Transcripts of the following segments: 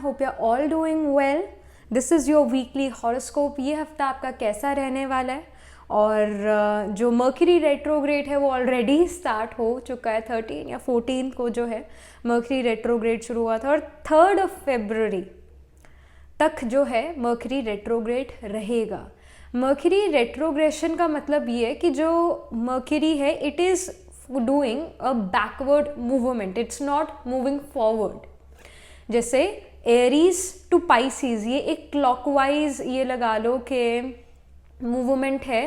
Hope you all doing well. This is your weekly horoscope. ये हफ्ता आपका कैसा रहने वाला है? और जो मर्करी रेट्रोग्रेड है वो ऑलरेडी स्टार्ट हो चुका है। 13 या 14 को जो है मर्करी रेट्रोग्रेड शुरू हुआ था और 3 फरवरी तक जो है मर्करी रेट्रोग्रेड रहेगा। मर्करी रेट्रोग्रेशन का मतलब ये है कि जो मर्करी है it is doing a backward movement, it's not moving forward. जैसे एरीज टू पाइसिस, ये एक क्लॉकवाइज ये लगा लो कि मूवमेंट है,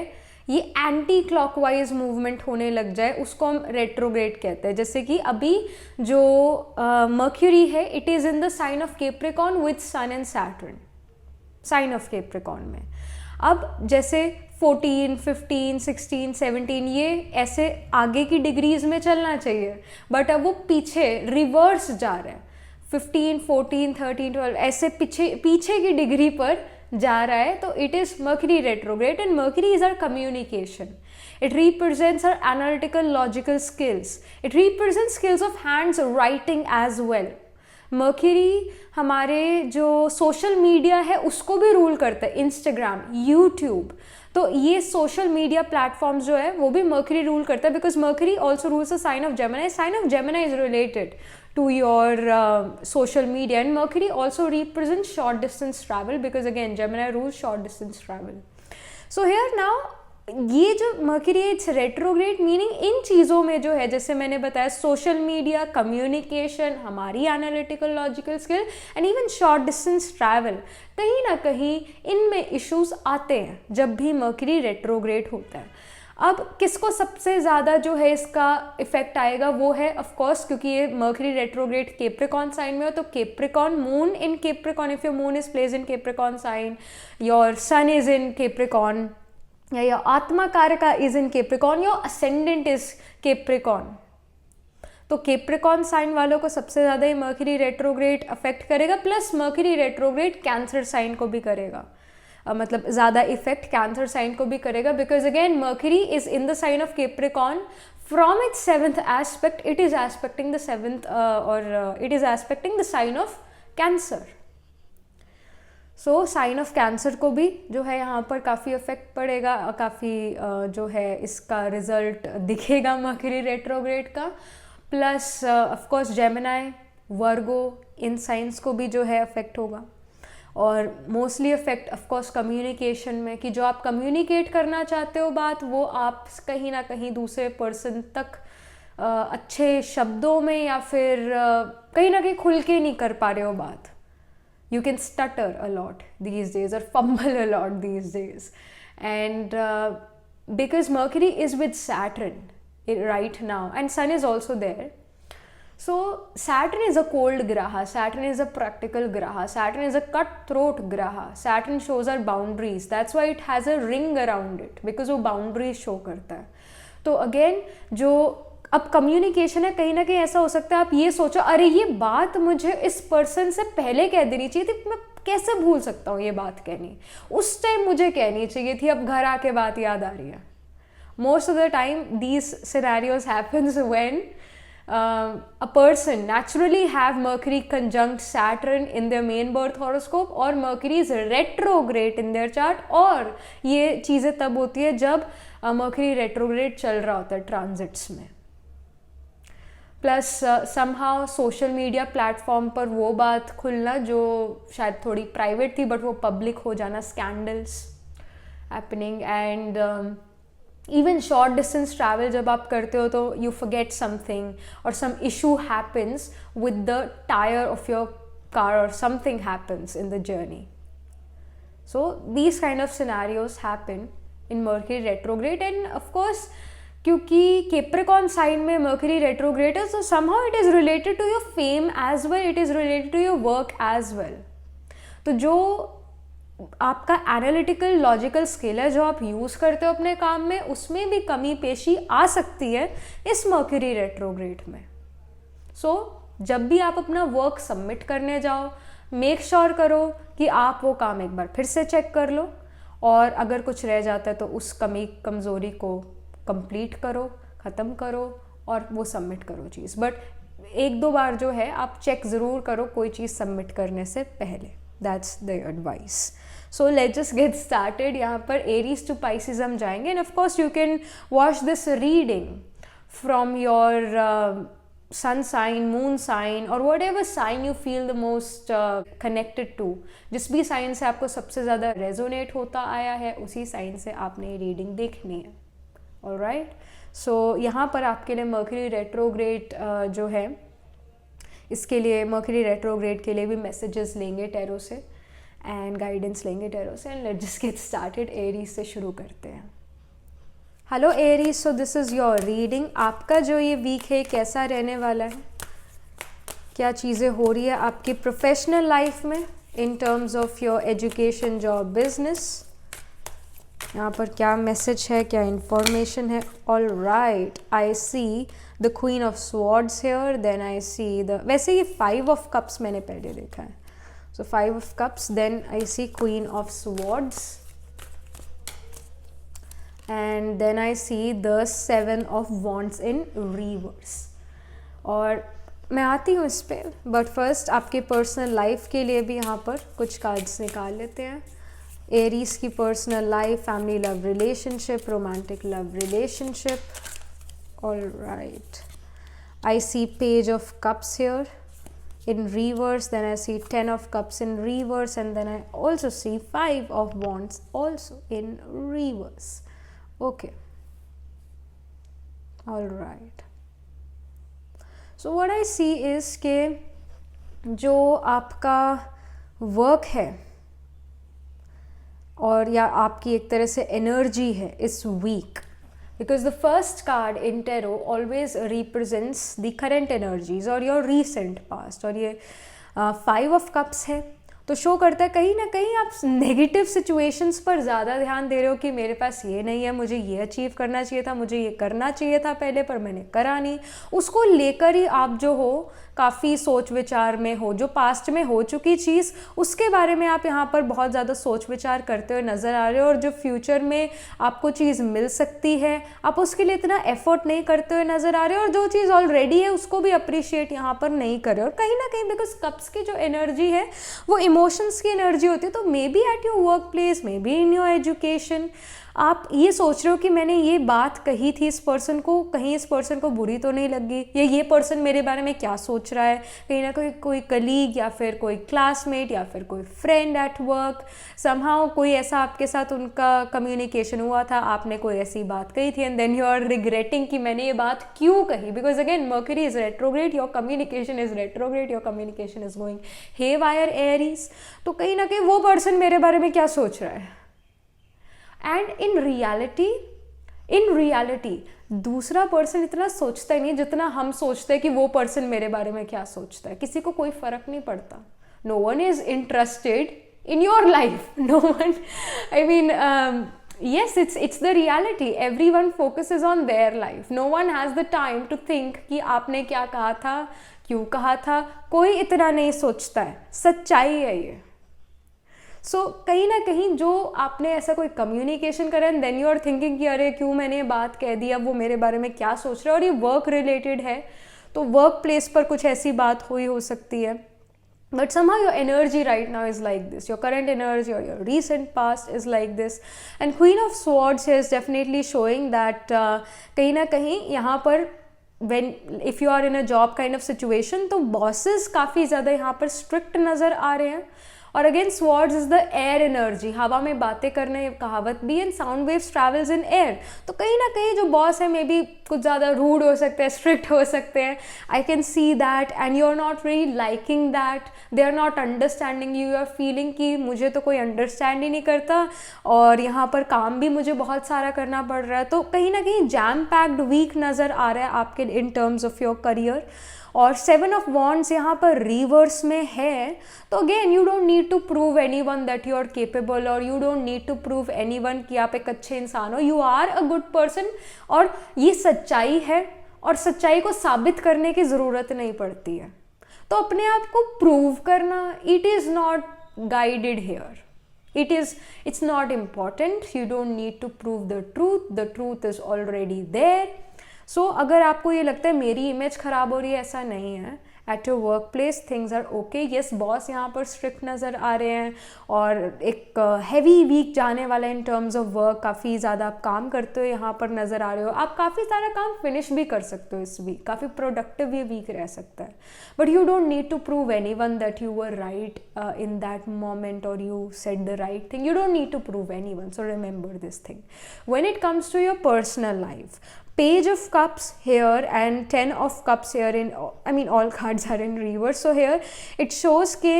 ये एंटी क्लॉकवाइज मूवमेंट होने लग जाए उसको हम रेट्रोग्रेड कहते हैं। जैसे कि अभी जो मर्क्यूरी है it is in the sign of Capricorn with Sun and Saturn, sign of Capricorn में। अब जैसे 14, 15, 16, 17 ये ऐसे आगे की डिग्रीज में चलना चाहिए, बट अब वो पीछे रिवर्स जा रहा है। 15, 14, 13, 12 ऐसे पीछे की डिग्री पर जा रहा है। तो it is Mercury retrograde and Mercury is our communication. It represents our analytical logical skills. It represents skills of hands writing as well. Mercury हमारे जो सोशल मीडिया है उसको भी रूल करता है, इंस्टाग्राम, यूट्यूब। तो ये सोशल मीडिया प्लेटफॉर्म्स जो है वो भी मर्क्यूरी रूल करता है, because Mercury also rules the sign of Gemini. Sign of Gemini is related to your social media, and Mercury also represents short distance travel because again Gemini rules short distance travel. So here now ये जो mercury it's retrograde meaning in चीज़ों में जो है, जैसे मैंने बताया social media, communication, हमारी analytical logical skill and even short distance travel, कहीं ना कहीं इनमें इश्यूज आते हैं जब भी मर्क्यूरी रेट्रोग्रेड होता है। अब किसको सबसे ज़्यादा जो है इसका इफेक्ट आएगा वो है ऑफ कोर्स, क्योंकि ये मर्क्यूरी रेट्रोग्रेड कैप्रिकॉर्न साइन में हो, तो Capricorn moon in Capricorn, if your moon is place in Capricorn sign, your sun is in Capricorn, या your atma karaka is in Capricorn, your ascendant is Capricorn. तो Capricorn sign वालों को सबसे ज़्यादा ही मर्क्यूरी रेट्रोग्रेड अफेक्ट करेगा, plus Mercury retrograde Cancer sign को भी करेगा। मतलब ज़्यादा इफेक्ट कैंसर साइन को भी करेगा, because again Mercury is in the sign of Capricorn from its 7th aspect, it is aspecting the 7th और it is aspecting the sign of Cancer. So sign of Cancer को भी जो है यहाँ पर काफ़ी इफेक्ट पड़ेगा, काफ़ी जो है इसका रिजल्ट दिखेगा मर्क्यूरी रेट्रोग्रेड का। Plus of course Gemini, Virgo, in science को भी जो है अफेक्ट होगा। और मोस्टली इफेक्ट ऑफकोर्स कम्युनिकेशन में, कि जो आप कम्युनिकेट करना चाहते हो बात, वो आप कहीं ना कहीं दूसरे पर्सन तक अच्छे शब्दों में या फिर कहीं ना कहीं खुल के नहीं कर पा रहे हो बात। You can stutter a lot these days or fumble a lot these days, and because Mercury is with Saturn right now and Sun is also there, so Saturn is a cold graha, Saturn is a practical graha, Saturn is a cutthroat graha, Saturn shows our boundaries, that's why it has a ring around it, because वो boundaries show करता है। तो again जो अब communication है, कहीं ना कहीं ऐसा हो सकता है आप ये सोचो अरे ये बात मुझे इस पर्सन से पहले कह देनी चाहिए थी, मैं कैसे भूल सकता हूँ ये बात कहनी, उस टाइम मुझे कहनी चाहिए थी, अब घर आके बात याद आ रही है। Most of the time these scenarios happens when a person naturally have Mercury conjunct Saturn in their main birth horoscope or Mercury is retrograde in their chart, और ये चीज़ें तब होती है जब Mercury retrograde चल रहा होता है ट्रांजिट्स में। Plus somehow social media platform पर वो बात खुलना जो शायद थोड़ी प्राइवेट थी बट वो पब्लिक हो जाना, scandals happening, and even short distance travel जब आप करते हो तो यू फॉरगेट समथिंग और some issue happens with the tyre of your car और something happens in the journey. So these kind of scenarios happen in Mercury retrograde, and of course क्योंकि Capricorn sign में Mercury retrograde है, so somehow it is related to your fame as well, it is related to your work as well. तो जो आपका analytical logical skill है जो आप use करते हो अपने काम में, उसमें भी कमी पेशी आ सकती है इस मर्क्यूरी रेट्रोग्रेड में। सो जब भी आप अपना वर्क सबमिट करने जाओ, मेक श्योर करो कि आप वो काम एक बार फिर से चेक कर लो, और अगर कुछ रह जाता है तो उस कमी कमज़ोरी को कंप्लीट करो, ख़त्म करो और वो सबमिट करो चीज़। बट एक दो बार जो है आप चेक ज़रूर करो कोई चीज़ सबमिट करने से पहले. That's the advice. So let's just get started. यहाँ पर एरीज टू पाइसेस हम जाएंगे and of course you can watch this reading from your sun sign, moon sign और whatever sign you feel the most connected to. जिस भी sign से आपको सबसे ज़्यादा रेजोनेट होता आया है उसी साइन से आपने ये रीडिंग देखनी है. ऑलराइट. सो यहाँ पर आपके लिए मर्क्यूरी रेट्रोग्रेड जो है, इसके लिए मर्क्यूरी रेट्रोग्रेड के लिए भी मैसेजेस लेंगे टैरो से एंड गाइडेंस लेंगे टैरो से. And let's just get started. Aries से शुरू करते हैं. Hello Aries, so this is your reading. आपका जो ये वीक है कैसा रहने वाला है, क्या चीज़ें हो रही है आपकी प्रोफेशनल लाइफ में in terms of your education, job, business. यहाँ पर क्या मैसेज है, क्या इंफॉर्मेशन है. All right, I see the queen of swords here. Then I see the, वैसे ये 5 ऑफ कप्स मैंने पहले देखा है. So 5 of cups, then I see queen of swords and then I see the 7 of wands in reverse. और मैं आती हूँ इस पर, बट फर्स्ट आपके पर्सनल लाइफ के लिए भी यहाँ पर कुछ कार्ड्स निकाल लेते हैं. एरीज की personal life, family love relationship, romantic love relationship. All right, I see page of cups here in reverse, then I see 10 of cups in reverse, and then I also see 5 of wands also in reverse. Okay, all right. So what I see is कि जो आपका work है और या आपकी एक तरह से एनर्जी है इस week, because the first card in tarot always represents the current energies or your recent past. और ये 5 of cups है तो शो करता है कहीं ना कहीं आप नेगेटिव सिचुएशंस पर ज़्यादा ध्यान दे रहे हो कि मेरे पास ये नहीं है, मुझे ये अचीव करना चाहिए था, मुझे ये करना चाहिए था पहले पर मैंने करा नहीं. उसको लेकर ही आप जो हो काफ़ी सोच विचार में हो. जो पास्ट में हो चुकी चीज़ उसके बारे में आप यहाँ पर बहुत ज़्यादा सोच विचार करते हुए नज़र आ रहे हो. और जो फ्यूचर में आपको चीज़ मिल सकती है आप उसके लिए इतना एफर्ट नहीं करते हुए नज़र आ रहे हो. और जो चीज़ ऑलरेडी है उसको भी अप्रिशिएट यहाँ पर नहीं कर रहे हो. और कहीं ना कहीं बिकॉज कप्स की जो एनर्जी है वो इमोशंस की एनर्जी होती है. तो may be eight your work place, may be in your education, आप ये सोच रहे हो कि मैंने ये बात कही थी इस पर्सन को, कहीं इस पर्सन को बुरी तो नहीं लगी, या ये पर्सन मेरे बारे में क्या सोच रहा है. कहीं ना कोई कलीग या फिर कोई क्लासमेट या फिर कोई फ्रेंड एट वर्क, समहाउ कोई ऐसा आपके साथ उनका कम्युनिकेशन हुआ था, आपने कोई ऐसी बात कही थी and then you are regretting कि मैंने ये बात क्यों कही. Because again Mercury is retrograde, your communication is retrograde, your communication is going haywire Aries. तो कहीं ना कहीं वो पर्सन मेरे बारे में क्या सोच रहा है. एंड इन रियलिटी दूसरा पर्सन इतना सोचता ही नहीं जितना हम सोचते हैं कि वो पर्सन मेरे बारे में क्या सोचता है. किसी को कोई फर्क नहीं पड़ता. No one is interested in your life. No one, I mean yes, it's the reality. Everyone focuses on their life. No one has the time to think कि आपने क्या कहा था, क्यों कहा था. कोई इतना नहीं सोचता है. सच्चाई है ये. सो कहीं ना कहीं जो आपने ऐसा कोई कम्युनिकेशन करा and then you are thinking कि अरे क्यों मैंने ये बात कह दी, अब वो मेरे बारे में क्या सोच रहा है. और ये वर्क रिलेटेड है तो वर्क प्लेस पर कुछ ऐसी बात हुई हो सकती है. But somehow your energy right now is like this. Your current energy or your recent past is like this. And Queen of Swords is definitely showing that कहीं ना कहीं यहाँ पर if you are in a job kind of situation तो bosses काफ़ी ज़्यादा यहाँ पर strict नज़र आ रहे हैं. और again swords is the air energy, हवा में बातें करने कहावत भी, and sound waves travels in air. तो कहीं ना कहीं जो बॉस है मे बी कुछ ज़्यादा रूड हो सकते हैं, स्ट्रिक्ट हो सकते हैं. I can see that and you are not really liking that. They are not understanding you. Are feeling कि मुझे तो कोई अंडरस्टैंड ही नहीं करता और यहाँ पर काम भी मुझे बहुत सारा करना पड़ रहा है. तो कहीं ना कहीं जैम पैक्ड वीक नज़र आ रहा है आपके इन टर्म्स ऑफ योर करियर. और 7 ऑफ वॉन्ड्स यहाँ पर रिवर्स में है. तो again you don't need to prove anyone that you are capable, और you don't need to prove anyone कि आप एक अच्छे इंसान हो. You are a good person और ये सच्चाई है और सच्चाई को साबित करने की ज़रूरत नहीं पड़ती है. तो अपने आप को प्रूव करना, it is not guided here. It's not important. You don't need to prove the truth. The truth is already there. सो अगर आपको ये लगता है मेरी इमेज ख़राब हो रही है, ऐसा नहीं है. At your work place things are okay. Yes, boss यहाँ पर स्ट्रिक्ट नज़र आ रहे हैं और एक हैवी वीक जाने वाला इन टर्म्स ऑफ वर्क. काफ़ी ज़्यादा आप काम करते हो यहाँ पर नज़र आ रहे हो. आप काफ़ी सारा काम फिनिश भी कर सकते हो इस वीक. काफ़ी प्रोडक्टिव ये वीक रह सकता है. But you don't need to prove anyone that you were right in that moment और you said the right thing. You don't need to prove anyone. So remember this thing. When it comes to your personal life, Page of Cups here and 10 of Cups here in, I mean all cards are in reverse. So here it shows कि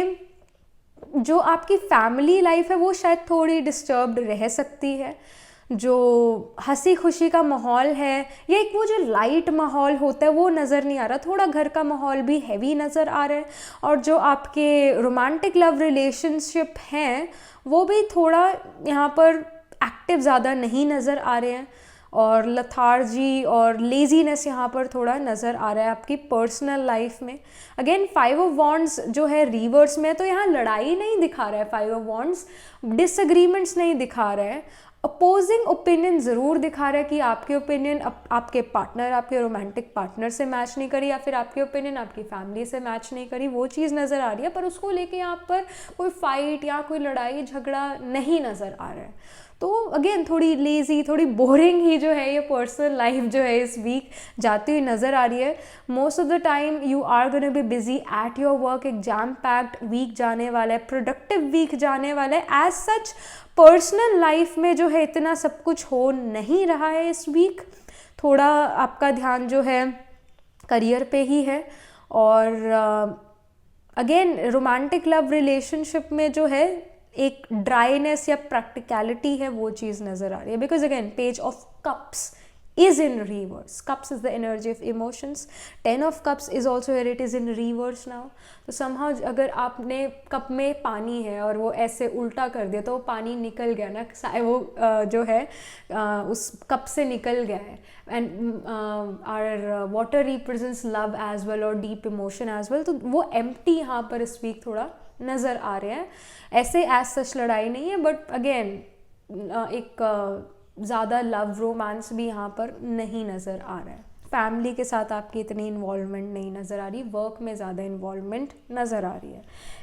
जो आपकी family life है वो शायद थोड़ी disturbed रह सकती है. जो हंसी खुशी का माहौल है या एक वो जो लाइट माहौल होता है वो नज़र नहीं आ रहा. थोड़ा घर का माहौल भी हैवी नज़र आ रहा है. और जो आपके रोमांटिक लव रिलेशनशिप हैं वो भी थोड़ा यहाँ पर एक्टिव ज़्यादा नहीं नज़र आ रहे हैं. और लथार्जी और लेजीनेस यहाँ पर थोड़ा नज़र आ रहा है आपकी पर्सनल लाइफ में. अगेन 5 ऑफ वॉन्ड्स जो है रिवर्स में, तो यहाँ लड़ाई नहीं दिखा रहा है. 5 ऑफ वॉन्ड्स डिसएग्रीमेंट्स नहीं दिखा रहा है. अपोजिंग ओपिनियन ज़रूर दिखा रहा है कि आपके ओपिनियन आपके पार्टनर, आपके रोमांटिक पार्टनर से मैच नहीं करी, या फिर आपके ओपिनियन आपकी फैमिली से मैच नहीं करी. वो चीज़ नज़र आ रही है, पर उसको लेके यहाँ पर कोई फाइट या कोई लड़ाई झगड़ा नहीं नज़र आ रहा है. तो अगेन थोड़ी लेज़ी, थोड़ी बोरिंग ही जो है ये पर्सनल लाइफ जो है इस वीक जाती हुई नज़र आ रही है. Most of the time you are gonna be busy at your work. एक जैम पैक्ड वीक जाने वाला है, प्रोडक्टिव वीक जाने वाला है. एज सच पर्सनल लाइफ में जो है इतना सब कुछ हो नहीं रहा है इस वीक. थोड़ा आपका ध्यान जो है करियर पे ही है. और अगेन रोमांटिक लव रिलेशनशिप में जो है एक ड्राइनेस या प्रैक्टिकलिटी है, वो चीज़ नज़र आ रही है. Because again page of cups is in reverse. Cups is the energy of emotions. 10 of Cups is also here, it is in reverse now. तो somehow अगर आपने कप में पानी है और वो ऐसे उल्टा कर दिया तो वो पानी निकल गया ना, वो जो है उस कप से निकल गया है. and our water represents love as well और deep emotion as well. तो वो empty यहाँ पर इस week थोड़ा नज़र आ रहे हैं. ऐसे as such लड़ाई नहीं है, बट अगेन एक ज़्यादा लव रोमांस भी यहाँ पर नहीं नज़र आ रहा है. फैमिली के साथ आपकी इतनी इन्वॉल्वमेंट नहीं नज़र आ रही. वर्क में ज़्यादा इन्वॉल्वमेंट नज़र आ रही है.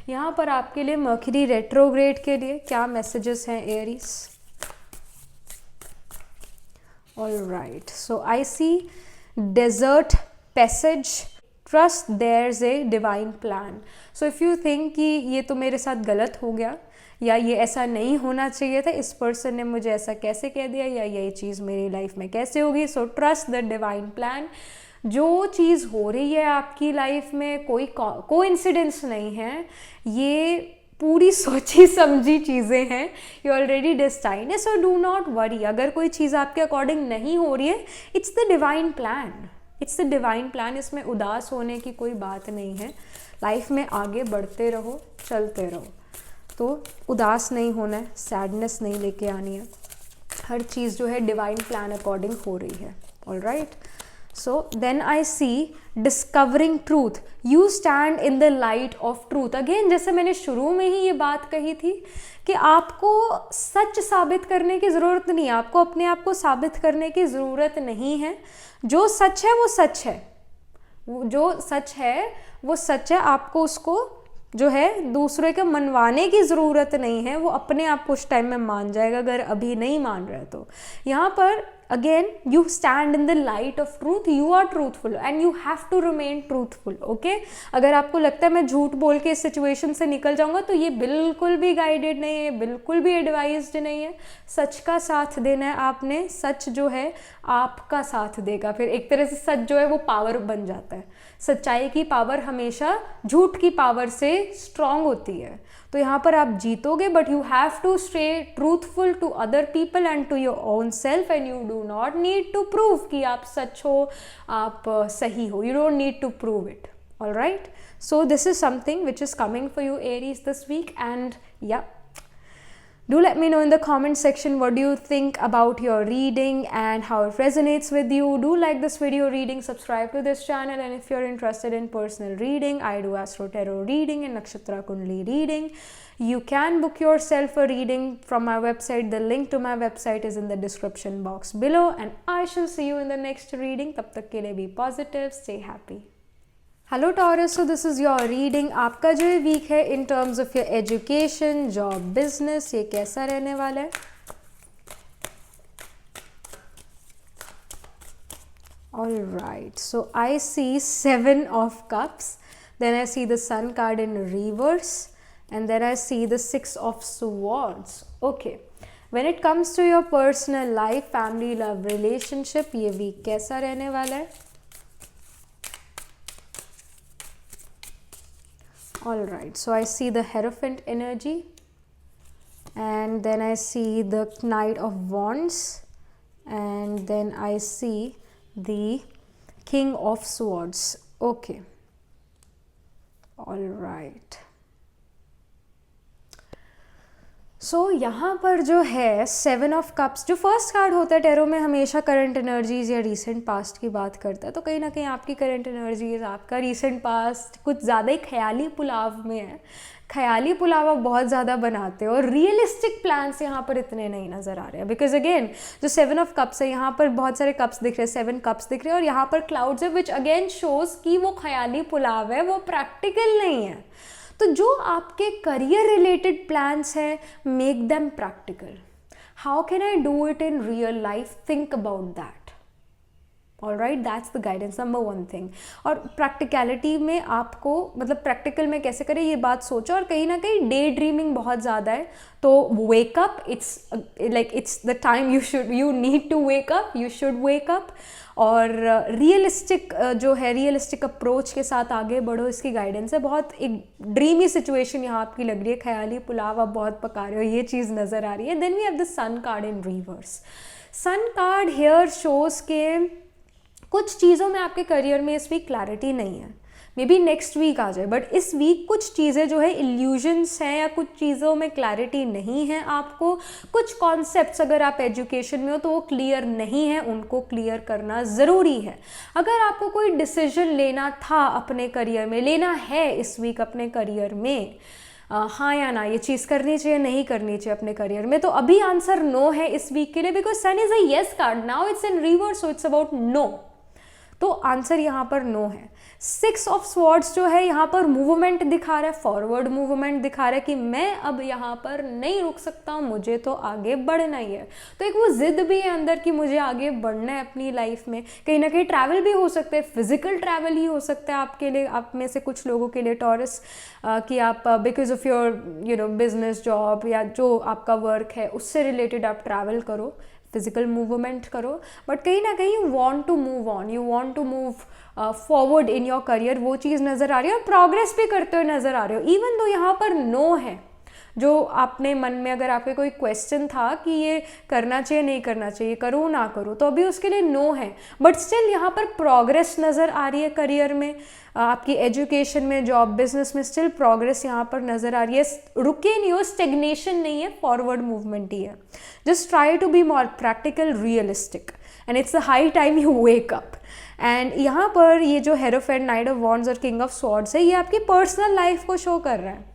यहाँ पर आपके लिए मर्क्यूरी रेट्रोग्रेड के लिए क्या मैसेजेस हैं Aries? All right, so I see desert passage. Trust there's a divine plan. So if you think कि ये तो मेरे साथ गलत हो गया या ये ऐसा नहीं होना चाहिए था, इस पर्सन ने मुझे ऐसा कैसे कह दिया, या ये चीज़ मेरी लाइफ में कैसे होगी, so trust the divine plan. जो चीज़ हो रही है आपकी लाइफ में कोई कोइंसिडेंस नहीं है. ये पूरी सोची समझी चीज़ें हैं. यू ऑलरेडी डिस्टाइंड है, सो डू नॉट वरी. अगर कोई चीज़ आपके अकॉर्डिंग नहीं हो रही है, it's the divine plan. It's the divine plan. इसमें उदास होने की कोई बात नहीं है. लाइफ में आगे बढ़ते रहो, चलते रहो. तो उदास नहीं होना है, सैडनेस नहीं लेके आनी है. हर चीज़ जो है डिवाइन प्लान अकॉर्डिंग हो रही है. All right, so then I see discovering truth. You stand in the light of truth. Again जैसे मैंने शुरू में ही ये बात कही थी कि आपको सच साबित करने की ज़रूरत नहीं है. आपको अपने आप को साबित करने की ज़रूरत नहीं है. जो सच है वो सच है. जो सच है वो सच है. आपको उसको जो है दूसरे के मनवाने की ज़रूरत नहीं है. वो अपने आप को उस टाइम में मान जाएगा अगर अभी नहीं मान रहा है तो. यहाँ पर again you stand in the light of truth. You are truthful and you have to remain truthful. Okay, अगर आपको लगता है मैं झूठ बोल के इस सिचुएशन से निकल जाऊँगा तो ये बिल्कुल भी गाइडेड नहीं है, बिल्कुल भी एडवाइज्ड नहीं है. सच का साथ देना है आपने. सच जो है आपका साथ देगा. फिर एक तरह से सच जो है वो पावर बन जाता है. सच्चाई की पावर हमेशा झूठ की पावर से स्ट्रांग होती है. तो यहाँ पर आप जीतोगे, but you have to stay truthful to other people and to your own self. And you do not need to prove कि आप सच हो, आप सही हो. You don't need to prove it. Alright, so this is something which is coming for you Aries this week. And या Do let me know in the comment section what do you think about your reading and how it resonates with you. Do like this video reading, subscribe to this channel, and if you're interested in personal reading, I do Astro Tarot reading and Nakshatra Kundali reading. You can book yourself a reading from my website. The link to my website is in the description box below, and I shall see you in the next reading. Tab tak ke liye be positive, stay happy. Hello Taurus, so this is your reading. आपका जो week है in terms of your education, job, business, ये कैसा रहने वाला है? All right, so I see 7 of cups, then I see the sun card in reverse, and then I see the 6 of swords. Okay, when it comes to your personal life, family, love, relationship, ये week कैसा रहने वाला है? All right, so I see the Hierophant energy, and then I see the Knight of Wands, and then I see the King of Swords. Okay, all right. सो यहाँ पर जो है 7 of cups, जो फर्स्ट कार्ड होता है tarot में, हमेशा current energies या रीसेंट पास्ट की बात करता है. तो कहीं ना कहीं आपकी करंट एनर्जीज, आपका रीसेंट पास्ट कुछ ज़्यादा ही ख्याली पुलाव में है. ख्याली पुलाव आप बहुत ज़्यादा बनाते हो, और रियलिस्टिक प्लान्स यहाँ पर इतने नहीं नज़र आ रहे हैं. बिकॉज अगेन जो 7 ऑफ कप्स है, यहाँ पर बहुत सारे कप्स दिख रहे हैं, 7 कप्स दिख रहे हैं, और यहाँ पर क्लाउड्स है, विच अगेन शोज कि वो ख्याली पुलाव है, वो प्रैक्टिकल नहीं है. तो जो आपके करियर रिलेटेड प्लान्स हैं, make them practical. How can I do it in real life? Think about that. Alright, that's the guidance, number 1 thing. और प्रैक्टिकलिटी में आपको, मतलब प्रैक्टिकल में कैसे करें ये बात सोचो. और कहीं ना कहीं डे ड्रीमिंग बहुत ज़्यादा है, तो wake up, it's like it's the time you need to wake up, you should wake up. और रियलिस्टिक जो है, रियलिस्टिक अप्रोच के साथ आगे बढ़ो, इसकी गाइडेंस है. बहुत एक ड्रीमी सिचुएशन यहाँ आपकी लग रही है, ख्याली पुलाव आप बहुत पका रहे हो, ये चीज़ नज़र आ रही है. Then we have the sun card in reverse. Sun card here shows के कुछ चीज़ों में आपके करियर में इस वीक क्लैरिटी नहीं है. मे बी नेक्स्ट वीक आ जाए, बट इस वीक कुछ चीज़ें जो है इल्यूजन्स हैं, या कुछ चीज़ों में क्लैरिटी नहीं है आपको. कुछ कॉन्सेप्ट्स अगर आप एजुकेशन में हो तो वो क्लियर नहीं है, उनको क्लियर करना ज़रूरी है. अगर आपको कोई डिसीजन लेना था अपने करियर में, लेना है इस वीक अपने करियर में, हाँ या ना, ये चीज़ करनी चाहिए, नहीं करनी चाहिए अपने करियर में, तो अभी आंसर नो है इस वीक के लिए. Because sun is a yes card, now it's in reverse, so it's about no. तो आंसर यहाँ पर नो है. 6 ऑफ स्वॉर्ड्स जो है यहाँ पर मूवमेंट दिखा रहा है, फॉरवर्ड मूवमेंट दिखा रहा है कि मैं अब यहाँ पर नहीं रुक सकता हूँ, मुझे तो आगे बढ़ना ही है. तो एक वो जिद भी है अंदर कि मुझे आगे बढ़ना है अपनी लाइफ में. कहीं ना कहीं ट्रैवल भी हो सकता है, फिजिकल ट्रैवल ही हो सकता है आपके लिए, आप में से कुछ लोगों के लिए टॉरस, कि आप because of your business, job, या जो आपका वर्क है उससे रिलेटेड आप ट्रैवल करो, फिजिकल मूवमेंट करो. बट कहीं ना कहीं you want to move on, you want to move forward in your career, वो चीज़ नज़र आ रही है, और प्रोग्रेस भी करते हुए नज़र आ रहे हो. इवन दो यहाँ पर नो है, जो आपने मन में अगर आपके कोई क्वेश्चन था कि ये करना चाहिए, नहीं करना चाहिए, करूँ ना करूँ, तो अभी उसके लिए नो है. बट स्टिल यहाँ पर प्रोग्रेस नज़र आ रही है करियर में, आपकी एजुकेशन में, जॉब, बिजनेस में स्टिल प्रोग्रेस यहाँ पर नज़र आ रही है. रुके नहीं हो, स्टेग्नेशन नहीं है, फॉरवर्ड मूवमेंट ही है. Just try to be more practical, realistic, and it's a high time you wake up. And यहाँ पर ये जो हेरोफेंट, नाइट ऑफ वॉन्ड्स और किंग ऑफ स्वॉर्ड्स है, ये आपकी पर्सनल लाइफ को शो कर रहा है.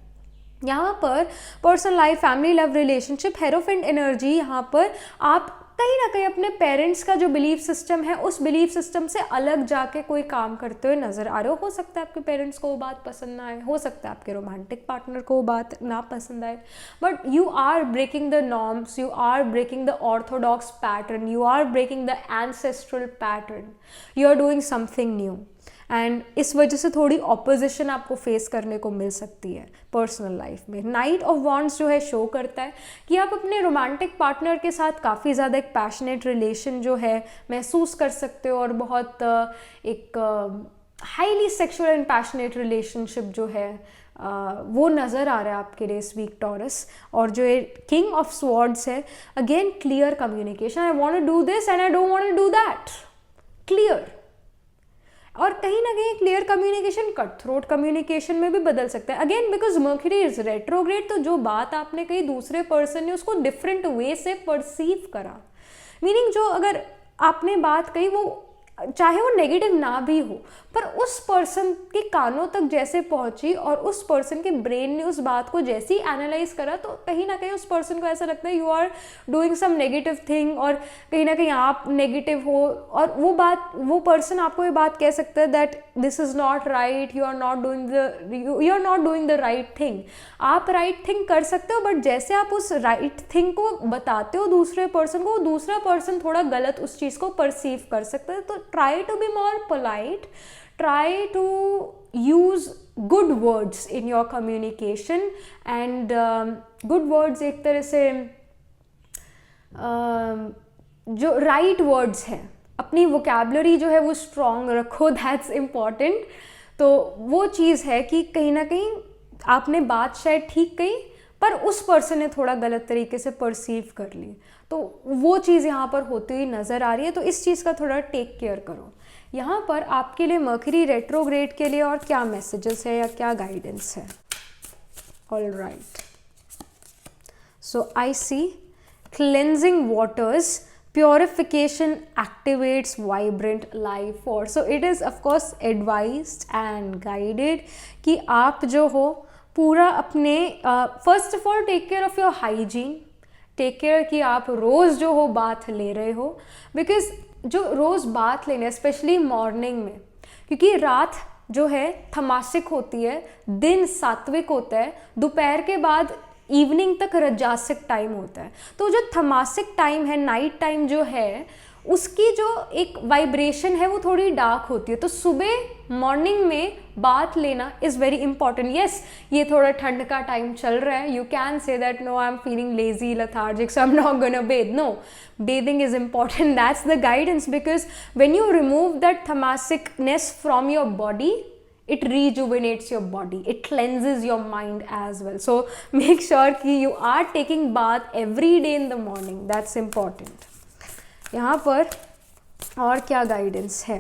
यहाँ पर personal life, family, love, relationship, hierophant energy, यहाँ पर आप कहीं ना कहीं अपने पेरेंट्स का जो बिलीफ सिस्टम है, उस बिलीफ सिस्टम से अलग जाके कोई काम करते हुए नजर आ रहे हो. सकता है आपके पेरेंट्स को वो बात पसंद ना आए, हो सकता है आपके रोमांटिक पार्टनर को वो बात ना पसंद आए, but you are breaking the norms, you are breaking the orthodox pattern, you are breaking the ancestral pattern, you are doing something new. And इस वजह से थोड़ी ऑपोजिशन आपको फेस करने को मिल सकती है पर्सनल लाइफ में. नाइट ऑफ वॉन्ड्स जो है शो करता है कि आप अपने रोमांटिक पार्टनर के साथ काफ़ी ज़्यादा एक पैशनेट रिलेशन जो है महसूस कर सकते हो, और बहुत एक highly sexual and passionate relationship जो है वो नज़र आ रहा है आपके लिए इस वीक टॉरस. और जो ये किंग ऑफ स्वॉर्ड्स है, again clear communication, I want to do this and I don't want to do that, clear. और कहीं ना कहीं ये clear communication cut throat communication में भी बदल सकता है। Again because Mercury is retrograde, तो जो बात आपने कही दूसरे पर्सन ने उसको डिफरेंट वे से परसीव करा। मीनिंग जो अगर आपने बात कही वो चाहे वो नेगेटिव ना भी हो, पर उस पर्सन के कानों तक जैसे पहुंची और उस पर्सन के ब्रेन ने उस बात को जैसे ही एनालाइज करा, तो कहीं ना कहीं उस पर्सन को ऐसा लगता है you are doing some negative thing, और कहीं ना कहीं आप नेगेटिव हो, और वो पर्सन आपको ये बात कह सकता है that this is not right, you are not doing the right thing. आप राइट थिंग कर सकते हो, बट जैसे आप उस राइट थिंग को बताते हो दूसरे पर्सन को, दूसरा पर्सन थोड़ा गलत उस चीज़ को परसीव कर सकता है। तो try to be more polite, try to use good words in your communication, and good words एक तरह से जो right words है, अपनी vocabulary जो है वो strong रखो, that's important। तो वो चीज़ है कि कहीं ना कहीं आपने बात शायद ठीक कही, पर उस पर्सन ने थोड़ा गलत तरीके से परसीव कर ली, तो वो चीज़ यहाँ पर होती हुई नज़र आ रही है। तो इस चीज़ का थोड़ा टेक केयर करो। यहाँ पर आपके लिए मर्क्यूरी रेट्रोग्रेड के लिए और क्या मैसेजेस है या क्या गाइडेंस है? All right, so I see cleansing waters, purification activates vibrant life force। so it is of course advised and guided कि आप जो हो पूरा अपने first of all take care of your hygiene, take care कि आप रोज़ जो हो बाथ ले रहे हो, बिकॉज जो रोज़ बाथ लेने स्पेशली मॉर्निंग में, क्योंकि रात जो है थमासिक होती है, दिन सात्विक होता है, दोपहर के बाद इवनिंग तक रजासिक टाइम होता है। तो जो थमासिक टाइम है, नाइट टाइम जो है, उसकी जो एक वाइब्रेशन है वो थोड़ी डार्क होती है। तो सुबह मॉर्निंग में बाथ लेना इज़ वेरी इंपॉर्टेंट। येस, ये थोड़ा ठंड का टाइम चल रहा है, you can say that no I am feeling lazy, lethargic, so I'm not gonna bathe. No, bathing is important. That's the guidance, because when you remove that tamasicness from your body, it rejuvenates your body, it cleanses your mind as well. So make sure कि you are taking bath every day in the morning. That's important. यहाँ पर और क्या guidance है?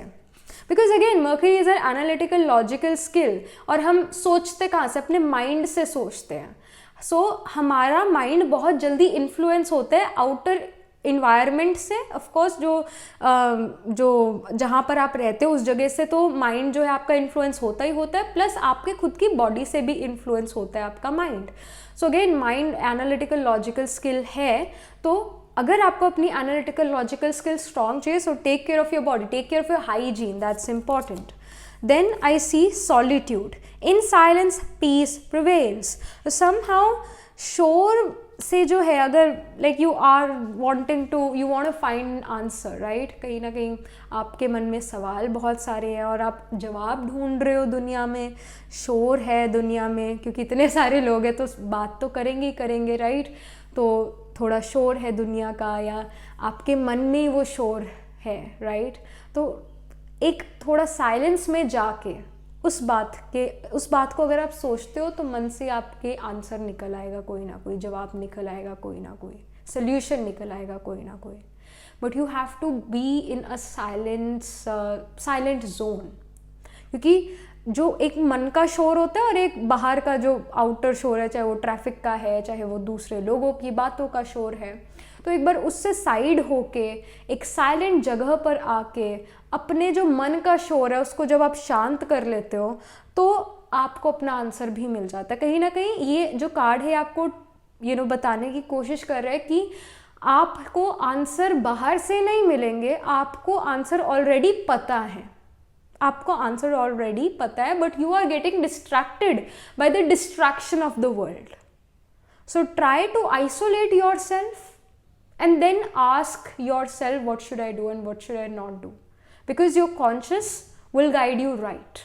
Because again Mercury is an analytical logical skill, और हम सोचते कहाँ से? अपने माइंड से सोचते हैं। सो हमारा माइंड बहुत जल्दी इन्फ्लुएंस होता है आउटर इन्वायरमेंट से, ऑफकोर्स जो जहाँ पर आप रहते हो उस जगह से, तो माइंड जो है आपका इन्फ्लुएंस होता ही होता है, प्लस आपके खुद की बॉडी से भी इन्फ्लुएंस होता है आपका mind. So again mind analytical logical skill है, तो अगर आपको अपनी एनालिटिकल लॉजिकल स्किल स्ट्रॉन्ग चाहिए, so take care of your body, take care of your hygiene, that's important. Then I see solitude, in silence peace prevails. Somehow शोर से जो है, अगर like you are wanting to, you want to find answer, right, कहीं ना कहीं आपके मन में सवाल बहुत सारे हैं और आप जवाब ढूंढ रहे हो, दुनिया में शोर है, दुनिया में क्योंकि इतने सारे लोग हैं तो बात तो करेंगे ही करेंगे, राइट। तो थोड़ा शोर है दुनिया का, या आपके मन में ही वो शोर है, राइट। तो एक थोड़ा साइलेंस में जाके उस बात को अगर आप सोचते हो, तो मन से आपके आंसर निकल आएगा, कोई ना कोई जवाब निकल आएगा, कोई ना कोई सोल्यूशन निकल आएगा, कोई ना कोई। But you have to be in a silent zone, क्योंकि जो एक मन का शोर होता है और एक बाहर का जो आउटर शोर है, चाहे वो ट्रैफिक का है, चाहे वो दूसरे लोगों की बातों का शोर है, तो एक बार उससे साइड होके एक साइलेंट जगह पर आके अपने जो मन का शोर है उसको जब आप शांत कर लेते हो, तो आपको अपना आंसर भी मिल जाता है। कहीं ना कहीं ये जो कार्ड है आपको बताने की कोशिश कर रहा है कि आपको आंसर बाहर से नहीं मिलेंगे, आपको आंसर ऑलरेडी पता है, आपको आंसर ऑलरेडी पता है, but you are getting distracted by the distraction of the world. So try to isolate your self and then ask yourself what should I do and what should I not do, because your conscious will guide you right।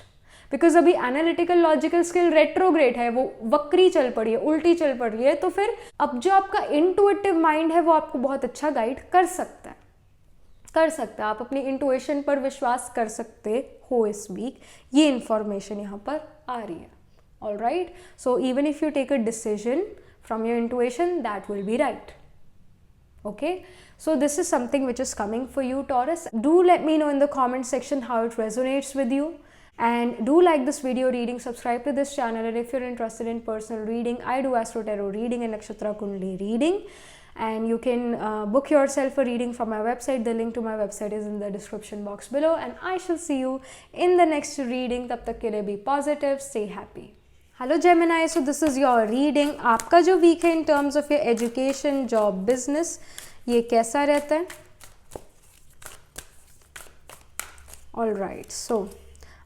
because अभी analytical logical skill retrograde है, वो वक्री चल पड़ी है, उल्टी चल पड़ी है, तो फिर अब जो आपका intuitive mind है वो आपको बहुत अच्छा गाइड कर सकता है, आप अपनी intuition पर विश्वास कर सकते हो इस वीक, ये इंफॉर्मेशन यहाँ पर आ रही है। all right, so even if you take a decision from your intuition, that will be right। Okay, so this is something which is coming for you, Taurus. Do let me know in the comment section how it resonates with you, And do like this video reading, subscribe to this channel, and if you're interested in personal reading, I do Astro Tarot reading and Nakshatra Kundali reading, and you can book yourself a reading from my website. The link to my website is in the description box below, and I shall see you in the next reading. Tab tak ke liye be positive, stay happy. Hello Gemini, so this is your reading. आपका जो week है in terms of your education, job, business, ये कैसा रहता है? All right, so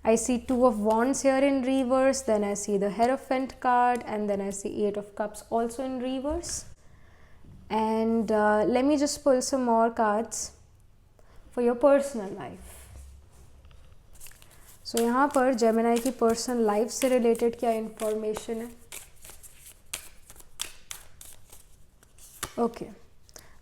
I see 2 of Wands here in reverse, then I see the Hierophant card, and then I see 8 of Cups also in reverse. And let me just pull some more cards for your personal life. So यहाँ पर Gemini की personal life से related क्या information है? Okay.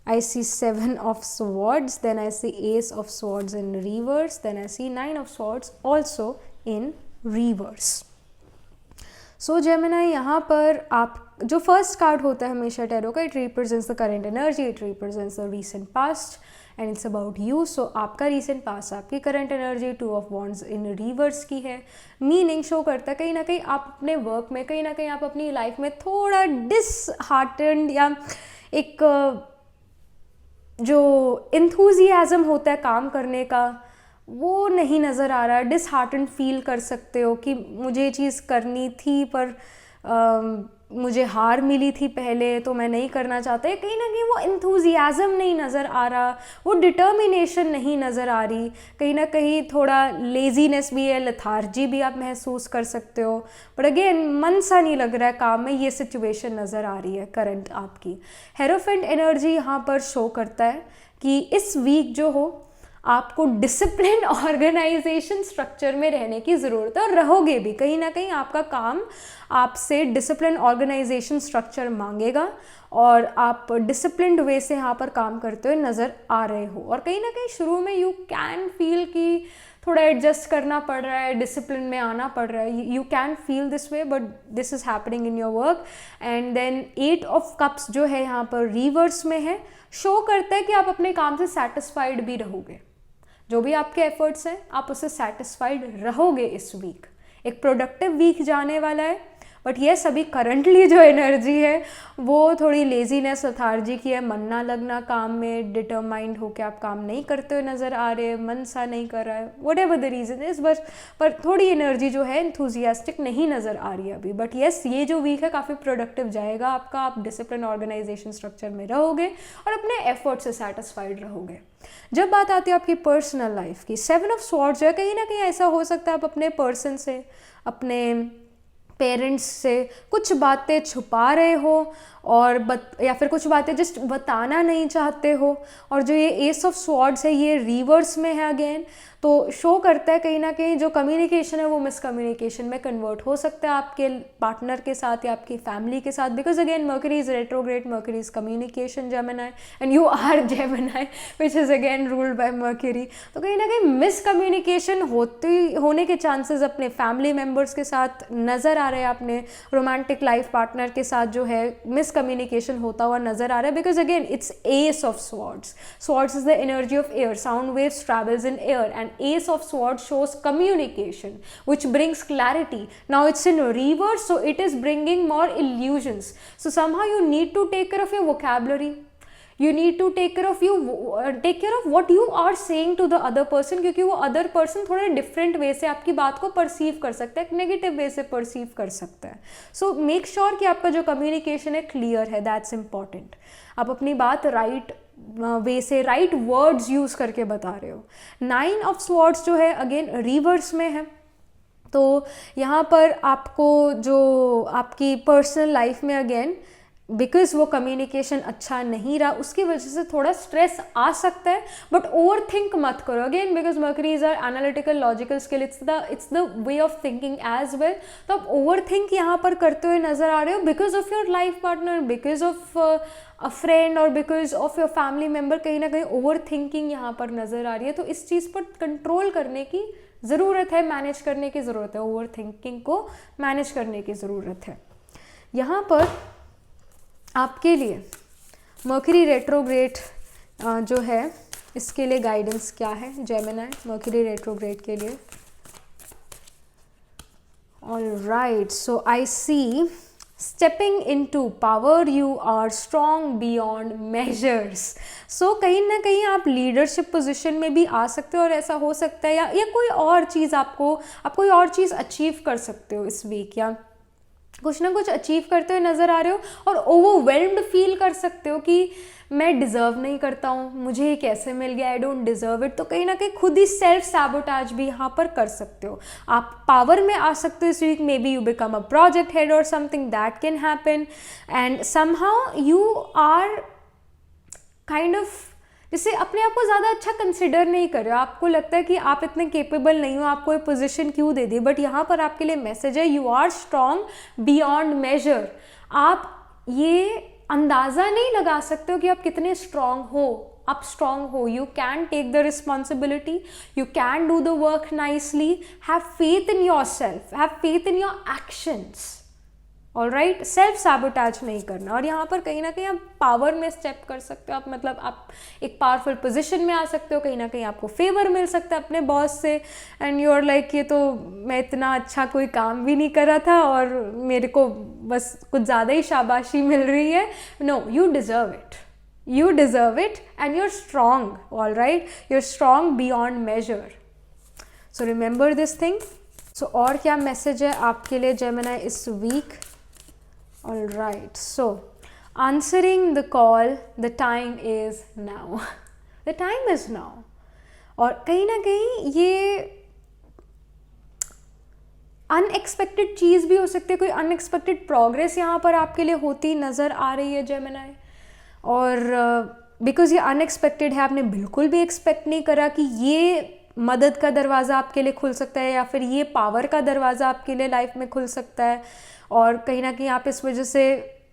I see 7 of Swords, then I see Ace of Swords in reverse, then I see 9 of Swords also in reverse. So Gemini, यहाँ पर आप जो फर्स्ट कार्ड होता है हमेशा टैरो का, it represents the current energy, it represents the recent past and it's about you. So आपका recent past, आपकी current energy 2 of wands in reverse की है. मीनिंग शो करता है कहीं ना कहीं आप अपने वर्क में, कहीं ना कहीं आप अपनी लाइफ में थोड़ा डिसहार्टेंड या एक जो इंथुजियाज़म होता है काम करने का वो नहीं नज़र आ रहा है. डिसहार्टेंड फील कर सकते हो कि मुझे ये चीज़ करनी थी पर मुझे हार मिली थी पहले तो मैं नहीं करना चाहता. कहीं ना कहीं वो इंथुजियाज़म नहीं नज़र आ रहा, वो डिटर्मिनेशन नहीं नज़र आ रही. कहीं ना कहीं थोड़ा लेजीनेस भी है, लथार्जी भी आप महसूस कर सकते हो. बट अगेन मन सा नहीं लग रहा है काम में, ये सिचुएशन नज़र आ रही है करंट आपकी. हेरोफेंट एनर्जी यहाँ पर शो करता है कि इस वीक जो हो आपको डिसिप्लिन ऑर्गेनाइजेशन स्ट्रक्चर में रहने की ज़रूरत है, और रहोगे भी. कहीं ना कहीं आपका काम आपसे डिसिप्लिन ऑर्गेनाइजेशन स्ट्रक्चर मांगेगा और आप डिसिप्लिन्ड वे से यहाँ पर काम करते हुए नज़र आ रहे हो. और कहीं ना कहीं शुरू में यू कैन फील कि थोड़ा एडजस्ट करना पड़ रहा है, डिसिप्लिन में आना पड़ रहा है. You can feel this way, but this is happening in your work. And then 8 of cups जो है यहाँ पर रिवर्स में है, शो करता है कि आप अपने काम से सेटिस्फाइड भी रहोगे. जो भी आपके एफर्ट्स हैं आप उससे सेटिस्फाइड रहोगे. इस वीक एक प्रोडक्टिव वीक जाने वाला है. बट येस, अभी करंटली जो एनर्जी है वो थोड़ी लेजीनेस, लथार्जी की है. मन ना लगना काम में, डिटरमाइंड होकर आप काम नहीं करते हुए नज़र आ रहे, मन सा नहीं कर रहा है, what ever the reason is. बस पर थोड़ी एनर्जी जो है इंथुजियास्टिक नहीं नज़र आ रही है अभी. बट येस, ये जो वीक है काफ़ी प्रोडक्टिव जाएगा आपका. आप डिसिप्लिन ऑर्गेनाइजेशन स्ट्रक्चर में रहोगे और अपने एफर्ट से सेटिस्फाइड रहोगे. जब बात आती है आपकी पर्सनल लाइफ की, 7 ऑफ स्वॉर्ड्स जो है, कहीं ना कहीं ऐसा हो सकता है आप अपने पर्सन से, अपने पेरेंट्स से कुछ बातें छुपा रहे हो और या फिर कुछ बातें जस्ट बताना नहीं चाहते हो. और जो ये एस ऑफ स्वॉर्ड्स है ये रिवर्स में है अगेन, तो शो करता है कहीं ना कहीं जो कम्युनिकेशन है वो मिसकम्युनिकेशन में कन्वर्ट हो सकता है आपके पार्टनर के साथ या आपकी फैमिली के साथ. Because again Mercury is retrograde, Mercury is communication Gemini and you are Gemini which is again ruled by Mercury. तो कहीं ना कहीं मिसकम्युनिकेशन होने के चांसेस अपने फैमिली मेम्बर्स के साथ नज़र आ रहे हैं. अपने रोमांटिक लाइफ पार्टनर के साथ जो है मिसकम्युनिकेशन होता हुआ नज़र आ रहा है. Because again it's S of swords. Swords is the energy of air, sound waves travels in air, and ace of swords shows communication which brings clarity. Now it's in reverse, so it is bringing more illusions. So somehow you need to take care of your vocabulary. You need to take care of what you are saying to the other person, क्योंकि वो other person थोड़े different way से आपकी बात को perceive कर सकता है, negative way से perceive कर सकता है. So make sure कि आपका जो communication है clear है, that's important. आप अपनी बात right वे से राइट वर्ड्स यूज़ करके बता रहे हो. 9 ऑफ स्वॉर्ड्स जो है अगेन रिवर्स में है, तो यहाँ पर आपको जो आपकी पर्सनल लाइफ में अगेन बिकॉज वो कम्युनिकेशन अच्छा नहीं रहा उसकी वजह से थोड़ा स्ट्रेस आ सकता है. बट ओवर थिंक मत करो again, because Mercury is are analytical logical skill, it's the way of thinking as well. तो आप ओवर थिंक यहाँ पर करते हुए नजर आ रहे हो because of your life partner, because of a friend और because of your family member. कहीं ना कहीं ओवर थिंकिंग यहाँ पर नजर आ रही है, तो इस चीज़ पर कंट्रोल करने की ज़रूरत है, मैनेज करने की ज़रूरत है. ओवर थिंकिंग को मैनेज करने की ज़रूरत है. यहाँ पर आपके लिए मर्करी रेट्रोग्रेड जो है इसके लिए गाइडेंस क्या है जेमिनी, मर्करी रेट्रोग्रेड के लिए. All right, so I see stepping into power, you are strong beyond measures. So कहीं ना कहीं आप लीडरशिप पोजीशन में भी आ सकते हो और ऐसा हो सकता है या कोई और चीज़ आप कोई और चीज़ अचीव कर सकते हो इस वीक, या कुछ ना कुछ अचीव करते हुए नज़र आ रहे हो और ओवरवेल्म्ड फील कर सकते हो कि मैं डिज़र्व नहीं करता हूँ, मुझे ये कैसे मिल गया, आई डोंट डिज़र्व इट। तो कहीं ना कहीं खुद ही सेल्फ सैबोटाज भी यहाँ पर कर सकते हो। आप पावर में आ सकते हो इस week, may be you become a project head और something that can happen, and somehow you are kind of जैसे अपने आप को ज़्यादा अच्छा कंसिडर नहीं कर रहे हो, आपको लगता है कि आप इतने केपेबल नहीं हो, आपको ये पोजीशन क्यों दे दी। बट यहाँ पर आपके लिए मैसेज है, you are strong beyond measure. आप ये अंदाज़ा नहीं लगा सकते हो कि आप कितने स्ट्रॉन्ग हो। आप स्ट्रॉन्ग हो, you can take the responsibility, you can do the work nicely, have faith in your self, have faith in your actions. All right, self sabotage नहीं करना। और यहाँ पर कहीं ना कहीं आप पावर में स्टेप कर सकते हो, आप मतलब आप एक पावरफुल पोजीशन में आ सकते हो, कहीं ना कहीं आपको फेवर मिल सकता है अपने बॉस से, एंड यू आर लाइक ये तो मैं इतना अच्छा कोई काम भी नहीं करा था और मेरे को बस कुछ ज़्यादा ही शाबाशी मिल रही है। No, you deserve it, you deserve it, and you're strong. All right, you're strong beyond measure, so remember this thing. So और क्या मैसेज है आपके लिए जेमिनी इस week? All right, so answering the call, the time is now. The time is now. और कहीं ना कहीं ये अनएक्सपेक्टेड चीज़ भी हो सकती है, कोई अनएक्सपेक्टेड प्रोग्रेस यहाँ पर आपके लिए होती नज़र आ रही है जेमिनी। और बिकॉज ये अनएक्सपेक्टेड है, आपने बिल्कुल भी एक्सपेक्ट नहीं करा कि ये मदद का दरवाज़ा आपके लिए खुल सकता है या फिर ये पावर का दरवाज़ा आपके लिए लाइफ में खुल सकता है। और कहीं ना कहीं आप इस वजह से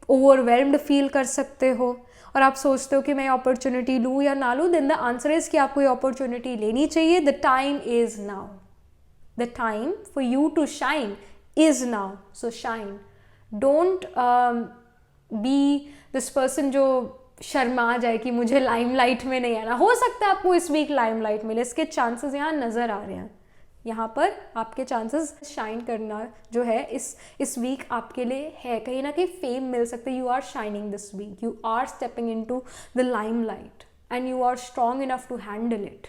ओवरवेल्म्ड फील कर सकते हो और आप सोचते हो कि मैं अपॉर्चुनिटी लूँ या ना लूँ। देन द आंसर इज़ कि आपको ये अपॉर्चुनिटी लेनी चाहिए। The time is now, the time for you to shine is now, so shine. Don't be this person जो शर्मा जाए कि मुझे लाइमलाइट में नहीं आना। हो सकता है आपको इस वीक लाइमलाइट मिले, इसके चांसेस यहाँ नज़र आ रहे हैं। यहाँ पर आपके चांसेस शाइन करना जो है इस वीक आपके लिए है। कहीं ना कहीं फेम मिल सकता है। You are shining this week, you are stepping into the limelight and you are strong enough to handle it.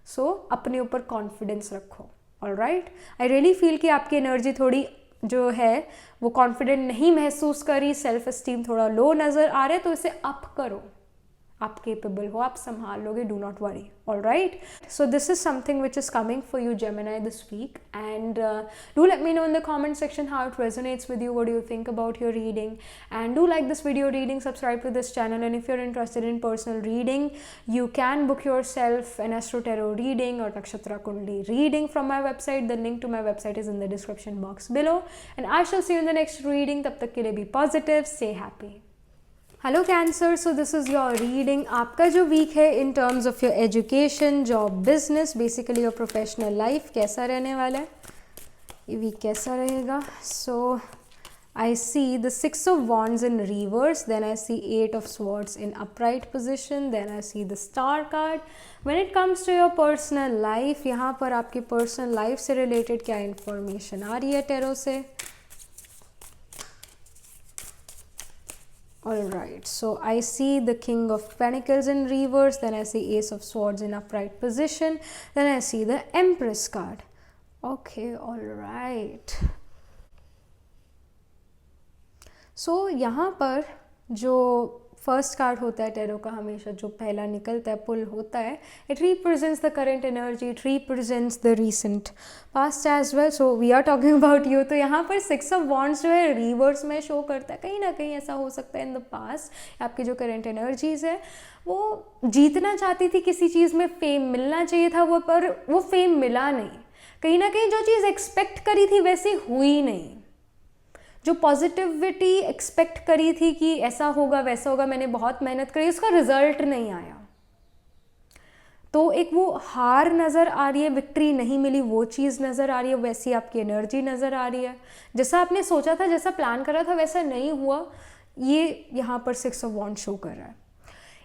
So अपने ऊपर कॉन्फिडेंस रखो। ऑलराइट, आई रियली फील कि आपकी एनर्जी थोड़ी जो है वो कॉन्फिडेंट नहीं महसूस करी, सेल्फ एस्टीम थोड़ा लो नज़र आ रहा है, तो इसे अप करो। आप केपेबल हो, आप संभाल लोगे, do not worry. All right, so this is something which is coming for you Gemini this week, and do let me know in the comment section how it resonates with you, what do you think about your reading, and do like this video reading, subscribe to this channel, and if you're interested in personal reading, you can book yourself an Astro Tarot reading or Nakshatra Kundli reading from my website. The link to my website is in the description box below, and I shall see you in the next reading. Tab tak ke liye be positive, stay happy. Hello cancer, so this is your reading. आपका जो week है in terms of your education, job, business, basically your professional life कैसा रहने वाला है, ये week कैसा रहेगा। सो I see the 6 of Wands in reverse, then I see 8 of Swords in upright position, then I see the Star card. When it comes to your personal life, यहाँ पर आपकी पर्सनल लाइफ से related क्या information आ रही है tarot से। Alright, so I see the King of Pentacles in reverse, then I see Ace of Swords in upright position, then I see the Empress card. Okay, alright. So यहाँ पर जो first card होता है tarot का, हमेशा जो पहला निकलता है, पुल होता है, it represents the current energy, it represents the recent past as well. So we are talking about you. तो यहाँ पर 6 of Wands जो है रिवर्स में शो करता है। कहीं ना कहीं ऐसा हो सकता है इन द पास्ट आपकी जो करेंट एनर्जीज है वो जीतना चाहती थी किसी चीज़ में, फेम मिलना चाहिए था वो, पर वो फेम मिला नहीं। कहीं ना कहीं जो चीज़ एक्सपेक्ट करी थी वैसी हुई नहीं। जो पॉजिटिविटी एक्सपेक्ट करी थी कि ऐसा होगा वैसा होगा, मैंने बहुत मेहनत करी, उसका रिजल्ट नहीं आया, तो एक वो हार नज़र आ रही है, विक्ट्री नहीं मिली, वो चीज़ नज़र आ रही है। वैसी आपकी एनर्जी नज़र आ रही है, जैसा आपने सोचा था, जैसा प्लान करा था वैसा नहीं हुआ। ये यहाँ पर 6 of Wands शो कर रहा है।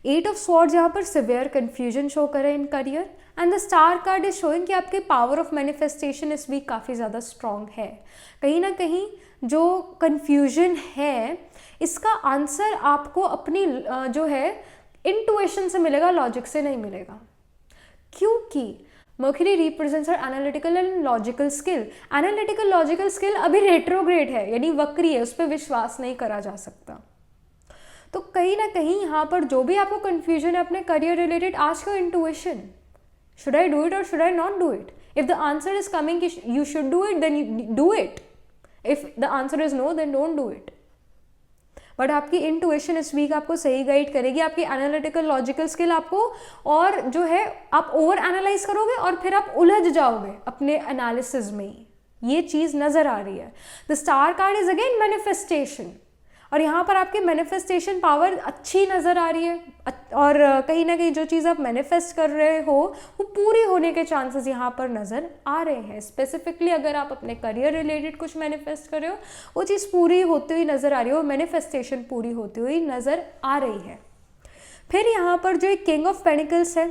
8 ऑफ स्वॉर्ड्स यहाँ पर सिवियर कन्फ्यूजन शो करे in career, and the star card is showing कि आपके पावर ऑफ मैनिफेस्टेशन इस वीक काफ़ी ज़्यादा स्ट्रॉन्ग है। कहीं ना कहीं जो कन्फ्यूजन है इसका आंसर आपको अपनी जो है इंटुइशन से मिलेगा, लॉजिक से नहीं मिलेगा, क्योंकि Mercury represents our analytical and logical skill. Analytical logical skill अभी रेट्रोग्रेड है, यानी वक्री है, उस पर विश्वास नहीं करा जा सकता। तो कहीं ना कहीं यहाँ पर जो भी आपको कन्फ्यूजन है अपने career related, ask your intuition, should I do it और should I not do it. If the answer is coming कि you should do it, then you do it. If the answer is no, then don't do it. But आपकी intuition इस week आपको सही guide करेगी, आपकी analytical logical skill आपको, और जो है आप ओवर एनालाइज करोगे और फिर आप उलझ जाओगे अपने एनालिसिस में ही, ये चीज़ नज़र आ रही है। The star card is again manifestation, और यहाँ पर आपकी मैनिफेस्टेशन पावर अच्छी नज़र आ रही है, और कहीं ना कहीं जो चीज़ आप मैनिफेस्ट कर रहे हो वो पूरी होने के चांसेस यहाँ पर नज़र आ रहे हैं। स्पेसिफिकली अगर आप अपने करियर रिलेटेड कुछ मैनिफेस्ट कर रहे हो, वो चीज़ पूरी होती हुई नज़र आ रही है, वो मैनिफेस्टेशन पूरी होती हुई नज़र आ रही है। फिर यहाँ पर जो एक किंग ऑफ पेनिकल्स है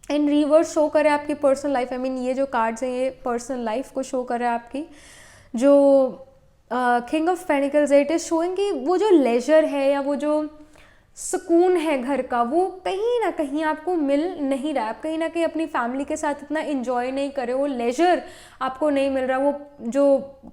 इन रिवर्स शो करे आपकी पर्सनल लाइफ, आई मीन ये जो कार्ड्स हैं ये पर्सनल लाइफ को शो करे आपकी। जो king of pentacles it is showing कि वो जो लेजर है या वो जो सुकून है घर का, वो कहीं ना कहीं आपको मिल नहीं रहा है। आप कहीं ना कहीं अपनी फैमिली के साथ इतना एंजॉय नहीं कर रहे, वो लेजर आपको नहीं मिल रहा, वो जो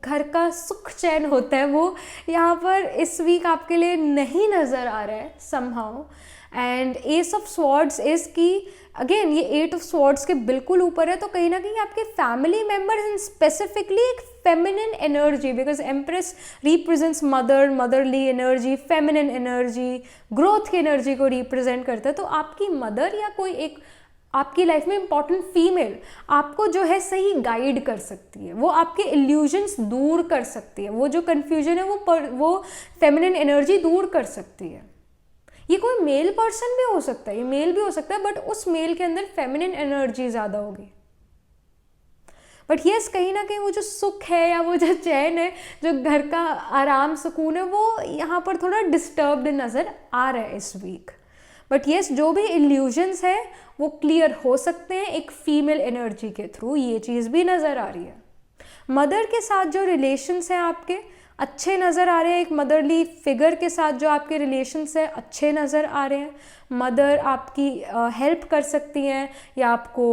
घर का सुख चैन होता है वो यहाँ पर इस वीक आपके लिए नहीं नज़र आ रहा है somehow. And S of swords is कि अगेन ये 8 ऑफ स्वॉर्ड्स के बिल्कुल ऊपर है, तो कहीं ना कहीं आपके फैमिली मेम्बर्स एंड स्पेसिफिकली एक feminine energy, because empress represents mother, motherly energy, feminine energy, growth की एनर्जी को रिप्रेजेंट करता है। तो आपकी मदर या कोई एक आपकी लाइफ में इंपॉर्टेंट फीमेल आपको जो है सही गाइड कर सकती है, वो आपके इल्यूजन्स दूर कर सकती है, वो जो कन्फ्यूजन है वो फेमिनिन एनर्जी दूर कर सकती है। ये कोई मेल पर्सन भी हो सकता है, ये मेल भी हो सकता है, बट उस मेल के अंदर फेमिनिन एनर्जी ज़्यादा होगी। बट यस, कहीं ना कहीं वो जो सुख है या वो जो चैन है, जो घर का आराम सुकून है, वो यहाँ पर थोड़ा डिस्टर्ब्ड नज़र आ रहा है इस वीक। बट यस, जो भी इल्यूजन्स है वो क्लियर हो सकते हैं एक फीमेल एनर्जी के थ्रू, ये चीज़ भी नज़र आ रही है। मदर के साथ जो रिलेशंस हैं आपके अच्छे नज़र आ रहे हैं, एक मदरली फिगर के साथ जो आपके रिलेशंस हैं अच्छे नज़र आ रहे हैं। मदर आपकी हेल्प कर सकती हैं, या आपको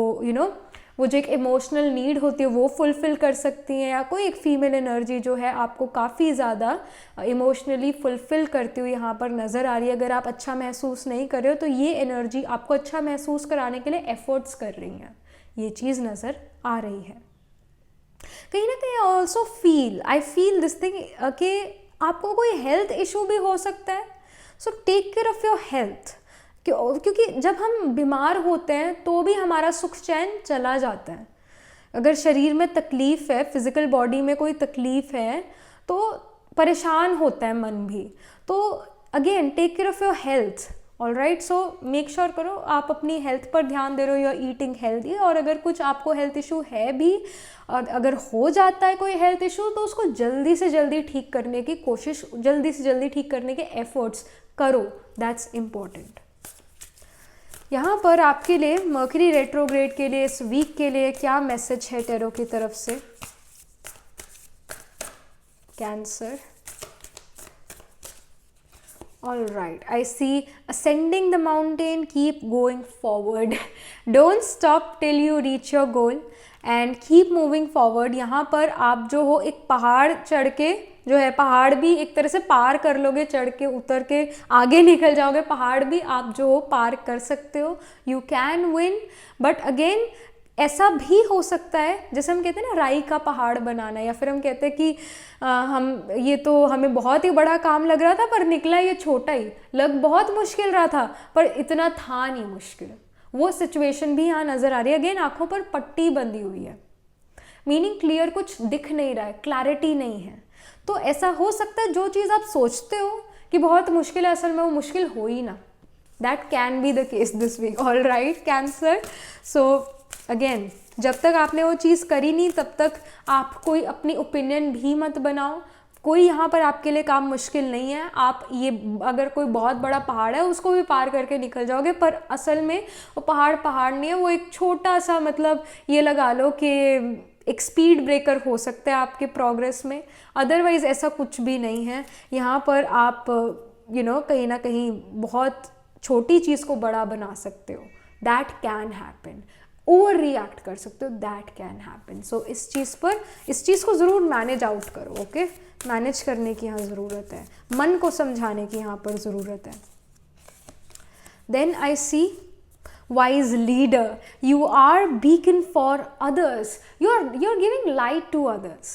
वो जो एक इमोशनल नीड होती है वो फुलफ़िल कर सकती हैं, या कोई एक फीमेल एनर्जी जो है आपको काफ़ी ज़्यादा इमोशनली फुलफ़िल करती हुई यहाँ पर नज़र आ रही है। अगर आप अच्छा महसूस नहीं कर रहे हो तो ये एनर्जी आपको अच्छा महसूस कराने के लिए एफर्ट्स कर रही हैं, ये चीज़ नज़र आ रही है। कहीं ना कहीं also I feel this thing कि आपको कोई हेल्थ इशू भी हो सकता है, so take care of your health, क्योंकि जब हम बीमार होते हैं तो भी हमारा सुख चैन चला जाता है। अगर शरीर में तकलीफ़ है, फिज़िकल बॉडी में कोई तकलीफ़ है, तो परेशान होता है मन भी। तो again take care of your health, all right. So make sure करो आप अपनी हेल्थ पर ध्यान दे रहे हो, यू आर ईटिंग हेल्दी, और अगर कुछ आपको हेल्थ इशू है भी, और अगर हो जाता है कोई हेल्थ इशू, तो उसको जल्दी से जल्दी ठीक करने की कोशिश, जल्दी से जल्दी ठीक करने के एफर्ट्स करो, दैट्स इम्पोर्टेंट। यहाँ पर आपके लिए मर्क्यूरी रेट्रोग्रेड के लिए इस वीक के लिए क्या मैसेज है टैरो की तरफ से? Cancer, all right, I see ascending the mountain, keep going forward, don't stop till you reach your goal and keep moving forward। यहाँ पर आप जो हो एक पहाड़ चढ़ के जो है, पहाड़ भी एक तरह से पार कर लोगे, चढ़ के उतर के आगे निकल जाओगे, पहाड़ भी आप जो हो पार कर सकते हो, you can win. But again ऐसा भी हो सकता है, जैसे हम कहते हैं ना राई का पहाड़ बनाना, या फिर हम कहते हैं कि हमें बहुत ही बड़ा काम लग रहा था पर निकला ये छोटा ही, बहुत मुश्किल रहा था पर इतना था नहीं मुश्किल, वो सिचुएशन भी यहाँ नज़र आ रही है। अगेन आंखों पर पट्टी बंधी हुई है, मीनिंग क्लियर कुछ दिख नहीं रहा है, क्लैरिटी नहीं है। तो ऐसा हो सकता है जो चीज़ आप सोचते हो कि बहुत मुश्किल है, असल में वो मुश्किल हो ही ना, that can be the case this week, all right Cancer. So again, जब तक आपने वो चीज़ करी नहीं तब तक आप कोई अपनी ओपिनियन भी मत बनाओ, कोई यहाँ पर आपके लिए काम मुश्किल नहीं है। आप ये अगर कोई बहुत बड़ा पहाड़ है उसको भी पार करके निकल जाओगे, पर असल में वो पहाड़ नहीं है, वो एक छोटा सा, मतलब ये लगा लो कि एक स्पीड ब्रेकर हो सकता है आपके प्रोग्रेस में। अदरवाइज ऐसा कुछ भी नहीं है। यहाँ पर आप कहीं ना कहीं बहुत छोटी चीज़ को बड़ा बना सकते हो, that can happen. Over react कर सकते हो, दैट कैन हैपन। सो इस चीज़ को ज़रूर मैनेज आउट करो, ओके। मैनेज करने की यहाँ ज़रूरत है, मन को समझाने की यहाँ पर ज़रूरत है। Then I see wise leader, you are beacon for others, you're giving light to others।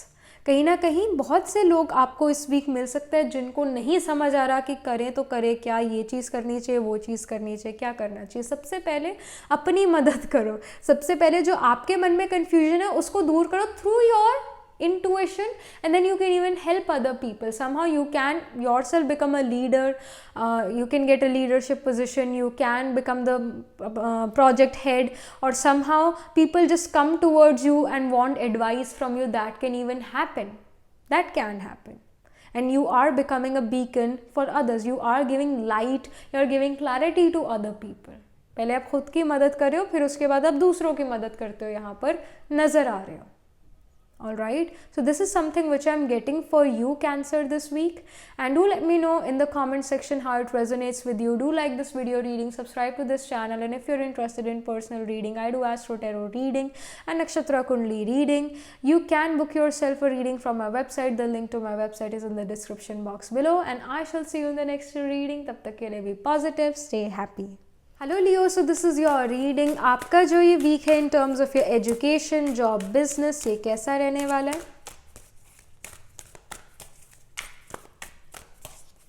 कहीं ना कहीं बहुत से लोग आपको इस वीक मिल सकते हैं जिनको नहीं समझ आ रहा कि करें तो करें क्या, ये चीज़ करनी चाहिए, वो चीज़ करनी चाहिए, क्या करना चाहिए। सबसे पहले अपनी मदद करो, सबसे पहले जो आपके मन में कन्फ्यूजन है उसको दूर करो through your intuition, and then you can even help other people. Somehow you can yourself become a leader, you can get a leadership position, you can become the project head, or somehow people just come towards you and want advice from you. That can even happen, that can happen, and you are becoming a beacon for others, you are giving light, you are giving clarity to other people। पहले आप खुद की मदद कर रहे हो, फिर उसके बाद आप दूसरों की मदद करते हो, यहाँ पर नज़र आ रहे हो। Alright, so this is something which I'm getting for you, Cancer, this week, and do let me know in the comment section how it resonates with you. Do like this video reading, subscribe to this channel, and if you're interested in personal reading, I do Astro Tarot reading and Nakshatra Kundli reading. You can book yourself a reading from my website. The link to my website is in the description box below, and I shall see you in the next reading. Tab tak ke liye be positive, stay happy. Hello Leo, so this is your reading. आपका जो ये week है in terms of your education, job, business, ये कैसा रहने वाला है?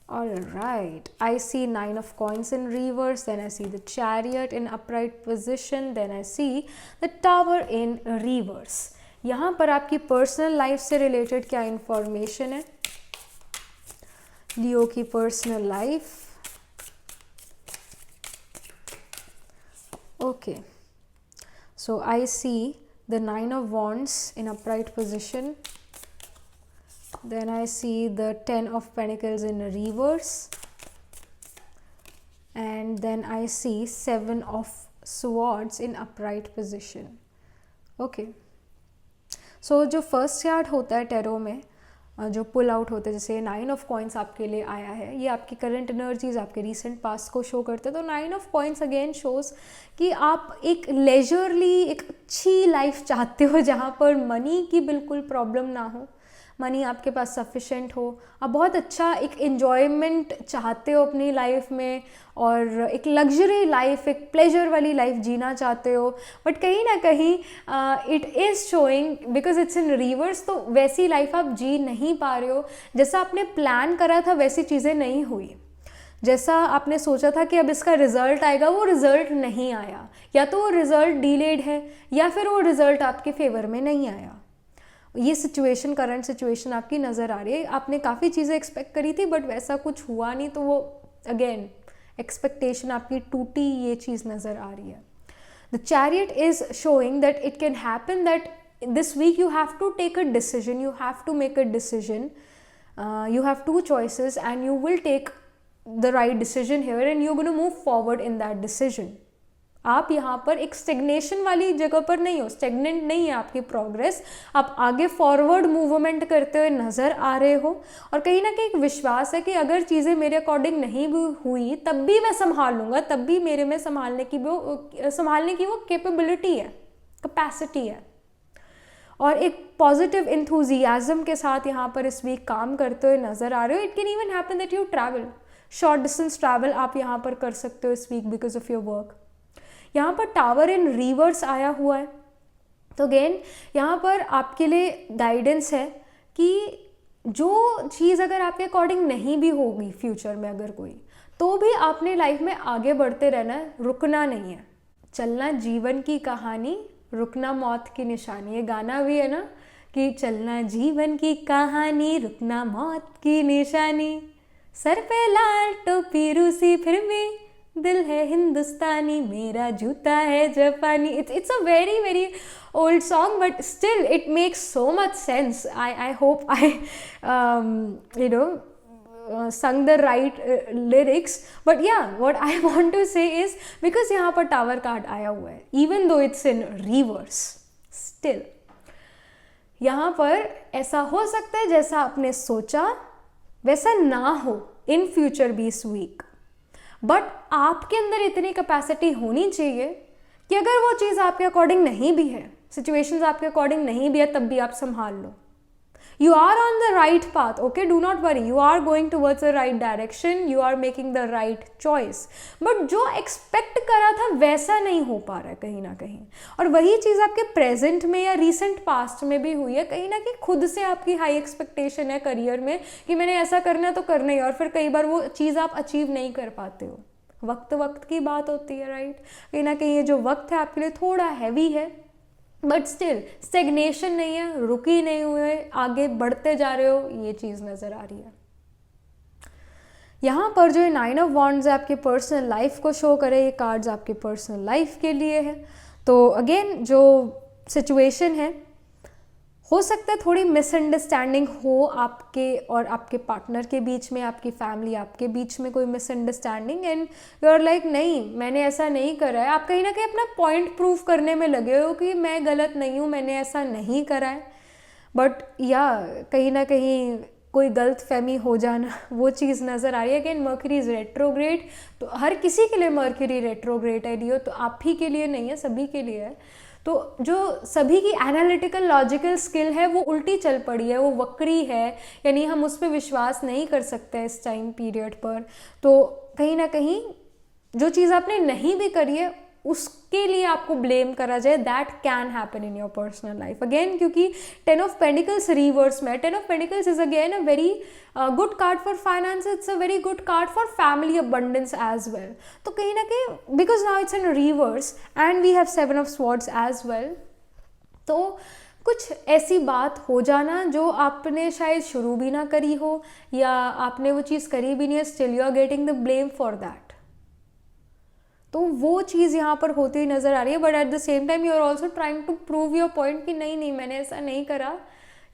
Alright, I see 9 of coins in reverse, then I see the Chariot in upright position, then I see the Tower in reverse। यहाँ पर आपकी पर्सनल लाइफ से related क्या इंफॉर्मेशन है? लियो की personal life. Okay, so I see the 9 of Wands in upright position, then I see the 10 of Pentacles in reverse, and then I see 7 of Swords in upright position। Okay, so जो first card होता है tarot में, जो pull out होते हैं, जैसे 9 of coins आपके लिए आया है, ये आपकी करंट एनर्जीज, आपके रीसेंट पास्ट को शो करते हैं। तो 9 ऑफ कॉइंस अगेन शोज कि आप एक लेजरली, एक अच्छी लाइफ चाहते हो जहाँ पर मनी की बिल्कुल प्रॉब्लम ना हो, मनी आपके पास सफिशेंट हो, आप बहुत अच्छा एक एन्जॉयमेंट चाहते हो अपनी लाइफ में, और एक लग्जरी लाइफ, एक प्लेजर वाली लाइफ जीना चाहते हो। बट कहीं ना कहीं it is showing, because it's in reverse, तो वैसी लाइफ आप जी नहीं पा रहे हो। जैसा आपने प्लान करा था वैसी चीज़ें नहीं हुई, जैसा आपने सोचा था कि अब इसका रिज़ल्ट आएगा, वो रिज़ल्ट नहीं आया, या तो वो रिज़ल्ट डिलेड है या फिर वो रिज़ल्ट आपके फेवर में नहीं आया। ये सिचुएशन, करंट सिचुएशन आपकी नज़र आ रही है। आपने काफ़ी चीज़ें एक्सपेक्ट करी थी बट वैसा कुछ हुआ नहीं, तो वो अगेन एक्सपेक्टेशन आपकी टूटी, ये चीज़ नज़र आ रही है। The chariot is showing that it can happen that this week you have to take a decision, you have to make a decision, you have 2 choices and you will take the right decision here and you're going to move forward in that decision। आप यहाँ पर एक stagnation वाली जगह पर नहीं हो, stagnant नहीं है आपकी प्रोग्रेस, आप आगे फॉरवर्ड मूवमेंट करते हुए नज़र आ रहे हो। और कहीं ना कहीं एक विश्वास है कि अगर चीज़ें मेरे अकॉर्डिंग नहीं भी हुई तब भी मैं संभाल लूँगा, तब भी मेरे में संभालने की वो कैपेबिलिटी है, कैपेसिटी है। और एक पॉजिटिव इंथुजियाज्म के साथ यहाँ पर इस वीक काम करते हुए नज़र आ रहे हो। It can even happen that you travel, short distance travel आप यहाँ पर कर सकते हो इस week because of your work. यहाँ पर टावर इन रिवर्स आया हुआ है, तो अगेन यहाँ पर आपके लिए गाइडेंस है कि जो चीज़ अगर आपके अकॉर्डिंग नहीं भी होगी फ्यूचर में अगर कोई, तो भी आपने लाइफ में आगे बढ़ते रहना है, रुकना नहीं है। चलना जीवन की कहानी, रुकना मौत की निशानी। ये गाना भी है ना कि चलना जीवन की कहानी, रुकना मौत की निशानी, सर पे लाल टोपी रूसी फिर भी दिल है हिंदुस्तानी मेरा जूता है जापानी. It's a very very old song, but still it makes so much sense. I hope I you know sung the right lyrics. But yeah, what I want to say is, because यहाँ पर tower card आया हुआ है, even though it's in reverse, still यहाँ पर ऐसा हो सकता है जैसा आपने सोचा वैसा ना हो इन फ्यूचर बी इस वीक, बट आपके अंदर इतनी कैपेसिटी होनी चाहिए कि अगर वो चीज़ आपके अकॉर्डिंग नहीं भी है, सिचुएशंस आपके अकॉर्डिंग नहीं भी है, तब भी आप संभाल लो. You are on the right path, okay? Do not worry. You are going towards the right direction. You are making the right choice. But जो expect करा था वैसा नहीं हो पा रहा है कहीं ना कहीं. और वही चीज़ आपके present में या recent past में भी हुई है. कहीं ना कहीं खुद से आपकी high expectation है करियर में कि मैंने ऐसा करना है तो करना ही, और फिर कई बार वो चीज़ आप अचीव नहीं कर पाते हो. वक्त की बात होती है, राइट? कहीं ना कहीं ये जो वक्त है आपके लिए थोड़ा हैवी है, बट स्टिल स्टेग्नेशन नहीं है, रुकी नहीं हुए, आगे बढ़ते जा रहे हो, ये चीज़ नज़र आ रही है. यहाँ पर जो 9 ऑफ वॉन्ड्स है आपके पर्सनल लाइफ को शो करे, ये कार्ड्स आपके पर्सनल लाइफ के लिए है. तो अगेन जो सिचुएशन है, हो सकता है थोड़ी मिसअंडरस्टैंडिंग हो आपके और आपके पार्टनर के बीच में, आपकी फैमिली आपके बीच में कोई misunderstanding, and you are like नहीं मैंने ऐसा नहीं करा है. आप कहीं ना कहीं अपना पॉइंट प्रूव करने में लगे हो कि मैं गलत नहीं हूँ, मैंने ऐसा नहीं करा है. बट या कहीं ना कहीं कोई गलत फहमी हो जाना, वो चीज़ नज़र आ रही है. अगेन मर्क्यूरी इज़ रेट्रोग्रेड, तो हर किसी के लिए मर्क्यूरी रेट्रोग्रेड है लियो, तो आप ही के लिए नहीं है, सभी के लिए है. तो जो सभी की एनालिटिकल लॉजिकल स्किल है वो उल्टी चल पड़ी है, वो वक्री है, यानी हम उस पर विश्वास नहीं कर सकते इस टाइम पीरियड पर. तो कहीं ना कहीं जो चीज़ आपने नहीं भी करी है उसके लिए आपको ब्लेम करा जाए, that can happen in your personal life. Again क्योंकि 10 ऑफ पेंटिकल्स रिवर्स में, 10 of pentacles is again a very good card for finance, it's a very good card for family abundance as well. तो कहीं ना कहीं because now it's in reverse and we have 7 of swords as well, तो कुछ ऐसी बात हो जाना जो आपने शायद शुरू भी ना करी हो, या आपने वो चीज़ करी भी नहीं है, still you are getting the blame for that. तो वो चीज़ यहाँ पर होती हुई नज़र आ रही है. But at the same time you are also trying to prove your point कि नहीं मैंने ऐसा नहीं करा,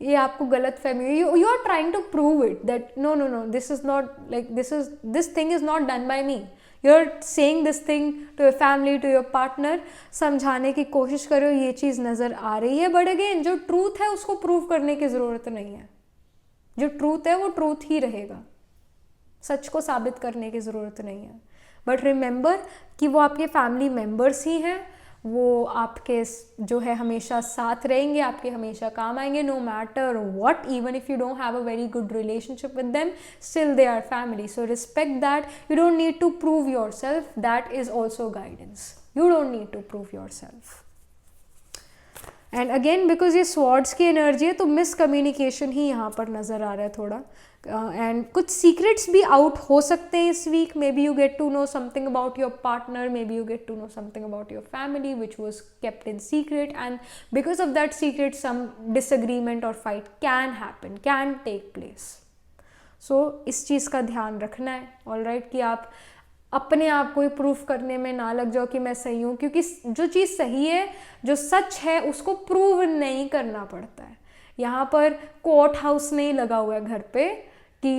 ये आपको गलत फहमी. You are trying to prove it that no this is not like this thing is not done by me. You are saying this thing to your family, to your partner, समझाने की कोशिश करो, ये चीज़ नज़र आ रही है. बट अगेन जो ट्रूथ है उसको प्रूव करने की ज़रूरत नहीं है. जो ट्रूथ है वो ट्रूथ ही रहेगा, सच को साबित करने की ज़रूरत नहीं है. बट रिमेंबर कि वो आपके फैमिली मेम्बर्स ही हैं, वो आपके जो है हमेशा साथ रहेंगे, आपके हमेशा काम आएंगे, no matter what. Even if you don't have a very good relationship with them, still they are family. So respect that. You don't need to prove yourself, that is also guidance. You don't need to prove yourself. And again because ये swords की energy है, तो miscommunication ही यहाँ पर नज़र आ रहा है थोड़ा. एंड कुछ सीक्रेट्स भी आउट हो सकते हैं इस week. May be you get to know something about your partner, may be you get to know something about your family which was kept in secret, and because of that secret some disagreement और fight can happen, can take place. So इस चीज़ का ध्यान रखना है, alright, कि आप अपने आप को ही प्रूफ करने में ना लग जाओ कि मैं सही हूँ, क्योंकि जो चीज़ सही है, जो सच है, उसको प्रूव नहीं करना पड़ता है. यहाँ पर कोर्ट हाउस नहीं लगा हुआ है घर पे कि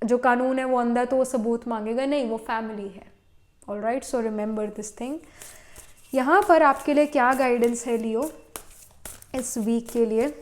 जो कानून है वो अंदर तो वो सबूत मांगेगा, नहीं, वो फैमिली है. All right, so remember this thing. यहाँ पर आपके लिए क्या गाइडेंस है लियो इस वीक के लिए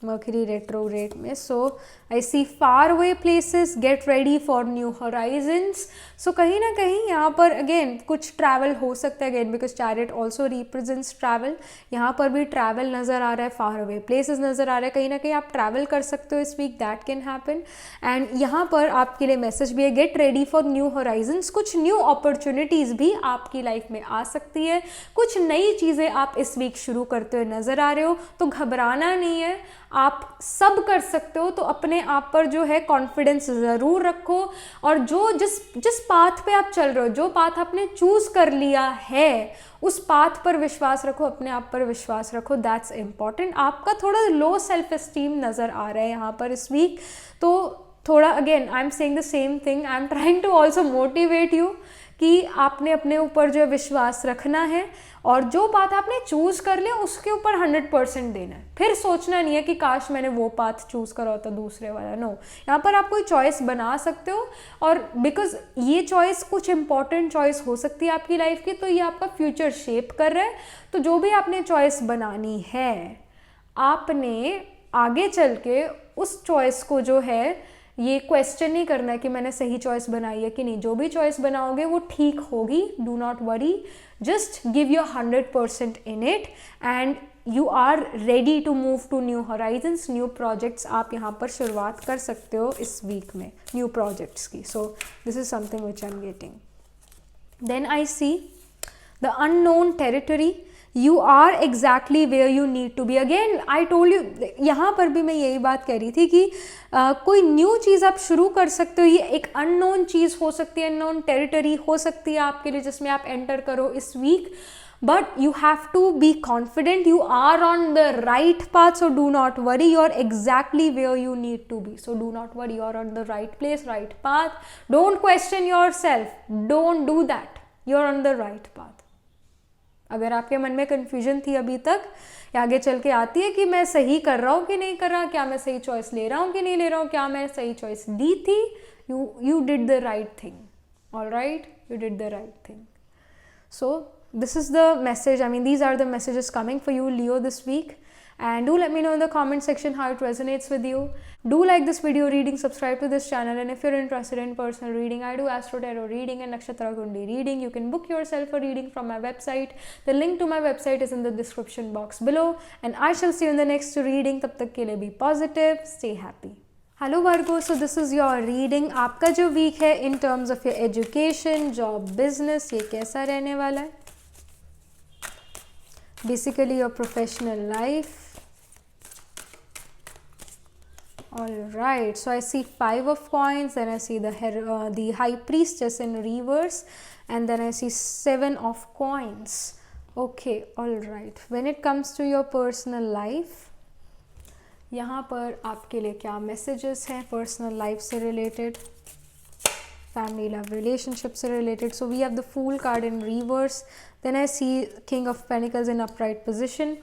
मर्क्यूरी रेट्रोग्रेड में? So I see far away places, get ready for new horizons. So कहीं ना कहीं यहाँ पर अगेन कुछ ट्रैवल हो सकता है, again because chariot also represents travel. यहाँ पर भी ट्रैवल नज़र आ रहा है, फार अवे प्लेसेस नज़र आ रहा है. कहीं ना कहीं आप ट्रैवल कर सकते हो इस week, that can happen. And यहाँ पर आपके लिए मैसेज भी है, get ready for new horizons. कुछ न्यू अपॉर्चुनिटीज़ भी आपकी लाइफ में आ सकती है, कुछ नई चीज़ें आप इस वीक शुरू करते हुए नज़र आ रहे हो. तो घबराना नहीं है, आप सब कर सकते हो. तो अपने आप पर जो है कॉन्फिडेंस ज़रूर रखो, और जो जिस पाथ पे आप चल रहे हो, जो पाथ आपने चूज़ कर लिया है, उस पाथ पर विश्वास रखो, अपने आप पर विश्वास रखो. That's important. आपका थोड़ा लो सेल्फ एस्टीम नज़र आ रहा है यहाँ पर इस वीक, तो थोड़ा again I am saying the same thing, I am trying to also motivate you कि आपने अपने ऊपर जो है विश्वास रखना है और जो बात आपने चूज़ कर लिया उसके ऊपर 100% देना है। फिर सोचना नहीं है कि काश मैंने वो पाथ चूज़ करा होता दूसरे वाला, नो। यहाँ पर आप कोई चॉइस बना सकते हो और बिकॉज ये चॉइस कुछ इंपॉर्टेंट चॉइस हो सकती है आपकी लाइफ की, तो ये आपका फ्यूचर शेप कर रहा है। तो जो भी आपने चॉइस बनानी है, आपने आगे चल के उस चॉइस को जो है ये क्वेश्चन नहीं करना है कि मैंने सही चॉइस बनाई है कि नहीं। जो भी चॉइस बनाओगे वो ठीक होगी, do not worry, just give your 100% in it and you are ready to move to new horizons, new projects आप यहाँ पर शुरुआत कर सकते हो इस वीक में, न्यू प्रोजेक्ट्स की। So this is something which I am getting. Then I see the unknown territory, you are exactly where you need to be. Again I told you, यहाँ पर भी मैं यही बात कह रही थी कि कोई न्यू चीज़ आप शुरू कर सकते हो। ये एक अननोन चीज़ हो सकती है, अननोन टेरिटरी हो सकती है आपके लिए जिसमें आप एंटर करो इस week, but you have to be confident, you are on the right path, so do not worry, you are exactly where you need to be, so do not worry, you are on the right place, right path, don't question yourself, don't do that, you are on the right path. अगर आपके मन में confusion थी अभी तक या आगे चल के आती है कि मैं सही कर रहा हूँ कि नहीं कर रहा, क्या मैं सही चॉइस ले रहा हूँ कि नहीं ले रहा हूँ, क्या मैं सही चॉइस ली थी, you did the right thing, alright, you did the right thing. So this is the message, I mean these are the messages coming for you Leo this week, and do let me know in the comment section how it resonates with you. Do like this video reading, subscribe to this channel, and if you're interested in personal reading, I do Astro Tarot reading and Nakshatra Kundi reading. You can book yourself a reading from my website. The link to my website is in the description box below, and I shall see you in the next reading. तब तक के लिए be positive, stay happy. Hello Virgo, so this is your reading. आपका जो week है in terms of your education, job, business, ये कैसा रहने वाला है? Basically your professional life. All right, so I see 5 of coins, then I see the high priestess in reverse, and then I see 7 of coins. Okay, all right, when it comes to your personal life, यहाँ पर आपके लिए क्या messages हैं personal life से related, family, love, relationship से related? So we have the Fool card in reverse, then I see King of Pentacles in upright position,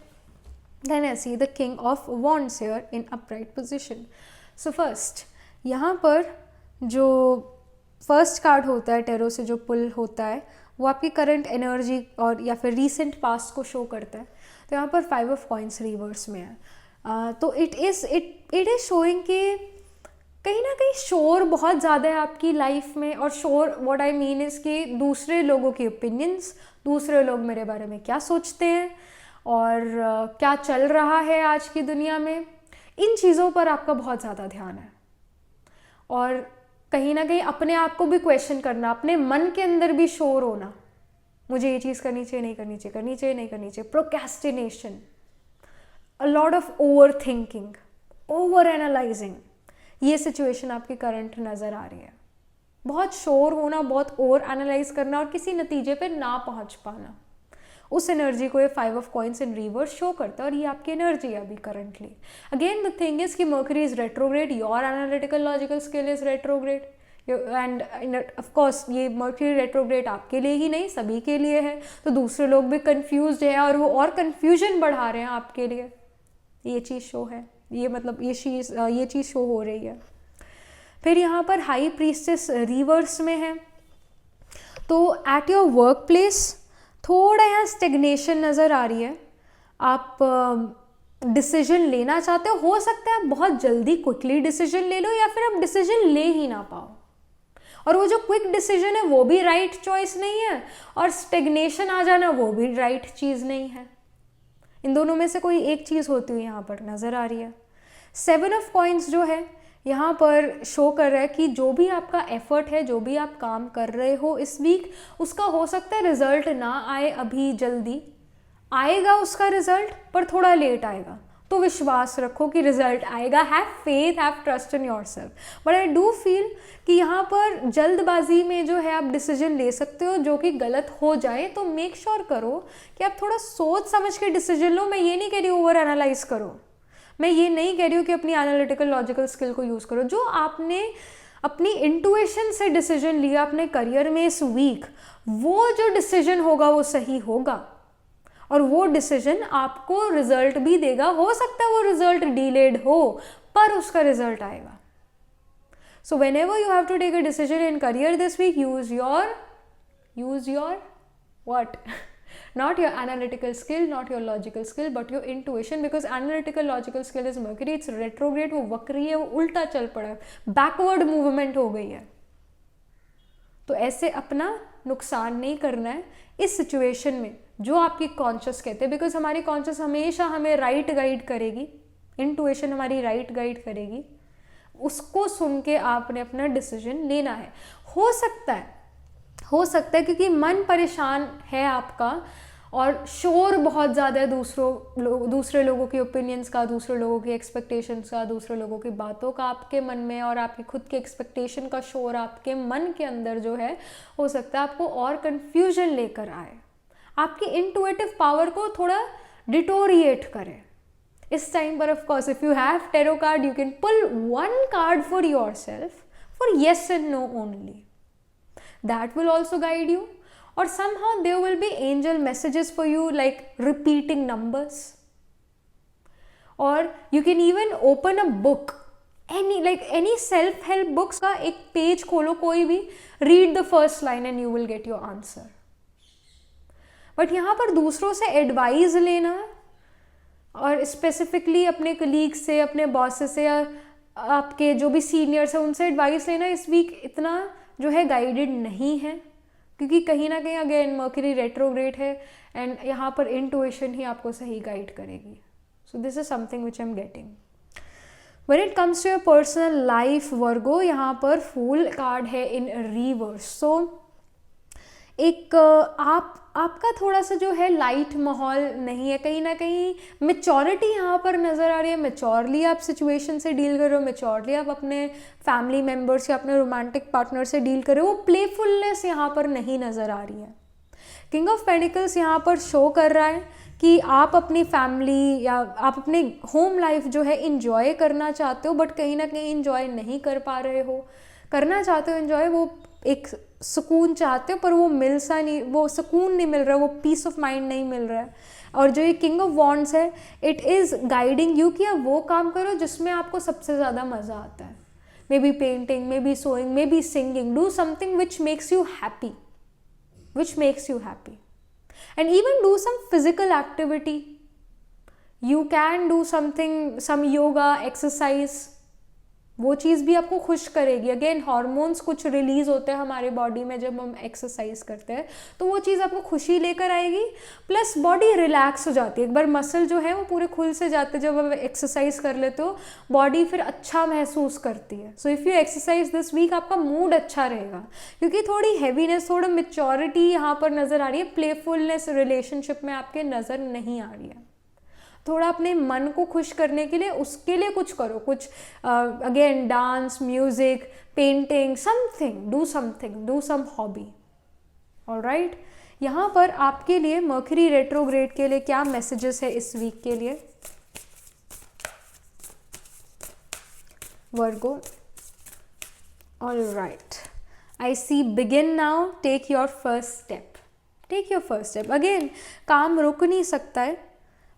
then I see the King of Wands here in upright position. So first, यहाँ पर जो first card होता है tarot से जो पुल होता है वो आपकी करंट एनर्जी और या फिर रीसेंट पास्ट को शो करता है। तो यहाँ पर 5 ऑफ कॉइन्स रिवर्स में है। तो इट इज़ शोइंग कि कहीं ना कहीं शोर बहुत ज़्यादा है आपकी लाइफ में, और शोर व्हाट आई मीन इज़ कि दूसरे लोगों के ओपिनियंस, दूसरे लोग मेरे बारे में क्या सोचते हैं और क्या चल रहा है आज की दुनिया में, इन चीज़ों पर आपका बहुत ज़्यादा ध्यान है। और कहीं ना कहीं अपने आप को भी क्वेश्चन करना, अपने मन के अंदर भी शोर होना, मुझे ये चीज़ करनी चाहिए, नहीं करनी चाहिए, करनी चाहिए, नहीं करनी चाहिए, procrastination, a lot of over thinking, over analysing, ये सिचुएशन आपकी करंट नज़र आ रही है। बहुत शोर होना, बहुत ओवर एनालाइज करना और किसी नतीजे पे ना पहुंच पाना, उस एनर्जी को ये 5 of coins in reverse show करता है, और ये आपकी एनर्जी है अभी currently. Again the thing is कि mercury is retrograde, your analytical logical skill is retrograde, and of course ये मर्करी रेट्रोग्रेड आपके लिए ही नहीं सभी के लिए है, तो दूसरे लोग भी कंफ्यूज्ड है और वो और कंफ्यूजन बढ़ा रहे हैं आपके लिए, ये चीज़ शो है, ये मतलब ये चीज़ शो हो रही है। फिर यहाँ पर हाई प्रीस्टेस रिवर्स में है, तो एट योर वर्क प्लेस थोड़ा यहाँ स्टेग्नेशन नज़र आ रही है। आप डिसीजन लेना चाहते हो सकता है आप बहुत जल्दी क्विकली डिसीजन ले लो, या फिर आप डिसीजन ले ही ना पाओ, और वो जो क्विक डिसीजन है वो भी राइट चॉइस नहीं है, और स्टेग्नेशन आ जाना वो भी राइट चीज़ नहीं है। इन दोनों में से कोई एक चीज़ होती हुई यहाँ पर नज़र आ रही है। 7 ऑफ कॉइन्स जो है यहाँ पर शो कर रहा है कि जो भी आपका एफर्ट है, जो भी आप काम कर रहे हो इस वीक, उसका हो सकता है रिजल्ट ना आए अभी जल्दी, आएगा उसका रिजल्ट पर थोड़ा लेट आएगा, तो विश्वास रखो कि रिजल्ट आएगा। Have faith, have trust in yourself. But I do feel कि यहाँ पर जल्दबाजी में जो है आप डिसीजन ले सकते हो जो कि गलत हो जाए, तो मेक श्योर करो कि आप थोड़ा सोच समझ के डिसीजन लो। मैं ये नहीं कह रही ओवर एनालाइज करो, मैं ये नहीं कह रही हूँ कि अपनी एनालिटिकल लॉजिकल स्किल को यूज़ करो। जो आपने अपनी इंट्यूशन से डिसीजन लिया अपने करियर में इस वीक, वो जो डिसीजन होगा वो सही होगा और वो डिसीजन आपको रिजल्ट भी देगा। हो सकता है वो रिजल्ट डिलेड हो, पर उसका रिजल्ट आएगा। So whenever you have to take a decision in career this week, use your what? Not your analytical skill, not your logical skill, but your intuition, because analytical logical skill is Mercury, it's retrograde, वो वक्री है, वो उल्टा चल पड़ा है, backward movement हो गई है। तो ऐसे अपना नुकसान नहीं करना है इस सिचुएशन में जो आपकी कॉन्शियस कहते हैं, बिकॉज हमारी कॉन्शियस हमेशा हमें राइट गाइड करेगी, इंट्यूशन हमारी राइट गाइड करेगी, उसको सुन के आपने अपना डिसीजन लेना है। हो सकता है क्योंकि मन परेशान है आपका और शोर बहुत ज़्यादा है दूसरे लोगों के ओपिनियंस का, दूसरे लोगों की एक्सपेक्टेशंस का, दूसरे लोगों की बातों का आपके मन में, और आपकी खुद के एक्सपेक्टेशन का शोर आपके मन के अंदर जो है, हो सकता है आपको और कन्फ्यूजन लेकर आए, आपकी इंट्यूटिव पावर को थोड़ा डिटोरिएट करे इस टाइम पर। Of course if you have tarot card, you can pull one card for yourself for yes and no only, that will also guide you, or somehow there will be angel messages for you like repeating numbers, or you can even open a book, any self help books का एक page खोलो कोई भी, read the first line and you will get your answer। But यहाँ पर दूसरों से advice लेना और स्पेसिफिकली अपने कलीग से, अपने बॉस से, या आपके जो भी सीनियर्स हैं उनसे एडवाइस लेना इस वीक इतना जो है गाइडेड नहीं है, क्योंकि कहीं ना कहीं अगेन मर्क्यूरी रेट्रोग्रेड है एंड यहाँ पर इंट्यूशन ही आपको सही गाइड करेगी। So this is something which I am getting. When it comes to your personal life Virgo, यहाँ पर फूल कार्ड है इन रिवर्स। सो एक आपका थोड़ा सा जो है लाइट माहौल नहीं है, कहीं ना कहीं मेचोरिटी यहाँ पर नज़र आ रही है। मेचोरली आप सिचुएशन से डील कर रहे हो, मेचोरली आप अपने फैमिली मेम्बर्स या अपने रोमांटिक पार्टनर से डील कर रहे हो। वो प्लेफुलनेस यहाँ पर नहीं नज़र आ रही है। किंग ऑफ पेंटिकल्स यहाँ पर शो कर रहा है कि आप अपनी फैमिली या आप अपने होम लाइफ जो है इंजॉय करना चाहते हो, बट कहीं ना कहीं इंजॉय नहीं कर पा रहे हो। करना चाहते हो इंजॉय, वो एक सुकून चाहते हो, पर वो वो सुकून नहीं मिल रहा, वो पीस ऑफ माइंड नहीं मिल रहा है। और जो ये किंग ऑफ वॉन्ड्स है, इट इज़ गाइडिंग यू कि आप वो काम करो जिसमें आपको सबसे ज़्यादा मज़ा आता है। Maybe painting, maybe sewing, maybe singing. Do something which makes you happy, and even do some physical activity. You can do something, some yoga, exercise. वो चीज़ भी आपको खुश करेगी। अगेन हार्मोन्स कुछ रिलीज होते हैं हमारे body में जब हम एक्सरसाइज करते हैं, तो वो चीज़ आपको खुशी लेकर आएगी, प्लस बॉडी रिलैक्स हो जाती है। एक बार मसल जो है वो पूरे खुल से जाते हैं जब आप एक्सरसाइज कर लेते हो, बॉडी फिर अच्छा महसूस करती है। So if you exercise this week, आपका मूड अच्छा रहेगा, क्योंकि थोड़ी हैवीनेस, थोड़ा मेच्योरिटी यहाँ पर नज़र आ रही है। प्लेफुलनेस रिलेशनशिप में आपके नज़र नहीं आ रही है। थोड़ा अपने मन को खुश करने के लिए उसके लिए कुछ करो, कुछ again dance, music, painting, something, do some hobby. Alright, यहाँ पर आपके लिए मर्क्यूरी रेट्रोग्रेड के लिए क्या मैसेजेस है इस वीक के लिए Virgo? All right, I see begin now, take your first step. Again काम रुक नहीं सकता है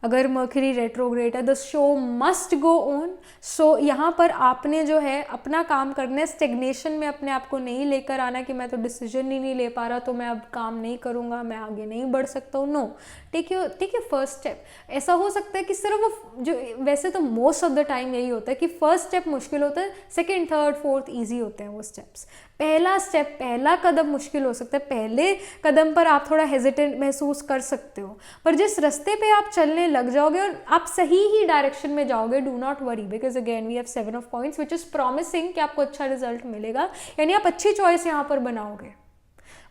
अगर मर्क्यूरी रेट्रोग्रेड है, the show must go on. So यहाँ पर आपने जो है अपना काम करना है। स्टेग्नेशन में अपने आप को नहीं लेकर आना कि मैं तो डिसीजन ही नहीं ले पा रहा तो मैं अब काम नहीं करूँगा, मैं आगे नहीं बढ़ सकता हूँ। No, take your first step. ऐसा हो सकता है कि सिर्फ जो वैसे तो मोस्ट ऑफ द टाइम यही होता है कि फर्स्ट स्टेप मुश्किल होता है, सेकेंड, थर्ड, फोर्थ ईजी होते हैं वो स्टेप्स। पहला कदम मुश्किल हो सकता है, पहले कदम पर आप थोड़ा हेजिटेंट महसूस कर सकते हो, पर जिस रास्ते पे आप चलने लग जाओगे और आप सही ही डायरेक्शन में जाओगे, do not worry, because again we have 7 of points which is promising कि आपको अच्छा रिजल्ट मिलेगा, यानी आप अच्छी चॉइस यहाँ पर बनाओगे।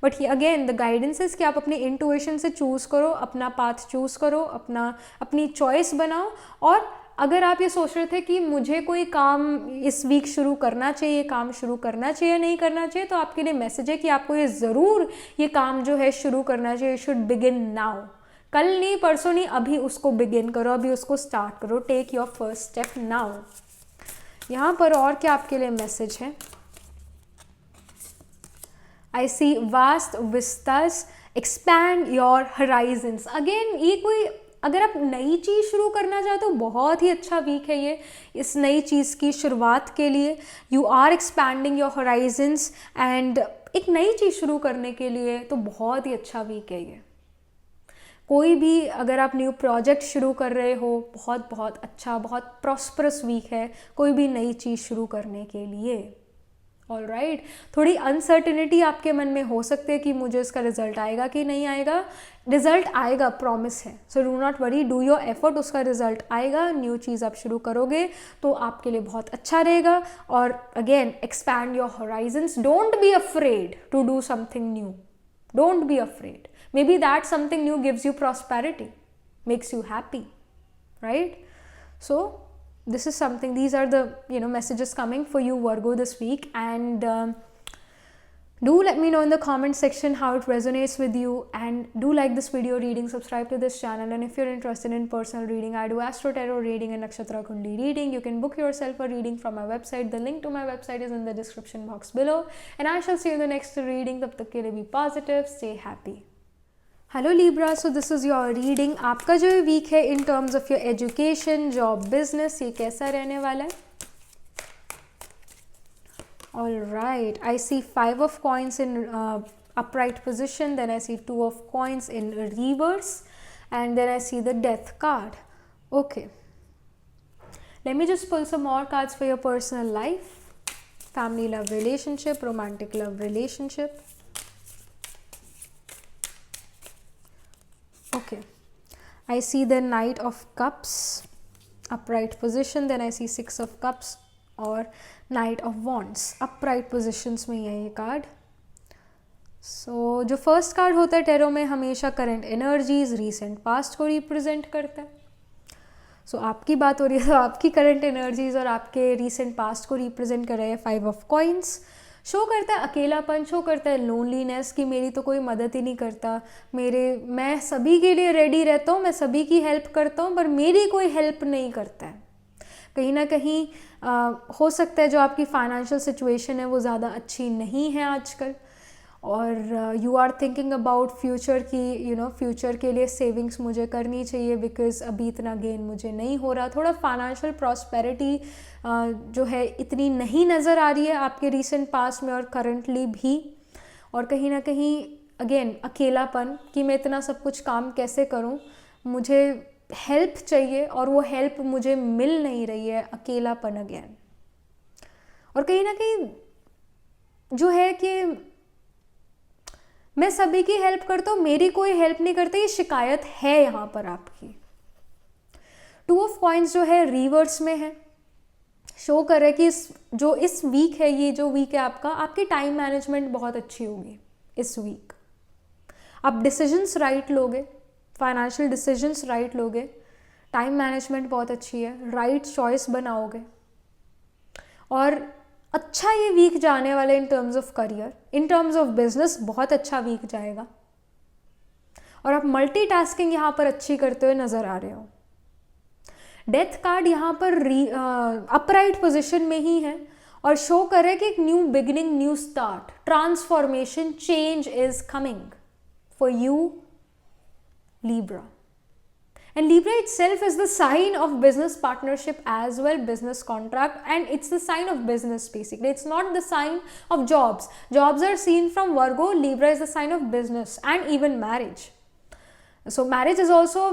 But again the guidance is कि आप अपनी इंट्यूशन से चूज़ करो, अपना पाथ चूज़ करो, अपनी चॉइस बनाओ। और अगर आप ये सोच रहे थे कि मुझे कोई काम इस वीक शुरू करना चाहिए, काम शुरू करना चाहिए नहीं करना चाहिए, तो आपके लिए मैसेज है कि आपको ये ज़रूर ये काम जो है शुरू करना चाहिए। Should begin now. कल नहीं, परसों नहीं, अभी उसको बिगिन करो, अभी उसको स्टार्ट करो. Take your first step now. यहाँ पर और क्या आपके लिए मैसेज है? I see vast vistas, expand your horizons. Again ये कोई, अगर आप नई चीज़ शुरू करना चाहते हो, बहुत ही अच्छा वीक है ये इस नई चीज़ की शुरुआत के लिए. You are expanding your horizons and एक नई चीज़ शुरू करने के लिए तो बहुत ही अच्छा वीक है ये. कोई भी अगर आप न्यू प्रोजेक्ट शुरू कर रहे हो, बहुत बहुत अच्छा, बहुत प्रॉस्परस वीक है कोई भी नई चीज़ शुरू करने के लिए. ऑलराइट, थोड़ी अनसर्टिनिटी आपके मन में हो सकती है कि मुझे इसका रिजल्ट आएगा कि नहीं आएगा. रिजल्ट आएगा, प्रॉमिस है. सो do not worry, do your effort, उसका रिजल्ट आएगा. न्यू चीज़ आप शुरू करोगे तो आपके लिए बहुत अच्छा रहेगा. और again expand your horizons. Don't be afraid to do something new. Don't be afraid. Maybe that something new gives you prosperity, makes you happy, right? So this is something, these are the messages coming for you Virgo this week. And do let me know in the comment section how it resonates with you, and do like this video reading, subscribe to this channel, and if you're interested in personal reading, I do astro tarot reading and nakshatra kundi reading. You can book yourself a reading from my website. The link to my website is in the description box below, and I shall see you in the next reading. tab tak ke liye be positive, stay happy. Hello Libra, so this is your reading. आपका जो week है in terms of your education, job, business, ये कैसा रहने वाला है? All right, I see 5 of coins in upright position, then I see 2 of coins in reverse, and then I see the death card. Okay, let me just pull some more cards for your personal life, family, love, relationship, romantic love relationship. Okay, I see the Knight of Cups, upright position, then I see 6 of Cups और Knight of Wands, upright positions में है ये card. सो जो first card होता है tarot में हमेशा current energies, recent past को रिप्रेजेंट करता है. सो आपकी बात हो रही है तो आपकी करंट एनर्जीज और आपके रीसेंट पास्ट को रिप्रेजेंट कर रहे हैं 5 of coins. शो करता है अकेलापन, शो करता है लोनलीनेस कि मेरी तो कोई मदद ही नहीं करता, मैं सभी के लिए रेडी रहता हूँ, मैं सभी की हेल्प करता हूँ, पर मेरी कोई हेल्प नहीं करता है. कहीं ना कहीं हो सकता है जो आपकी फाइनेंशियल सिचुएशन है वो ज़्यादा अच्छी नहीं है आजकल, और you are thinking about future की फ्यूचर के लिए सेविंग्स मुझे करनी चाहिए बिकॉज अभी इतना गेन मुझे नहीं हो रहा. थोड़ा फाइनेंशियल प्रॉस्पेरिटी जो है इतनी नहीं नज़र आ रही है आपके रीसेंट पास्ट में और करंटली भी. और कहीं ना कहीं अगेन अकेलापन कि मैं इतना सब कुछ काम कैसे करूं, मुझे हेल्प चाहिए और वो हेल्प मुझे मिल नहीं रही है. अकेलापन अगेन, और कहीं ना कहीं जो है कि मैं सभी की हेल्प करता हूँ, मेरी कोई हेल्प नहीं करता, ये शिकायत है यहाँ पर आपकी. 2 of coins जो है रिवर्स में है, शो कर रहा है कि इस वीक है, ये जो वीक है आपका, आपकी टाइम मैनेजमेंट बहुत अच्छी होगी इस वीक. आप डिसीजंस राइट लोगे, फाइनेंशियल डिसीजंस राइट लोगे, टाइम मैनेजमेंट बहुत अच्छी है, राइट चॉइस बनाओगे. और अच्छा ये वीक जाने वाला इन terms of career, in terms of business बहुत अच्छा वीक जाएगा. और आप मल्टीटास्किंग यहाँ पर अच्छी करते हुए नजर आ रहे हो. डेथ कार्ड यहाँ पर अपराइट पोजीशन में ही है और शो कर रहा है कि एक new beginning, new start, transformation, change is coming for you Libra. And Libra itself is the sign of business partnership as well, business contract, and it's the sign of business basically. It's not the sign of jobs. Jobs are seen from Virgo. Libra is the sign of business and even marriage. So marriage is also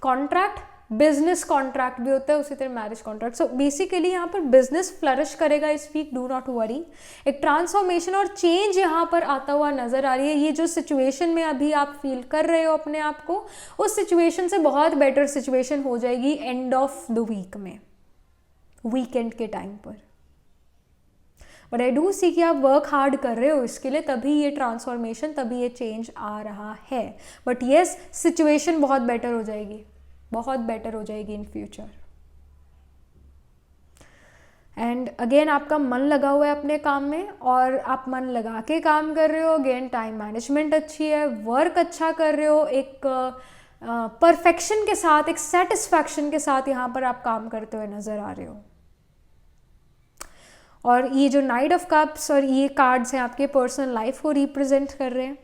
contract, business contract भी होता है, उसी तरह marriage contract. So basically यहाँ पर business flourish करेगा इस week, do not worry. एक ट्रांसफॉर्मेशन और चेंज यहाँ पर आता हुआ नजर आ रही है. ये जो सिचुएशन में अभी आप फील कर रहे हो अपने आप को, उस सिचुएशन से बहुत बेटर सिचुएशन हो जाएगी एंड ऑफ द वीक में, वीकेंड के टाइम पर. बट आई डू सी कि आप वर्क हार्ड कर रहे हो इसके लिए, तभी ये ट्रांसफॉर्मेशन, तभी ये चेंज आ रहा है. बट येस, सिचुएशन बहुत बेटर हो जाएगी, बहुत बेटर हो जाएगी इन फ्यूचर. एंड अगेन आपका मन लगा हुआ है अपने काम में और आप मन लगा के काम कर रहे हो. अगेन टाइम मैनेजमेंट अच्छी है, वर्क अच्छा कर रहे हो, एक परफेक्शन के साथ, एक सेटिस्फैक्शन के साथ यहाँ पर आप काम करते हुए नज़र आ रहे हो। और ये जो नाइट ऑफ कप्स और ये कार्ड्स हैं आपके पर्सनल लाइफ को रिप्रेजेंट कर रहे हैं।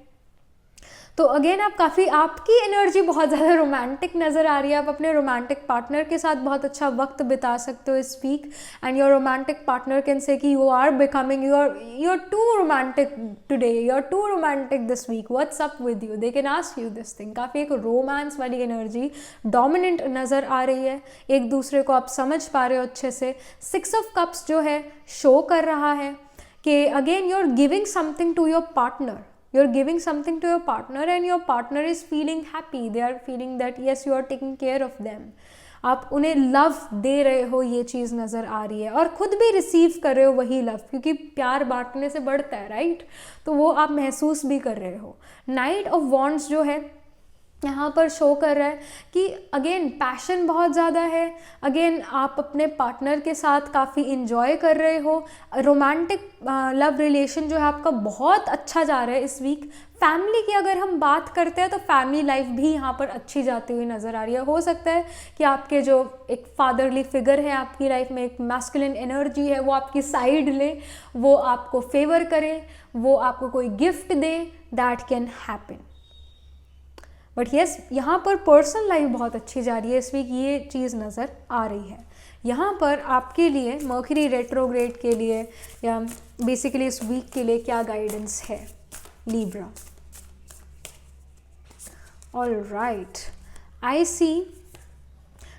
तो अगेन आप काफ़ी, आपकी एनर्जी बहुत ज़्यादा रोमांटिक नज़र आ रही है। आप अपने रोमांटिक पार्टनर के साथ बहुत अच्छा वक्त बिता सकते हो इस week, and your romantic partner can say कि you are becoming, you are too romantic today, you are too romantic this week, what's up with you, they can ask you this thing. काफ़ी एक romance वाली energy dominant नज़र आ रही है, एक दूसरे को आप समझ पा रहे हो अच्छे से। 6 ऑफ कप्स जो है शो कर रहा है कि again you are giving something to your partner, you're giving something to your partner and your partner is feeling happy, they are feeling that yes you are taking care of them, आप उन्हें love they रहे हो, ये चीज़ नज़र आ रही है। और खुद भी रिसीव कर रहे हो वही लव, क्योंकि प्यार बांटने से बढ़ता है, राइट? तो वो आप महसूस भी कर रहे हो। नाइट ऑफ वॉन्ड्स जो है यहाँ पर शो कर रहा है कि अगेन पैशन बहुत ज़्यादा है, अगेन आप अपने पार्टनर के साथ काफ़ी इन्जॉय कर रहे हो, रोमांटिक लव रिलेशन जो है आपका बहुत अच्छा जा रहा है इस वीक। फैमिली की अगर हम बात करते हैं तो फैमिली लाइफ भी यहाँ पर अच्छी जाती हुई नज़र आ रही है। हो सकता है कि आपके जो एक फादरली फिगर है आपकी लाइफ में, एक मैस्कुलिन एनर्जी है, वो आपकी साइड ले, वो आपको फेवर करे, वो आपको कोई gift they, that can happen. But yes, यहाँ पर पर्सनल लाइफ बहुत अच्छी जा रही है इस वीक, ये चीज़ नज़र आ रही है। यहाँ पर आपके लिए मर्क्यूरी रेट्रोग्रेड के लिए या बेसिकली इस वीक के लिए क्या गाइडेंस है Libra? All right, I see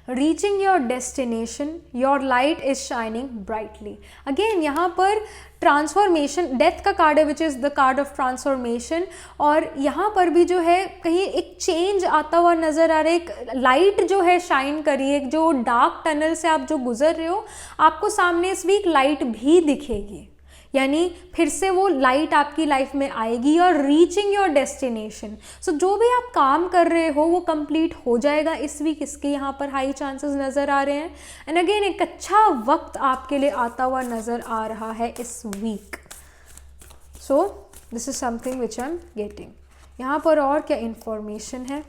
reaching your destination, your light is shining brightly. Again यहाँ पर ट्रांसफॉर्मेशन, डेथ का कार्ड है which is the card of transformation, और यहाँ पर भी जो है कहीं एक चेंज आता हुआ नज़र आ रहा है, एक लाइट जो है शाइन करी है, जो डार्क टनल से आप जो गुजर रहे हो आपको सामने इस वीक लाइट भी दिखेगी, यानी फिर से वो लाइट आपकी लाइफ में आएगी और रीचिंग योर डेस्टिनेशन। सो जो भी आप काम कर रहे हो वो कंप्लीट हो जाएगा इस वीक, इसके यहाँ पर हाई चांसेस नज़र आ रहे हैं। एंड अगेन एक अच्छा वक्त आपके लिए आता हुआ नज़र आ रहा है इस week. So this is something which I am getting. यहाँ पर और क्या इंफॉर्मेशन है?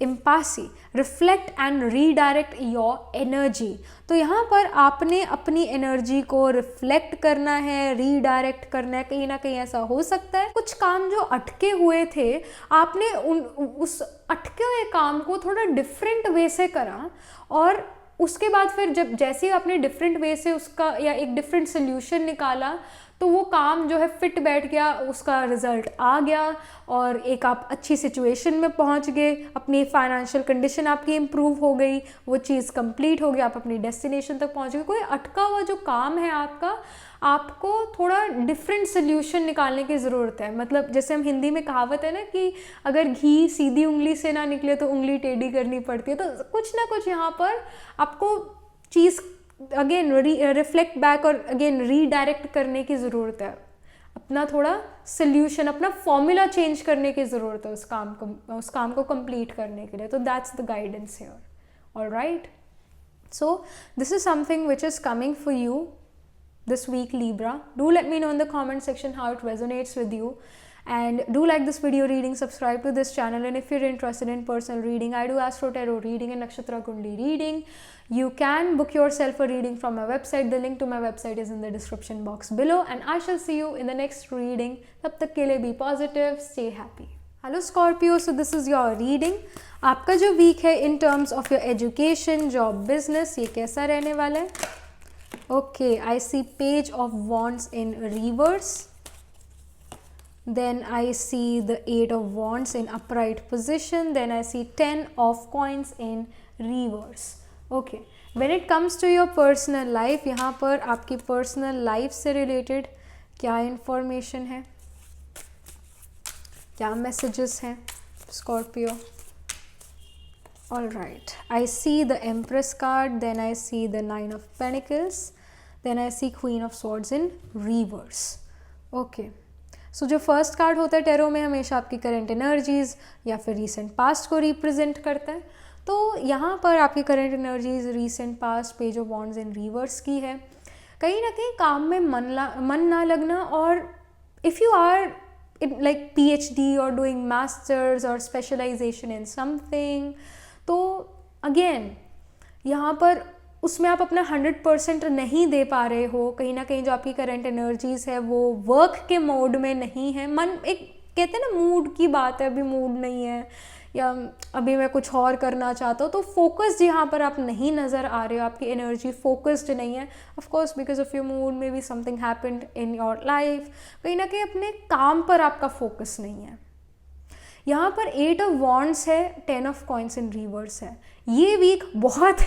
Empathy, reflect and redirect your energy. तो यहाँ पर आपने अपनी एनर्जी को रिफ्लेक्ट करना है, रीडायरेक्ट करना है। कहीं ना कहीं ऐसा हो सकता है कुछ काम जो अटके हुए थे, आपने उस अटके हुए काम को थोड़ा डिफरेंट वे से करा, और उसके बाद फिर जब जैसे ही आपने डिफरेंट वे से उसका या एक डिफरेंट सोल्यूशन निकाला तो वो काम जो है फिट बैठ गया, उसका रिजल्ट आ गया और एक आप अच्छी सिचुएशन में पहुंच गए, अपनी फाइनेंशियल कंडीशन आपकी इम्प्रूव हो गई, वो चीज़ कंप्लीट हो गई, आप अपनी डेस्टिनेशन तक पहुंच गए। कोई अटका हुआ जो काम है आपका, आपको थोड़ा डिफरेंट सोल्यूशन निकालने की ज़रूरत है। मतलब जैसे हम हिंदी में कहावत है ना कि अगर घी सीधी उंगली से ना निकले तो उंगली टेढ़ी करनी पड़ती है। तो कुछ ना कुछ यहाँ पर आपको चीज़ अगेन रिफ्लेक्ट बैक और अगेन रीडायरेक्ट करने की ज़रूरत है, अपना थोड़ा सोल्यूशन, अपना फॉर्मूला चेंज करने की ज़रूरत है उस काम को कंप्लीट करने के लिए। तो that's the guidance here. Alright, so this is something which is coming for you this week, Libra. Do let me know in the comment section how it resonates with you, and do like this video reading, subscribe to this channel, and if you're interested in personal reading, I do Astro Tarot reading and Nakshatra Kundli reading. You can book yourself a reading from my website. The link to my website is in the description box below, and I shall see you in the next reading. Tab tak ke liye be positive, stay happy. Hello Scorpio, so this is your reading. आपका जो week है in terms of your education, job, business, ये कैसा रहने वाला है? Okay, I see Page of Wands in reverse. Then I see the 8 of Wands in upright position. Then I see 10 of Coins in reverse. Okay, when it comes to your personal life, यहाँ पर आपकी personal life से related क्या information है, क्या messages हैं Scorpio? All right, I see the Empress card, then I see the 9 of Pentacles, then I see Queen of Swords in reverse. Okay, so जो first card होता है tarot में हमेशा आपकी करंट एनर्जीज या फिर रीसेंट पास्ट को represent करता है। तो यहाँ पर आपकी current energies recent past, page of wands in reverse की है। कहीं ना कहीं काम में मन ना लगना, और if you are like PhD or doing masters or specialization in something. तो अगेन यहाँ पर उसमें आप अपना 100% नहीं दे पा रहे हो, कहीं ना कहीं जो आपकी करंट एनर्जीज है वो वर्क के मोड में नहीं है, मन एक कहते हैं ना मूड की बात है, अभी मूड नहीं है या अभी मैं कुछ और करना चाहता हूँ, तो फोकस्ड यहाँ पर आप नहीं नज़र आ रहे हो, आपकी एनर्जी फोकस्ड नहीं है, of course because of your mood may be something happened in your life, कहीं ना कहीं अपने काम पर आपका फोकस नहीं है। यहाँ पर 8 ऑफ वॉन्ड्स है, 10 ऑफ कॉइन्स इन रिवर्स है। ये वीक बहुत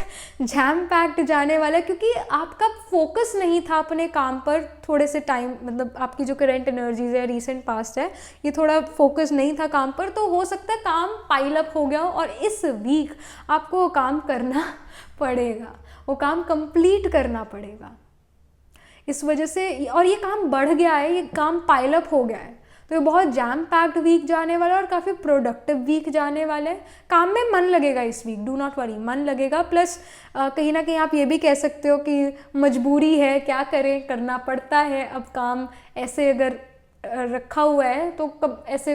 जैम पैक्ड जाने वाला है क्योंकि आपका फोकस नहीं था अपने काम पर, थोड़े से टाइम मतलब आपकी जो करंट एनर्जीज है रीसेंट पास्ट है ये थोड़ा फोकस नहीं था काम पर, तो हो सकता है काम पाइल अप हो गया हो और इस वीक आपको वो काम करना पड़ेगा, वो काम कंप्लीट करना पड़ेगा इस वजह से, और ये काम बढ़ गया है, ये काम पाइल अप हो गया है, तो ये बहुत जैम पैक्ड वीक जाने वाला है और काफ़ी प्रोडक्टिव वीक जाने वाले हैं। काम में मन लगेगा इस वीक, डू नॉट वरी, मन लगेगा, प्लस कहीं ना कहीं आप ये भी कह सकते हो कि मजबूरी है, क्या करें, करना पड़ता है, अब काम ऐसे अगर रखा हुआ है तो कब ऐसे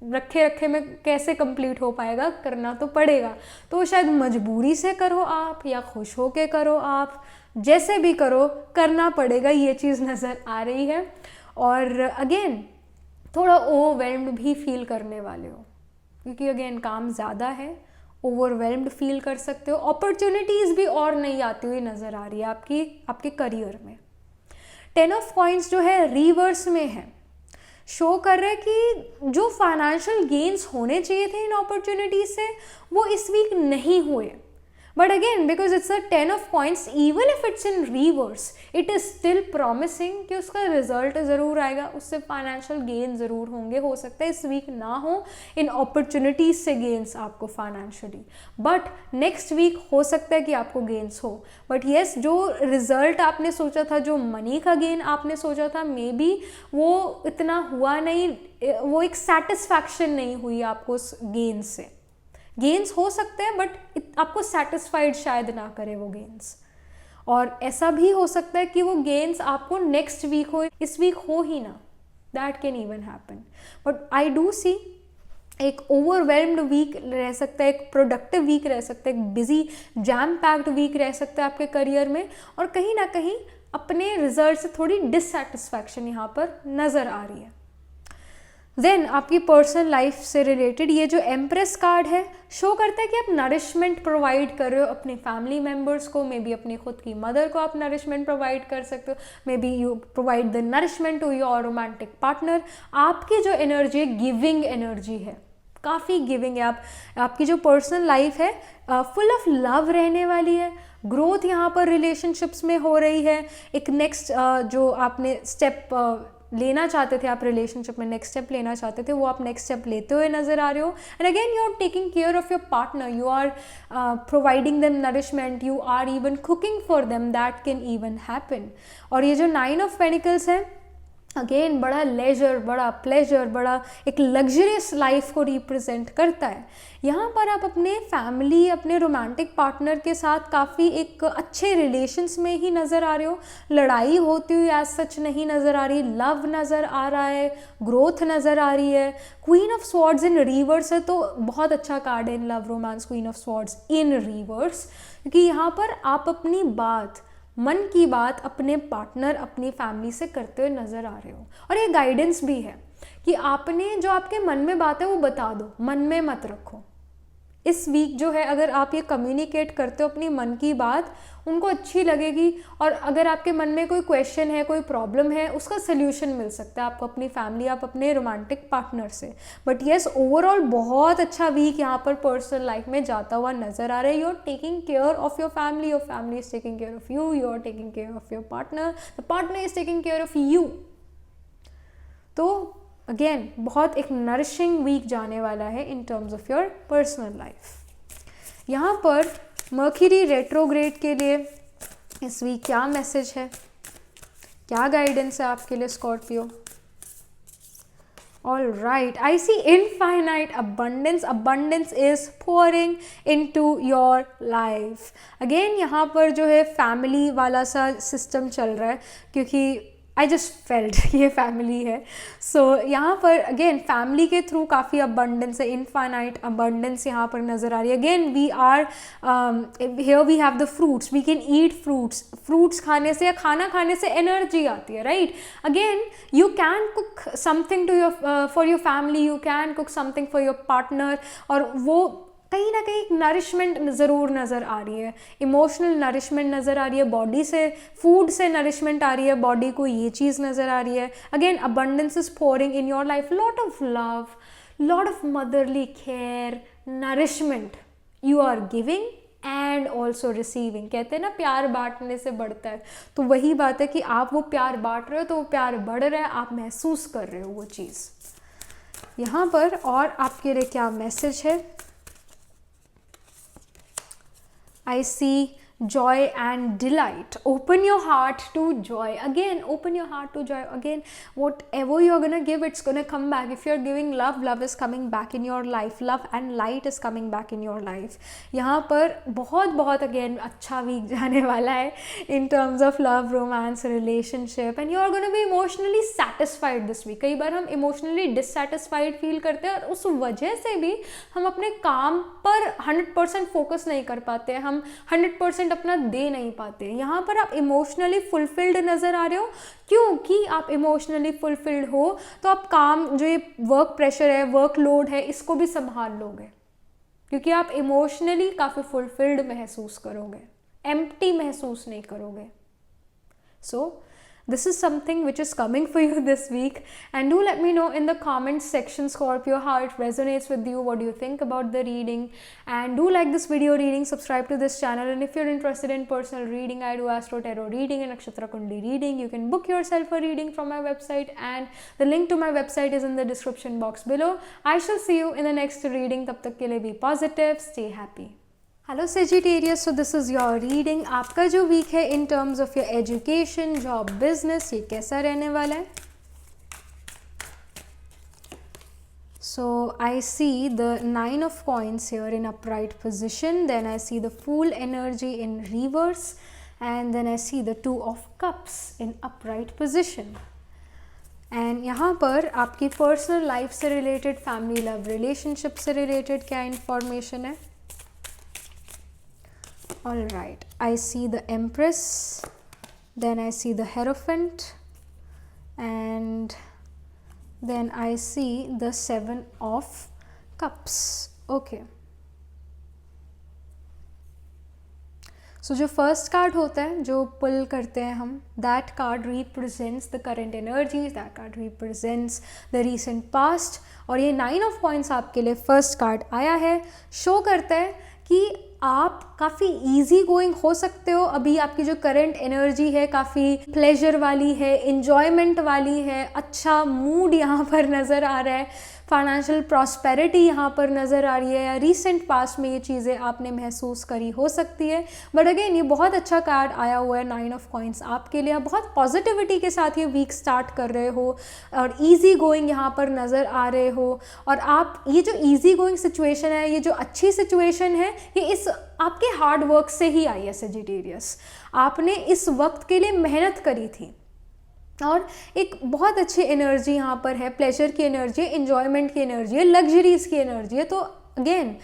रखे रखे में कैसे कंप्लीट हो पाएगा, करना तो पड़ेगा, तो शायद मजबूरी से करो आप या खुश हो के करो आप, जैसे भी करो करना पड़ेगा, ये चीज़ नज़र आ रही है। और अगेन थोड़ा ओवरवेल्म्ड भी फील करने वाले हो क्योंकि अगेन काम ज़्यादा है, ओवरवेल्म्ड फील कर सकते हो, अपॉर्चुनिटीज़ भी और नहीं आती हुई नज़र आ रही है आपके करियर में। 10 ऑफ कॉइन्स जो है रिवर्स में है, शो कर रहा है कि जो फाइनेंशियल गेन्स होने चाहिए थे इन अपॉर्चुनिटीज से वो इस वीक नहीं हुए, but again because it's a 10 of coins, even if it's in reverse it is still promising कि उसका रिजल्ट ज़रूर आएगा, उससे फाइनेंशियल गेन ज़रूर होंगे, हो सकता है इस वीक ना हो इन अपॉर्चुनिटीज से गेन्स आपको फाइनेंशियली, बट नेक्स्ट वीक हो सकता है कि आपको गेन्स हो। बट येस, जो रिजल्ट आपने सोचा था, जो मनी का गेन आपने सोचा था, मे बी वो इतना हुआ नहीं, वो एक सेटिस्फैक्शन नहीं हुई आपको उस गेन से। गेन्स हो सकते हैं बट आपको सेटिस्फाइड शायद ना करे वो गेन्स, और ऐसा भी हो सकता है कि वो गेन्स आपको नेक्स्ट वीक हो, इस वीक हो ही ना, that can even happen. But I do see एक ओवरवेल्म्ड वीक रह सकता है, एक प्रोडक्टिव वीक रह सकता है, एक बिजी जैम पैक्ड वीक रह सकता है आपके करियर में, और कहीं ना कहीं अपने रिजल्ट से थोड़ी डिससेटिस्फैक्शन यहाँ पर नज़र आ रही है। देन आपकी पर्सनल लाइफ से रिलेटेड ये जो एम्प्रेस कार्ड है शो करता है कि आप नरिशमेंट प्रोवाइड कर रहे हो अपने फैमिली मेम्बर्स को, मे बी अपनी खुद की मदर को आप नरिशमेंट प्रोवाइड कर सकते हो, may be you provide the nourishment to your romantic partner. आपकी जो एनर्जी है गिविंग एनर्जी है, काफ़ी गिविंग है, आपकी जो पर्सनल लाइफ है फुल ऑफ लव रहने वाली है, ग्रोथ यहाँ पर रिलेशनशिप्स में हो रही है, एक नेक्स्ट जो आपने स्टेप लेना चाहते थे, आप रिलेशनशिप में नेक्स्ट स्टेप लेना चाहते थे, वो आप नेक्स्ट स्टेप लेते हुए नजर आ रहे हो। And again you are taking care of your partner, you are providing them nourishment, you are even cooking for them, that can even happen. और ये जो 9 ऑफ पेनिकल्स है अगेन बड़ा लेजर, बड़ा प्लेजर, बड़ा एक लग्जरियस लाइफ को represent करता है। यहाँ पर आप अपने फैमिली, अपने रोमांटिक पार्टनर के साथ काफ़ी एक अच्छे रिलेशंस में ही नज़र आ रहे हो, लड़ाई होती हुई एज सच नहीं नज़र आ रही, लव नज़र आ रहा है, ग्रोथ नज़र आ रही है। Queen of swords in reverse है तो बहुत अच्छा कार्ड है in love romance, queen of swords in reverse, क्योंकि यहाँ पर आप अपनी बात, मन की बात अपने पार्टनर, अपनी फैमिली से करते हुए नज़र आ रहे हो। और ये गाइडेंस भी है कि आपने जो आपके मन में बात है वो बता दो, मन में मत रखो। इस वीक जो है अगर आप ये कम्युनिकेट करते हो अपनी मन की बात, उनको अच्छी लगेगी, और अगर आपके मन में कोई क्वेश्चन है, कोई प्रॉब्लम है, उसका सोल्यूशन मिल सकता है आपको अपनी फैमिली, आप अपने रोमांटिक पार्टनर से। बट येस, ओवरऑल बहुत अच्छा वीक यहाँ पर पर्सनल लाइफ में जाता हुआ नजर आ रहा है। You are taking care of your family, your family is taking care of you, you are taking care of your partner, the partner is taking care of you. तो अगेन बहुत एक नरिशिंग वीक जाने वाला है in terms of your personal life. यहाँ पर mercury retrograde के लिए इस वीक क्या मैसेज है, क्या गाइडेंस है आपके लिए Scorpio? All right, I see infinite abundance. Abundance is pouring into your life. Again यहाँ पर जो है फैमिली वाला सा सिस्टम चल रहा है, क्योंकि आई जस्ट फेल्ट ये फैमिली है. सो यहाँ पर अगेन फैमिली के थ्रू काफ़ी अबंडेंस है, इनफाइनाइट अबंडेंस यहाँ पर नज़र आ रही है. Again we are here we have the fruits, we can eat fruits खाने से या खाना खाने से एनर्जी आती है, right. Again you can cook something to your for your family, you can cook something for your partner, और वो कहीं ना कहीं नरिशमेंट ज़रूर नज़र आ रही है, इमोशनल नरिशमेंट नज़र आ रही है, बॉडी से फूड से नरिशमेंट आ रही है, बॉडी को ये चीज़ नज़र आ रही है. Again abundance is pouring in your life, lot of love, lot of motherly care, nourishment you are giving and also receiving. कहते हैं ना प्यार बांटने से बढ़ता है, तो वही बात है कि आप वो प्यार बांट रहे हो तो वो प्यार बढ़ रहा है, आप महसूस कर रहे हो वो चीज़ यहाँ पर. और आपके लिए क्या मैसेज है? I see joy and delight. Open your heart to joy. Again, open your heart to joy. Again, whatever you're gonna give, it's gonna come back. If you're giving love, love is coming back in your life. Love and light is coming back in your life. यहाँ पर बहुत again अच्छा week जाने वाला है in terms of love, romance, relationship, and you're gonna be emotionally satisfied this week. कई बार हम emotionally dissatisfied feel करते हैं और उस वजह से भी हम अपने काम पर 100% फोकस नहीं कर पाते हैं, हम 100% अपना दे नहीं पाते. यहाँ पर आप इमोशनली फुलफिल्ड नज़र आ रहे हो. क्योंकि आप इमोशनली फुलफिल्ड हो तो आप काम, जो ये वर्क प्रेशर है, वर्क लोड है, इसको भी संभाल लोगे, क्योंकि आप इमोशनली काफ़ी फुलफिल्ड महसूस करोगे, एम्प्टी महसूस नहीं करोगे. सो this is something which is coming for you this week, and do let me know in the comments section, Scorpio, how it resonates with you, what do you think about the reading, and do like this video reading, subscribe to this channel, and if you're interested in personal reading, I do astro tarot reading and nakshatra kundi reading. You can book yourself a reading from my website, and the link to my website is in the description box below. I shall see you in the next reading. Tab tak ke liye be positive, stay happy. Hello Sagittarius, so this is your reading. आपका जो week है in terms of your education, job, business, ये कैसा रहने वाला है? सो I see the 9 of coins here in upright position, then I see the Fool energy in reverse, and then I see the 2 of cups in upright position. And यहाँ पर आपकी personal life से related, family love relationship से related क्या information है? All right, I see the Empress, then I see the Hierophant, and then I see the 7 of Cups. Okay. So जो first card होता है, जो पुल करते हैं हम, that card represents the current energies, that card represents the recent past. और ये 9 of coins आपके लिए फर्स्ट कार्ड आया है, शो करता है कि आप काफ़ी ईजी गोइंग हो सकते हो. अभी आपकी जो करंट एनर्जी है काफ़ी प्लेजर वाली है, इन्जॉयमेंट वाली है, अच्छा मूड यहाँ पर नज़र आ रहा है, फाइनेंशियल प्रॉस्पेरिटी यहाँ पर नज़र आ रही है, या रिसेंट पास्ट में ये चीज़ें आपने महसूस करी हो सकती है. बट अगेन ये बहुत अच्छा कार्ड आया हुआ है 9 of coins आपके लिए. आप बहुत पॉजिटिविटी के साथ ये वीक स्टार्ट कर रहे हो और ईजी गोइंग यहाँ पर नज़र आ रहे हो. और आप ये जो ईजी गोइंग सिचुएशन है, ये जो अच्छी सिचुएशन है, ये इस आपके हार्ड वर्क से ही आई है सेजिटेरियस. आपने इस वक्त के लिए मेहनत करी थी और एक बहुत अच्छी एनर्जी यहाँ पर है, प्लेजर की एनर्जी है, इन्जॉयमेंट की एनर्जी है, लग्जरीज की एनर्जी है. तो अगेन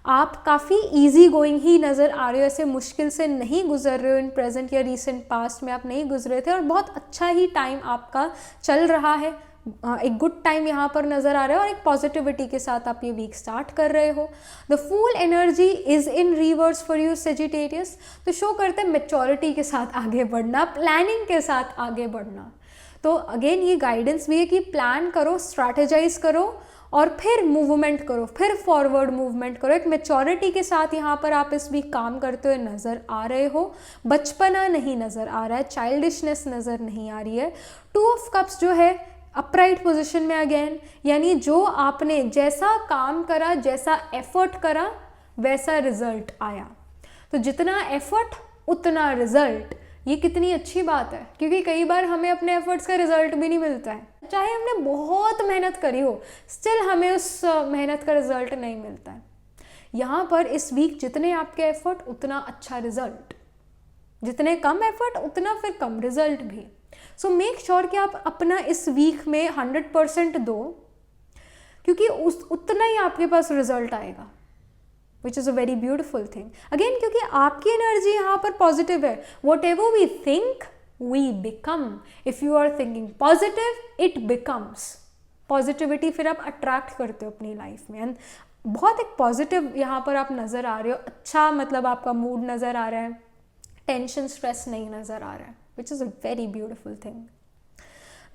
आप काफ़ी इजी गोइंग ही नज़र आ रहे हो, ऐसे मुश्किल से नहीं गुजर रहे हो. इन प्रेजेंट या रिसेंट पास्ट में आप नहीं गुजरे थे और बहुत अच्छा ही टाइम आपका चल रहा है. एक गुड टाइम यहाँ पर नज़र आ रहा है और एक पॉजिटिविटी के साथ आप ये वीक स्टार्ट कर रहे हो. The fool energy is in reverse for you Sagittarius. तो शो करते हैं मेच्योरिटी के साथ आगे बढ़ना, प्लानिंग के साथ आगे बढ़ना. तो अगेन ये गाइडेंस भी है कि प्लान करो, स्ट्रैटेजाइज करो और फिर मूवमेंट करो, फिर फॉरवर्ड मूवमेंट करो. एक मेच्योरिटी के साथ यहाँ पर आप इस वीक काम करते हुए नज़र आ रहे हो. बचपना नहीं नज़र आ रहा है, चाइल्डिशनेस नज़र नहीं आ रही है. 2 of cups जो है अपराइट पोजीशन में अगेन, यानी जो आपने जैसा काम करा, जैसा एफर्ट करा, वैसा रिजल्ट आया. तो जितना एफर्ट उतना रिजल्ट, ये कितनी अच्छी बात है, क्योंकि कई बार हमें अपने एफर्ट्स का रिजल्ट भी नहीं मिलता है. चाहे हमने बहुत मेहनत करी हो, स्टिल हमें उस मेहनत का रिजल्ट नहीं मिलता है. यहाँ पर इस वीक जितने आपके एफर्ट उतना अच्छा रिजल्ट, जितने कम एफर्ट उतना फिर कम रिजल्ट भी. सो मेक श्योर कि आप अपना इस वीक में 100% दो, क्योंकि उतना ही आपके पास रिजल्ट आएगा, which is a very beautiful thing. Again क्योंकि आपकी एनर्जी यहाँ पर पॉजिटिव है, whatever we think we become. If you are thinking positive it becomes. Positivity फिर आप अट्रैक्ट करते हो अपनी लाइफ में, एंड बहुत एक पॉजिटिव यहाँ पर आप नज़र आ रहे हो, अच्छा मतलब आपका मूड नज़र आ रहा है, टेंशन स्ट्रेस नहीं नज़र आ रहा है, which is a very beautiful thing.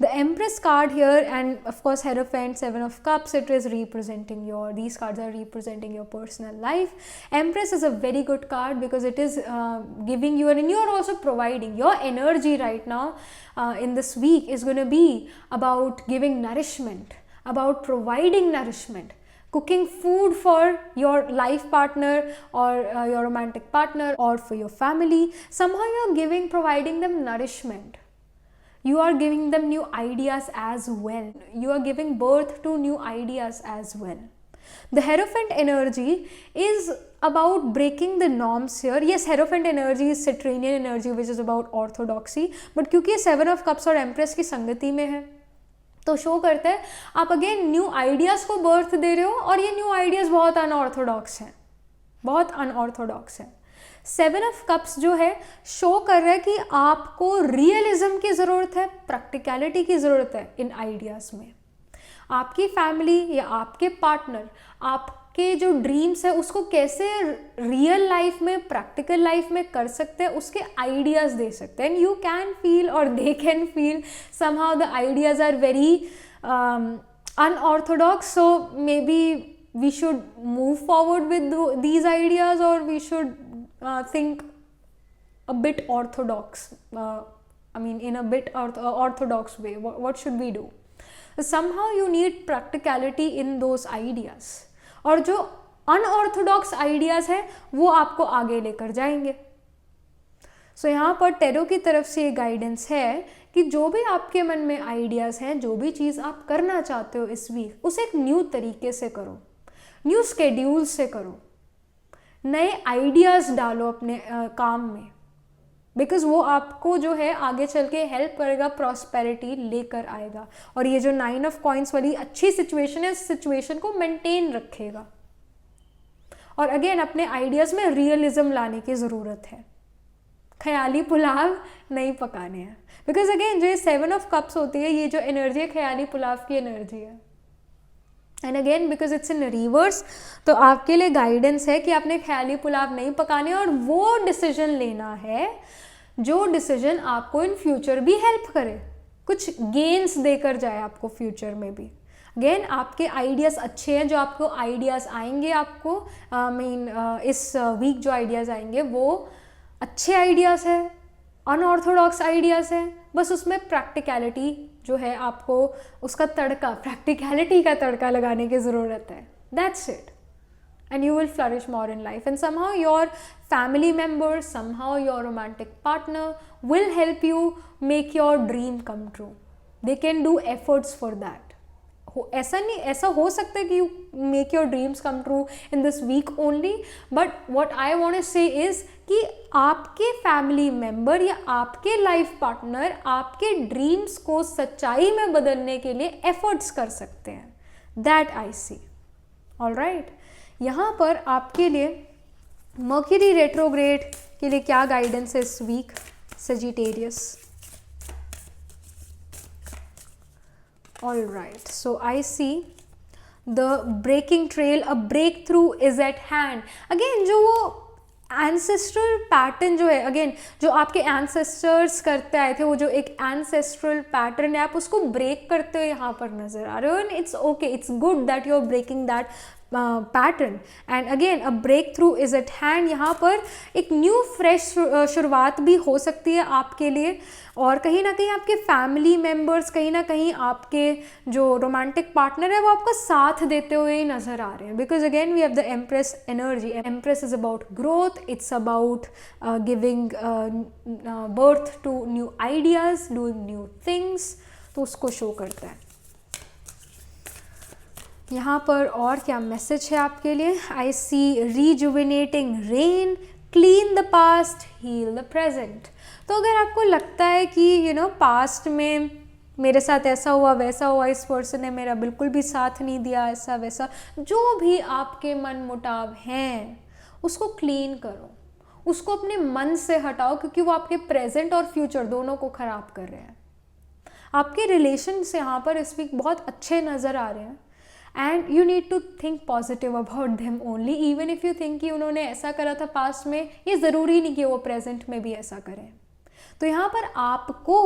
The Empress card here, and of course Hierophant, 7 of Cups, it is representing these cards are representing your personal life. Empress is a very good card because it is giving you, and you are also providing your energy right now in this week is going to be about giving nourishment, about providing nourishment, cooking food for your life partner or your romantic partner or for your family. Somehow you are providing them nourishment. You are giving them new ideas as well. You are giving birth to new ideas as well. The Hierophant energy is about breaking the norms here. Yes, Hierophant energy is Saturnian energy, which is about orthodoxy. But क्योंकि 7 of Cups और Empress की संगति में है, तो show करता है आप अगेन न्यू आइडियाज़ को बर्थ दे रहे हो, और ये न्यू आइडियाज़ बहुत अनऑर्थोडॉक्स हैं, बहुत अनऑर्थोडॉक्स हैं। 7 ऑफ कप्स जो है शो कर रहा है कि आपको रियलिज्म की ज़रूरत है, प्रैक्टिकलिटी की ज़रूरत है इन आइडियाज़ में। आपकी फैमिली या आपके पार्टनर आपके जो ड्रीम्स है उसको कैसे रियल लाइफ में, प्रैक्टिकल लाइफ में कर सकते हैं, उसके आइडियाज़ दे सकते हैं। एंड यू कैन फील और they can feel somehow the ideas are very unorthodox, so maybe we should move forward with these ideas, और we should think a bit orthodox, I mean in a bit orthodox way. What should we do? Somehow you need practicality in those ideas, और जो unorthodox ideas है वो आपको आगे लेकर जाएंगे। सो यहाँ पर टेरो की तरफ से ये गाइडेंस है कि जो भी आपके मन में आइडियाज़ हैं, जो भी चीज़ आप करना चाहते हो इस वीक, उसे एक न्यू तरीके से करो, न्यू स्केड्यूल से करो, नए आइडियाज़ डालो अपने काम में, बिकॉज वो आपको जो है आगे चल के हेल्प करेगा, प्रॉस्पेरिटी लेकर आएगा। और ये जो 9 ऑफ कॉइंस वाली अच्छी सिचुएशन है, इस सिचुएशन को मेंटेन रखेगा। और अगेन अपने आइडियाज़ में रियलिज्म लाने की ज़रूरत है, ख्याली पुलाव नहीं पकाने हैं, बिकॉज अगेन जो ये 7 ऑफ कप्स होती है, ये जो एनर्जी है ख्याली पुलाव की एनर्जी है। And again because it's in reverse, तो आपके लिए गाइडेंस है कि आपने ख्याली पुलाव नहीं पकाने, और वो डिसीजन लेना है जो डिसीजन आपको इन फ्यूचर भी हेल्प करे, कुछ गेन्स देकर जाए आपको फ्यूचर में भी। अगेन आपके आइडियाज़ अच्छे हैं, जो आपको आइडियाज़ आएंगे, आपको इस वीक जो आइडियाज़ आएंगे वो अच्छे आइडियाज़ है, अनऑर्थोडॉक्स आइडियाज़ हैं, बस उसमें प्रैक्टिकलिटी जो है आपको उसका तड़का, प्रैक्टिकलिटी का तड़का लगाने की ज़रूरत है। That's it, and you will flourish more in life, and somehow your family member, somehow your romantic partner will help you make your dream come true. They can do efforts for that. ऐसा हो सकता है कि you make your dreams come true in this week only, but what I want to say is कि आपके family member या आपके life partner आपके ड्रीम्स को सच्चाई में बदलने के लिए एफर्ट्स कर सकते हैं। That I C. ऑलराइट, यहाँ पर आपके लिए मर्क्यूरी रेट्रोग्रेड के लिए क्या गाइडेंस है इस week, Sagittarius. All right, so I see the breaking trail, a breakthrough is at hand. Again जो वो ancestral pattern जो है, again जो आपके ancestors करते आए थे, वो जो एक ancestral pattern है, आप उसको break करते हो यहाँ पर नज़र आ रहे हो, and it's okay, it's good that you're breaking that pattern, and again a breakthrough is at hand. यहाँ पर एक न्यू फ्रेश शुरुआत भी हो सकती है आपके लिए, और कहीं ना कहीं आपके फैमिली मेम्बर्स, कहीं ना कहीं आपके जो रोमांटिक पार्टनर है वो आपका साथ देते हुए नज़र आ रहे हैं, because again we have the empress energy. Empress is about growth, it's about giving birth to new ideas, doing new things, तो उसको शो करता है। यहाँ पर और क्या मैसेज है आपके लिए? I see rejuvenating rain, clean the past, heal the present. तो अगर आपको लगता है कि पास्ट में मेरे साथ ऐसा हुआ वैसा हुआ, इस पर्सन ने मेरा बिल्कुल भी साथ नहीं दिया, ऐसा वैसा, जो भी आपके मन मुटाव हैं उसको क्लीन करो, उसको अपने मन से हटाओ, क्योंकि वो आपके प्रेजेंट और फ्यूचर दोनों को ख़राब कर रहे हैं। आपके रिलेशन से यहाँ पर इस वीक बहुत अच्छे नज़र आ रहे हैं, and you need to think positive about them only, even if you think कि उन्होंने ऐसा करा था पास्ट में, ये ज़रूरी नहीं कि वो प्रेजेंट में भी ऐसा करें। तो यहाँ पर आपको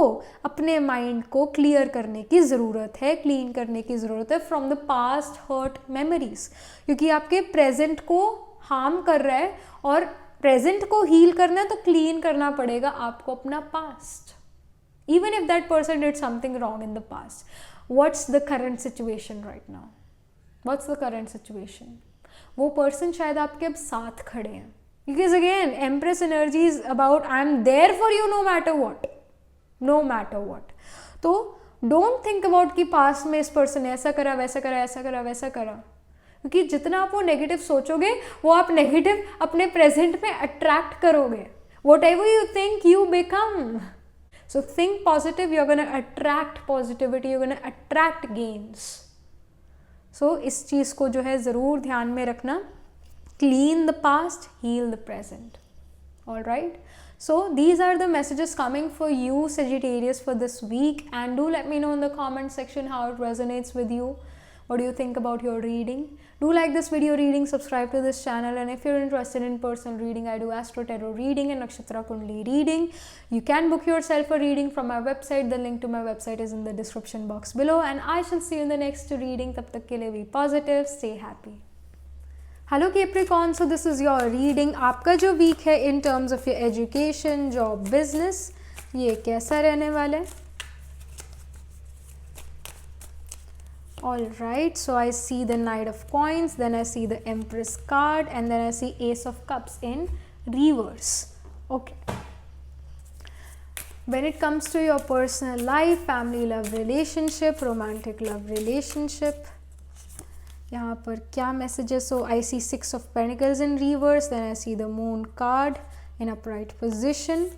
अपने माइंड को क्लियर करने की ज़रूरत है, क्लीन करने की ज़रूरत है from the past hurt memories, क्योंकि आपके प्रेजेंट को हार्म कर रहा है, और प्रेजेंट को हील करना है तो क्लीन करना पड़ेगा आपको अपना past, even if that person did something wrong in the past. What's the current situation right now? What's the current situation? वो person शायद आपके अब साथ खड़े हैं, because again Empress energy is about I'm there for you no matter what, no matter what. तो don't think about कि past में इस person ने ऐसा करा वैसा करा ऐसा करा वैसा करा, क्योंकि जितना आप वो नेगेटिव सोचोगे वो आप नेगेटिव अपने प्रेजेंट में अट्रैक्ट करोगे. Whatever you think you become. So think positive, you're going to attract positivity, you're going to attract gains. So इस चीज़ को जो है ज़रूर ध्यान में रखना. Clean the past, heal the present. Alright? So these are the messages coming for you Sagittarius for this week, and do let me know in the comment section how it resonates with you. What do you think about your reading? Do like this video reading, subscribe to this channel, and if you're interested in personal reading, I do Astro Tarot reading and Nakshatra Kundli reading. You can book yourself a reading from my website. The link to my website is in the description box below, and I shall see you in the next reading. Tab tak ke liye be positive, stay happy. Hello Capricorn, so this is your reading. आपका जो week है in terms of your education, job, business, ये कैसा रहने वाला है? Alright, so I see the Knight of Coins, then I see the Empress card, and then I see Ace of Cups in reverse. Okay. When it comes to your personal life, family love relationship, romantic love relationship, यहाँ पर क्या messages? So I see Six of Pentacles in reverse, then I see the Moon card in upright position,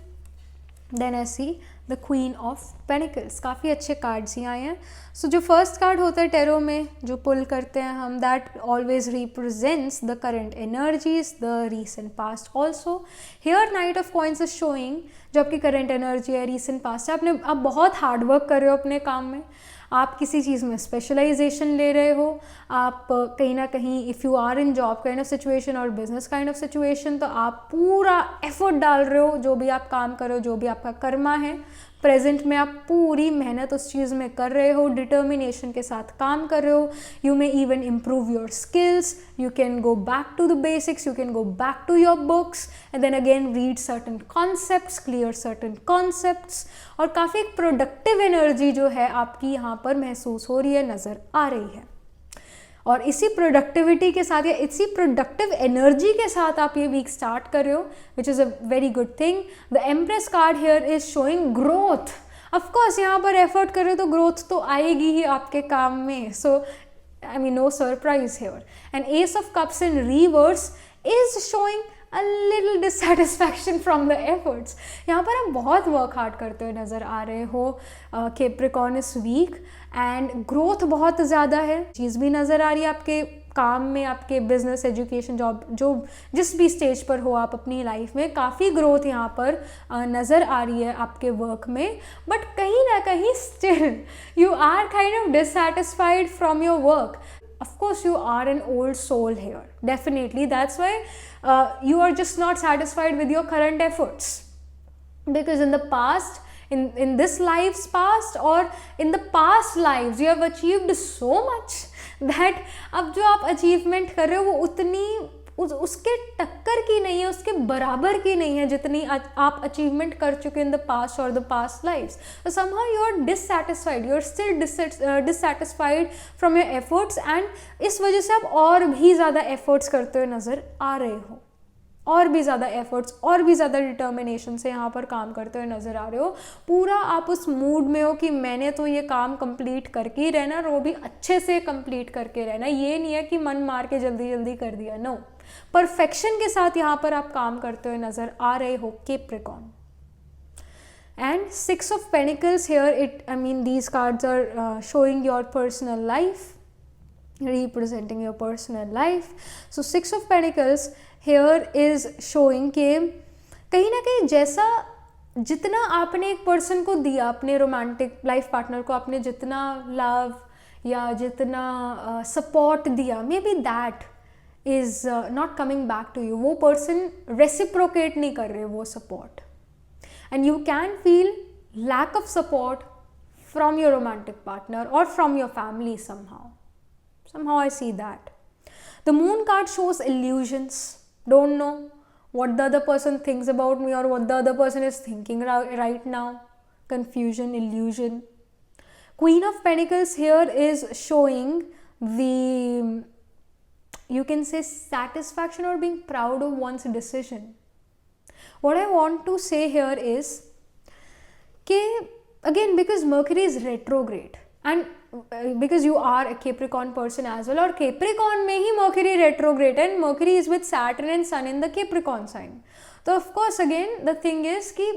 then I see the Queen of Pentacles. काफ़ी अच्छे cards ही आए हैं. सो जो first card होता है टेरो में जो पुल करते हैं हम, that always represents the current energies, the recent past also. Here night of coins is showing जो आपकी करंट एनर्जी है, रीसेंट पास्ट है. आप बहुत हार्ड वर्क कर रहे हो अपने काम में, आप किसी चीज़ में स्पेशलाइजेशन ले रहे हो, आप कहीं ना कहीं if you are in job kind of situation और बिजनेस काइंड ऑफ सिचुएशन, तो आप पूरा एफर्ट डाल रहे हो. जो भी आप काम कर रहे हो, जो भी आपका कर्मा है प्रेजेंट में, आप पूरी मेहनत उस चीज़ में कर रहे हो, डिटर्मिनेशन के साथ काम कर रहे हो. You may even improve your skills, you can go back to the basics, you can go back to your books and then again read certain concepts, clear certain concepts, और काफ़ी प्रोडक्टिव एनर्जी जो है आपकी यहाँ पर महसूस हो रही है, नज़र आ रही है. और इसी प्रोडक्टिविटी के साथ या इसी प्रोडक्टिव एनर्जी के साथ आप ये वीक स्टार्ट कर रहे हो, विच is a very good thing. The empress card here is showing growth. Of course यहाँ पर एफर्ट कर रहे हो तो ग्रोथ तो आएगी ही आपके काम में. सो I mean, no surprise here. And Ace of Cups in reverse is showing a little dissatisfaction from the efforts. यहाँ पर आप बहुत वर्क हार्ड करते हुए नज़र आ रहे हो कैप्रिकॉर्न इस वीक, एंड ग्रोथ बहुत ज़्यादा है. चीज़ भी नज़र आ रही है आपके काम में, आपके बिजनेस, एजुकेशन, जॉब, जो जिस भी स्टेज पर हो आप अपनी लाइफ में, काफ़ी ग्रोथ यहाँ पर नज़र आ रही है आपके वर्क में. बट कहीं ना कहीं still you are kind of dissatisfied from your work. Of course you are an old soul here, definitely. That's why you are just not satisfied with your current efforts, because in the past, in this life's past or in the past lives, you have achieved so much that अब जो आप achievement कर रहे हो वो उतनी उसके टक्कर की नहीं है, उसके बराबर की नहीं है जितनी आप अचीवमेंट कर चुके इन द पास्ट और द पास्ट लाइफ्स. तो somehow you are dissatisfied, you are still dissatisfied from your efforts, and इस वजह से आप और भी ज़्यादा efforts करते हुए नज़र आ रहे हो, और भी ज़्यादा एफर्ट्स और भी ज़्यादा डिटर्मिनेशन से यहाँ पर काम करते हुए नज़र आ रहे हो. पूरा आप उस मूड में हो कि मैंने तो ये काम कंप्लीट करके ही रहना, और वो भी अच्छे से कंप्लीट करके रहना. ये नहीं है कि मन मार के जल्दी जल्दी कर दिया, नो. परफेक्शन के साथ यहाँ पर आप काम करते हुए नज़र आ रहे हो Capricorn. And Six of Pentacles here, these cards are showing your personal life, representing your personal life. So Six of Pentacles here is showing कि कहीं ना कहीं जैसा जितना आपने एक पर्सन को दिया, अपने रोमांटिक लाइफ पार्टनर को आपने जितना लव या जितना सपोर्ट दिया, maybe that is not coming back to you. वो पर्सन रेसिप्रोकेट नहीं कर रहे वो support, and you can feel lack of support from your romantic partner or from your family somehow I see that. The Moon card shows illusions. Don't know what the other person thinks about me or what the other person is thinking right now. Confusion, illusion. Queen of Pentacles here is showing the, you can say, satisfaction or being proud of one's decision. What I want to say here is कि again, because Mercury is retrograde and because you are a Capricorn person as well, और Capricorn में ही Mercury retrograde and Mercury is with Saturn and Sun in the Capricorn sign. तो of course again the thing is कि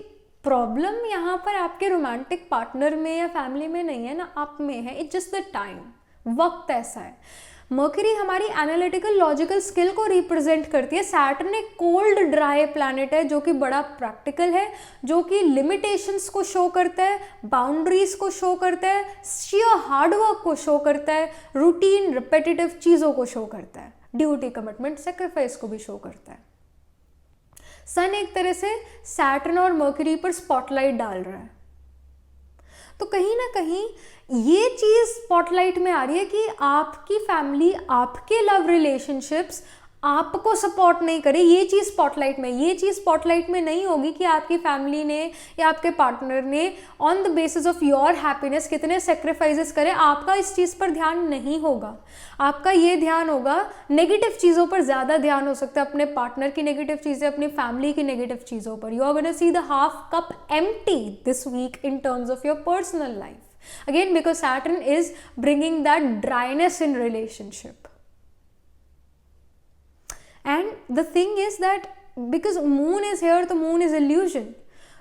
problem यहाँ पर आपके romantic partner में या family में नहीं है ना, आप में है. इट्स जस्ट द टाइम, वक्त ऐसा है. मर्क्यूरी हमारी एनालिटिकल लॉजिकल स्किल को रिप्रेजेंट करती है. सैटर्न एक कोल्ड ड्राई प्लैनेट है जो कि बड़ा प्रैक्टिकल है, जो कि लिमिटेशंस को शो करता है, बाउंड्रीज को शो करता है, शेयर हार्डवर्क को शो करता है, रूटीन रिपीटेटिव चीज़ों को शो करता है, ड्यूटी कमिटमेंट सेक्रीफाइस को भी शो करता है. सन एक तरह से सैटर्न और मर्क्यूरी पर स्पॉटलाइट डाल रहा है. तो कहीं ना कहीं ये चीज़ स्पॉटलाइट में आ रही है कि आपकी फैमिली, आपके लव रिलेशनशिप्स आपको सपोर्ट नहीं करे. ये चीज़ स्पॉटलाइट में, ये चीज़ स्पॉटलाइट में नहीं होगी कि आपकी फैमिली ने या आपके पार्टनर ने on the basis of your happiness कितने सेक्रीफाइसेस करे. आपका इस चीज़ पर ध्यान नहीं होगा. आपका ये ध्यान होगा, नेगेटिव चीज़ों पर ज़्यादा ध्यान हो सकता है, अपने पार्टनर की नेगेटिव चीज़ें, अपनी फैमिली की नेगेटिव चीज़ों पर. You are gonna see the half cup empty this week in terms of your personal life. Again, because Saturn is bringing that dryness in relationship. And the thing is that because Moon is here, तो Moon is illusion.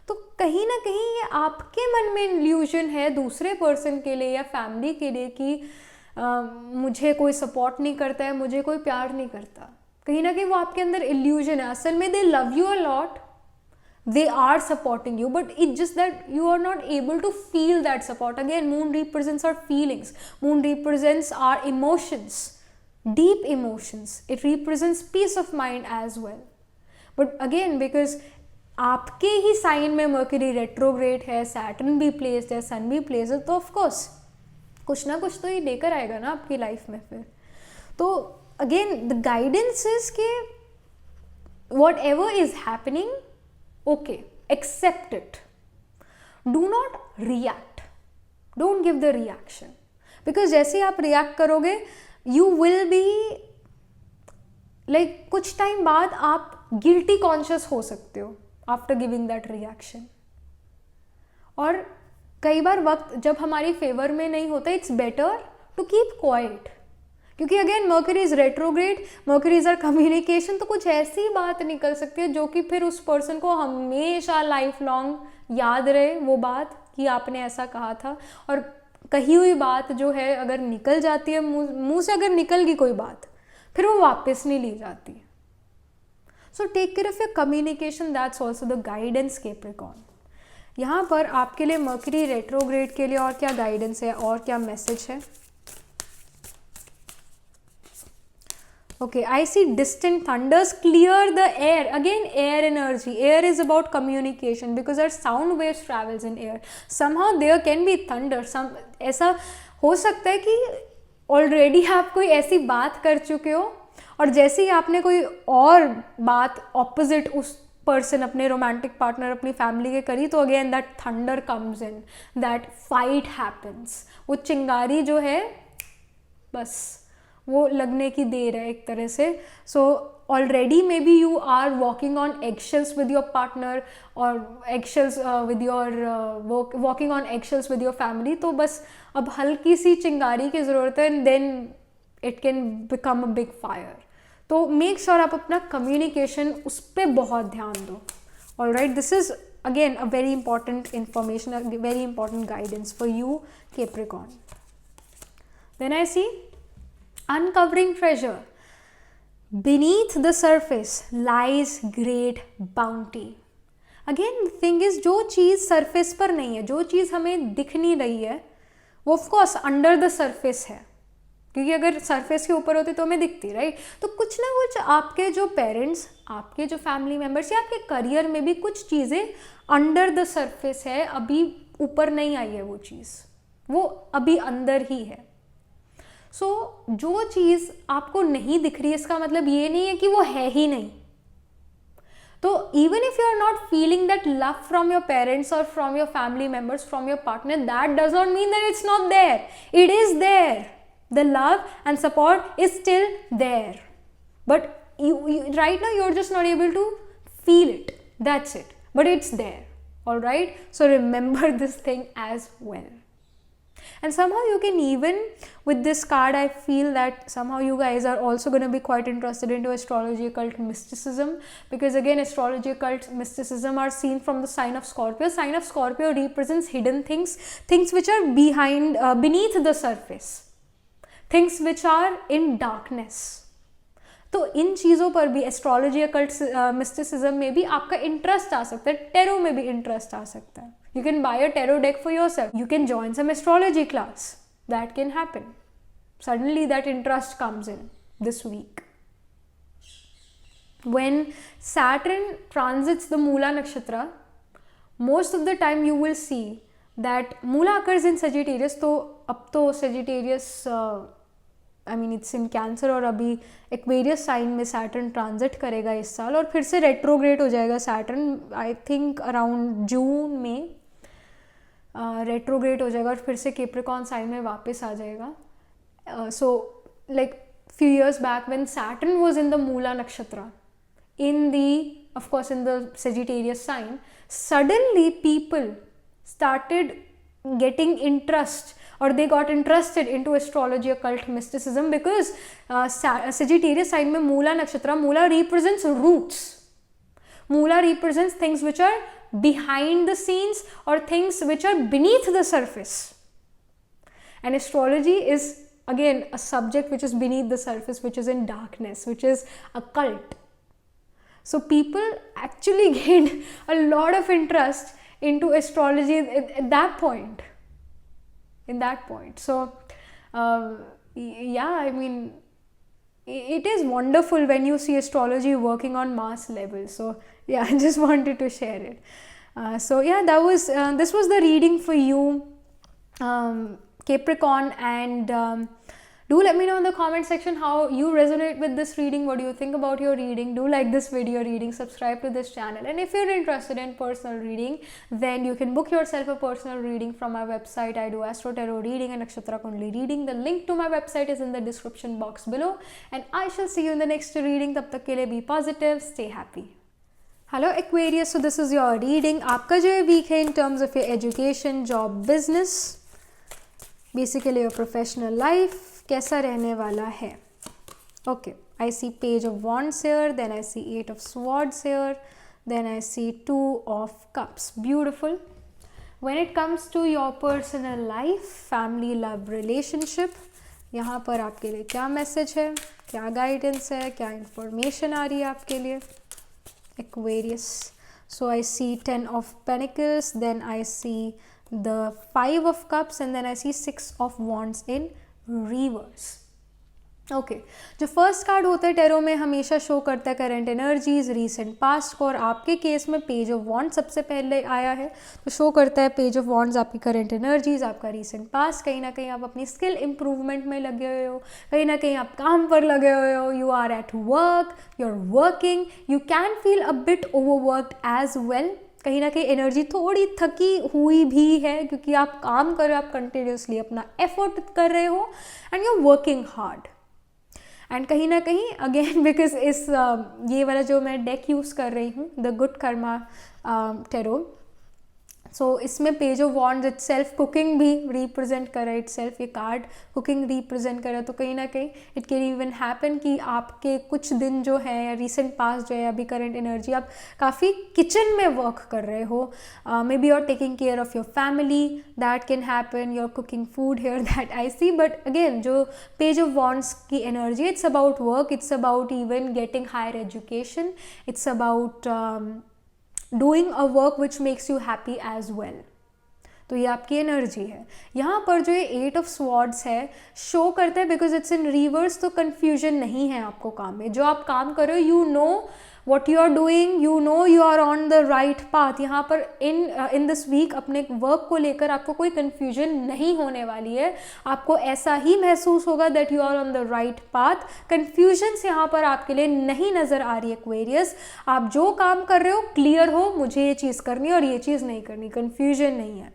तो कहीं ना कहीं ये आपके मन में illusion है दूसरे पर्सन के लिए या फैमिली के लिए कि मुझे कोई सपोर्ट नहीं करता है, मुझे कोई प्यार नहीं करता. कहीं ना कहीं वो आपके अंदर illusion है. असल में they love you a lot. They are supporting you, but it's just that you are not able to feel that support. Again, Moon represents our feelings. Moon represents our emotions, deep emotions. It represents peace of mind as well. But again, because आपके ही sign में Mercury retrograde है, Saturn भी placed है, Sun भी placed है, तो of course कुछ ना कुछ तो ये लेकर आएगा ना आपकी लाइफ में फिर. तो again, the guidance is कि whatever is happening, okay, accept it. Do not react. Don't give the reaction. Because जैसे आप react करोगे, you will be like कुछ टाइम बाद आप guilty conscious हो सकते हो after giving that reaction. और कई बार वक्त जब हमारी फेवर में नहीं होता, it's better to keep quiet. क्योंकि again Mercury is retrograde, Mercury is our communication. तो कुछ ऐसी बात निकल सकती है जो कि फिर उस पर्सन को हमेशा लाइफ लॉन्ग याद रहे वो बात कि आपने ऐसा कहा था. और कही हुई बात जो है अगर निकल जाती है मुंह से, अगर निकल गई कोई बात, फिर वो वापस नहीं ली जाती. So take care of your communication. That's also the guidance Capricorn. यहाँ पर आपके लिए मर्क्यूरी रेट्रोग्रेड के लिए और क्या गाइडेंस है और क्या मैसेज है. Okay, I see distant thunders. Clear the air. Again, air energy. Air is about communication because our sound waves travels in air. Somehow there can be thunder. ऐसा हो सकता है कि already आप कोई ऐसी बात कर चुके हो और जैसे ही आपने कोई और बात opposite उस person, अपने romantic partner, अपनी family के करी, तो again that thunder comes in. That fight happens. वो चिंगारी जो है बस वो लगने की देर है एक तरह से. So already may be you are walking on eggshells with your partner और eggshells with your walking on eggshells with your family. तो बस अब हल्की सी चिंगारी की ज़रूरत है and then it can become a big fire. तो मेक श्योर आप अपना कम्युनिकेशन उस पर बहुत ध्यान दो. All right, this is again a very important information, a very important guidance for you, Capricorn. Then I see uncovering treasure. Beneath the surface lies great bounty. Again the thing is, जो चीज़ surface पर नहीं है, जो चीज़ हमें दिख नहीं रही है, वो ऑफकोर्स अंडर द सरफेस है, क्योंकि अगर सरफेस के ऊपर होती तो हमें दिखती, राइट? तो कुछ ना कुछ आपके जो पेरेंट्स, आपके जो फैमिली मेम्बर्स या आपके करियर में भी कुछ चीज़ें अंडर द सरफेस है, अभी ऊपर नहीं आई है वो चीज़, वो अभी अंदर ही है. सो जो चीज़ आपको नहीं दिख रही है, इसका मतलब ये नहीं है कि वो है ही नहीं. तो even if you are not feeling that love from your parents और from your family members, from your partner, that does not mean that it's not there. It is there. The love and support is still there, but right now you're just not able to feel it. That's it. But it's there. All right. So remember this thing as well. And somehow you can even, with this card, I feel that somehow you guys are also going to be quite interested into astrology, occult mysticism, because again astrology, occult mysticism are seen from the sign of Scorpio. Sign of Scorpio represents hidden things, things which are beneath the surface, things which are in darkness. तो इन चीज़ों पर भी astrology, occult mysticism में भी आपका interest आ सकता है, टेरो में भी इंटरेस्ट आ सकता है. You can buy a tarot deck for yourself, you can join some astrology class, that can happen. Suddenly that interest comes in this week. When Saturn transits the Mula nakshatra, most of the time you will see that Mula occurs in Sagittarius. तो अब तो Sagittarius it's in Cancer, और अभी Aquarius sign में Saturn transit करेगा इस साल, और फिर से रेट्रोग्रेड हो जाएगा Saturn. I think around June में रेट्रोग्रेड हो जाएगा और फिर से कैप्रिकॉर्न साइन में वापस आ जाएगा. So like few years back when Saturn was in the Moola Nakshatra, of course in the Sagittarius sign, suddenly people started getting interest, or they got interested into astrology, occult mysticism, because Sagittarius sign में मूला नक्षत्र, मूला represents roots. Moola represents things which are behind the scenes or things which are beneath the surface. And astrology is again a subject which is beneath the surface, which is in darkness, which is occult. So people actually gained a lot of interest into astrology at that point. So it is wonderful when you see astrology working on mass level. So yeah, I just wanted to share it. This was the reading for you, Capricorn, and do let me know in the comment section how you resonate with this reading. What do you think about your reading? Do like this video reading, subscribe to this channel, and if you're interested in personal reading, then you can book yourself a personal reading from my website. I do Astro Tarot reading and Nakshatra Kundali reading. The link to my website is in the description box below, and I shall see you in the next reading. Tab tak ke liye be positive, stay happy. Hello Aquarius, so this is your reading. आपका जो week है in terms of your education, job, business, basically your profestional life, कैसा रहने वाला है. Okay, I see Page of Wands here, then I see 8 of Swords here, then I see 2 of Cups. Beautiful. When it comes to your personal life, family, love, relationship, यहाँ पर आपके लिए क्या message है, क्या गाइडेंस है, क्या information आ रही है आपके लिए Aquarius. So I see 10 of Pentacles, then I see the 5 of Cups, and then I see 6 of Wands in reverse. Okay जो फर्स्ट कार्ड होता है टेरो में हमेशा शो करता है करंट एनर्जीज, रीसेंट पास्ट को, और आपके केस में पेज ऑफ वॉन्ड्स सबसे पहले आया है, तो शो करता है पेज ऑफ वॉन्ड्स आपकी करंट एनर्जीज, आपका रीसेंट पास्ट. कहीं ना कहीं आप अपनी स्किल इंप्रूवमेंट में लगे हुए हो, कहीं ना कहीं आप काम पर लगे हुए हो, you are at work, you are working, you can feel a bit overworked as well. कहीं ना कहीं एनर्जी थोड़ी थकी हुई भी है, क्योंकि आप काम कर रहे हो, आप कंटिन्यूसली अपना एफर्ट कर रहे हो, and you are working hard. And कहीं ना कहीं अगेन बिकॉज इस ये वाला जो मैं डेक यूज़ कर रही हूँ, द गुड कर्मा टेरो, सो इसमें page of wands it self cooking भी रिप्रेजेंट कर रहा है, इट सेल्फ ये कार्ड कुकिंग रिप्रेजेंट कर रहा है। तो कहीं ना कहीं इट कैन इवन हैपन कि आपके कुछ दिन जो है या रिसेंट पास जो है अभी करंट एनर्जी आप काफ़ी किचन में वर्क कर रहे हो, may be you are taking care of your family, that can happen, you are cooking food here, that I see. But again जो पेज ऑफ वॉन्ड्स की energy, it's about work, it's about even getting higher education, it's about doing a work which makes you happy as well. तो ये आपकी energy है। यहाँ पर जो ये 8 ऑफ स्वॉर्ड्स है शो करता है बिकॉज इट्स इन रिवर्स, तो कन्फ्यूजन नहीं है आपको काम में। जो आप काम कर रहे हो, you know what you are doing, you know you are on the right path. यहाँ पर इन दिस वीक अपने वर्क को लेकर आपको कोई कन्फ्यूजन नहीं होने वाली है, आपको ऐसा ही महसूस होगा that you are on the right path. Confusions यहाँ पर आपके लिए नहीं नज़र आ रही है एक्वेरियस। आप जो काम कर रहे हो क्लियर हो, मुझे ये चीज़ करनी है और ये चीज़ नहीं करनी, कन्फ्यूजन नहीं है।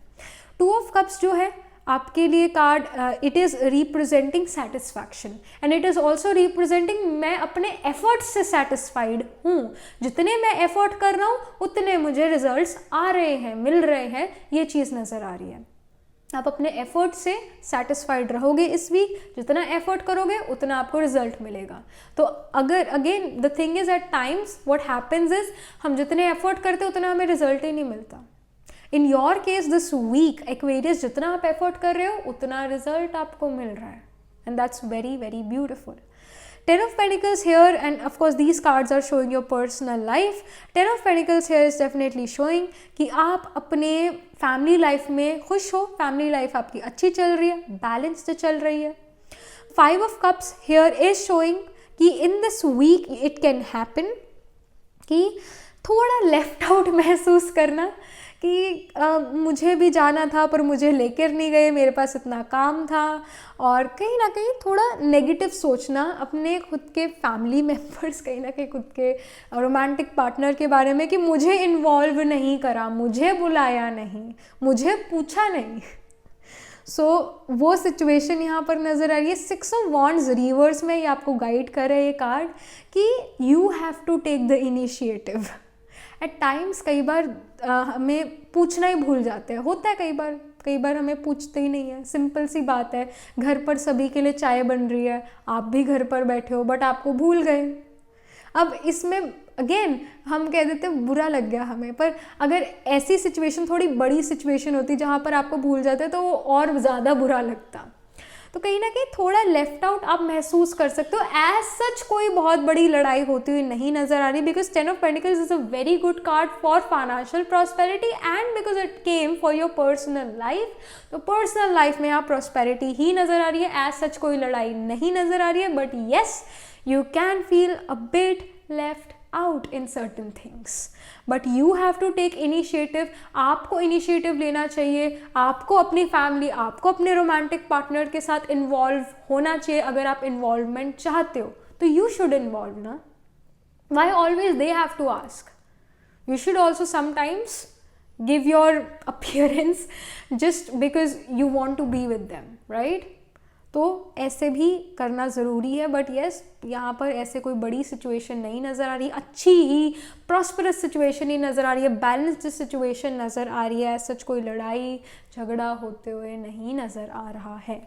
2 ऑफ कप्स जो है आपके लिए card, it is representing satisfaction and it is also representing मैं अपने एफर्ट्स से सेटिस्फाइड हूँ, जितने मैं एफर्ट कर रहा हूँ उतने मुझे रिजल्ट्स आ रहे हैं, मिल रहे हैं, ये चीज़ नज़र आ रही है। आप अपने एफर्ट से सेटिस्फाइड रहोगे इस वीक, जितना एफर्ट करोगे उतना आपको रिजल्ट मिलेगा। तो अगर again the thing is at times what happens is हम जितने एफर्ट करते उतना हमें रिजल्ट ही नहीं मिलता। In your case this week Aquarius जितना आप एफर्ट कर रहे हो उतना रिजल्ट आपको मिल रहा है and that's very very beautiful. 10 of Pentacles here, and of course these cards are showing your personal life. 10 of Pentacles here is definitely showing कि आप अपने फैमिली लाइफ में खुश हो, फैमिली लाइफ आपकी अच्छी चल रही है, बैलेंस्ड चल रही है। 5 of Cups here is showing कि in this week it can happen कि थोड़ा लेफ्ट आउट महसूस करना कि मुझे भी जाना था पर मुझे लेकर नहीं गए, मेरे पास इतना काम था, और कहीं ना कहीं थोड़ा नेगेटिव सोचना अपने खुद के फैमिली मेम्बर्स, कहीं ना कहीं खुद के रोमांटिक पार्टनर के बारे में कि मुझे इन्वॉल्व नहीं करा, मुझे बुलाया नहीं, मुझे पूछा नहीं। वो सिचुएशन यहाँ पर नज़र आ रही है। 6 of Wands रिवर्स में ये आपको गाइड कर रहा है ये कार्ड कि you have to take the initiative. At times कई बार हमें पूछना ही भूल जाते हैं, होता है कई बार हमें पूछते ही नहीं है। सिंपल सी बात है, घर पर सभी के लिए चाय बन रही है, आप भी घर पर बैठे हो बट आपको भूल गए। अब इसमें अगेन हम कह देते बुरा लग गया हमें, पर अगर ऐसी सिचुएशन थोड़ी बड़ी सिचुएशन होती जहाँ पर आपको भूल जाते तो वो और ज़्यादा बुरा लगता। तो कहीं ना कहीं थोड़ा लेफ्ट आउट आप महसूस कर सकते हो। एज सच कोई बहुत बड़ी लड़ाई होती हुई नहीं नजर आ रही, because 10 of Pentacles is a very good card for financial prosperity and because it came for your personal life. तो पर्सनल लाइफ में यहाँ प्रॉस्पेरिटी ही नजर आ रही है, एज सच कोई लड़ाई नहीं नजर आ रही है। But yes, you can feel a bit left out in certain things, but you have to take initiative। आपको इनिशिएटिव लेना चाहिए, आपको अपनी फैमिली, आपको अपने रोमांटिक पार्टनर के साथ इन्वॉल्व होना चाहिए। अगर आप इन्वॉल्वमेंट चाहते हो तो यू शुड इन्वॉल्व ना। Why always they have to ask? You should also sometimes give your appearance just because you want to be with them, right? तो ऐसे भी करना ज़रूरी है। बट येस, यहाँ पर ऐसे कोई बड़ी सिचुएशन नहीं नज़र आ रही, अच्छी ही प्रॉस्परस सिचुएशन ही नज़र आ रही है, बैलेंस्ड सिचुएशन नज़र आ रही है। सच कोई लड़ाई झगड़ा होते हुए नहीं नज़र आ रहा है।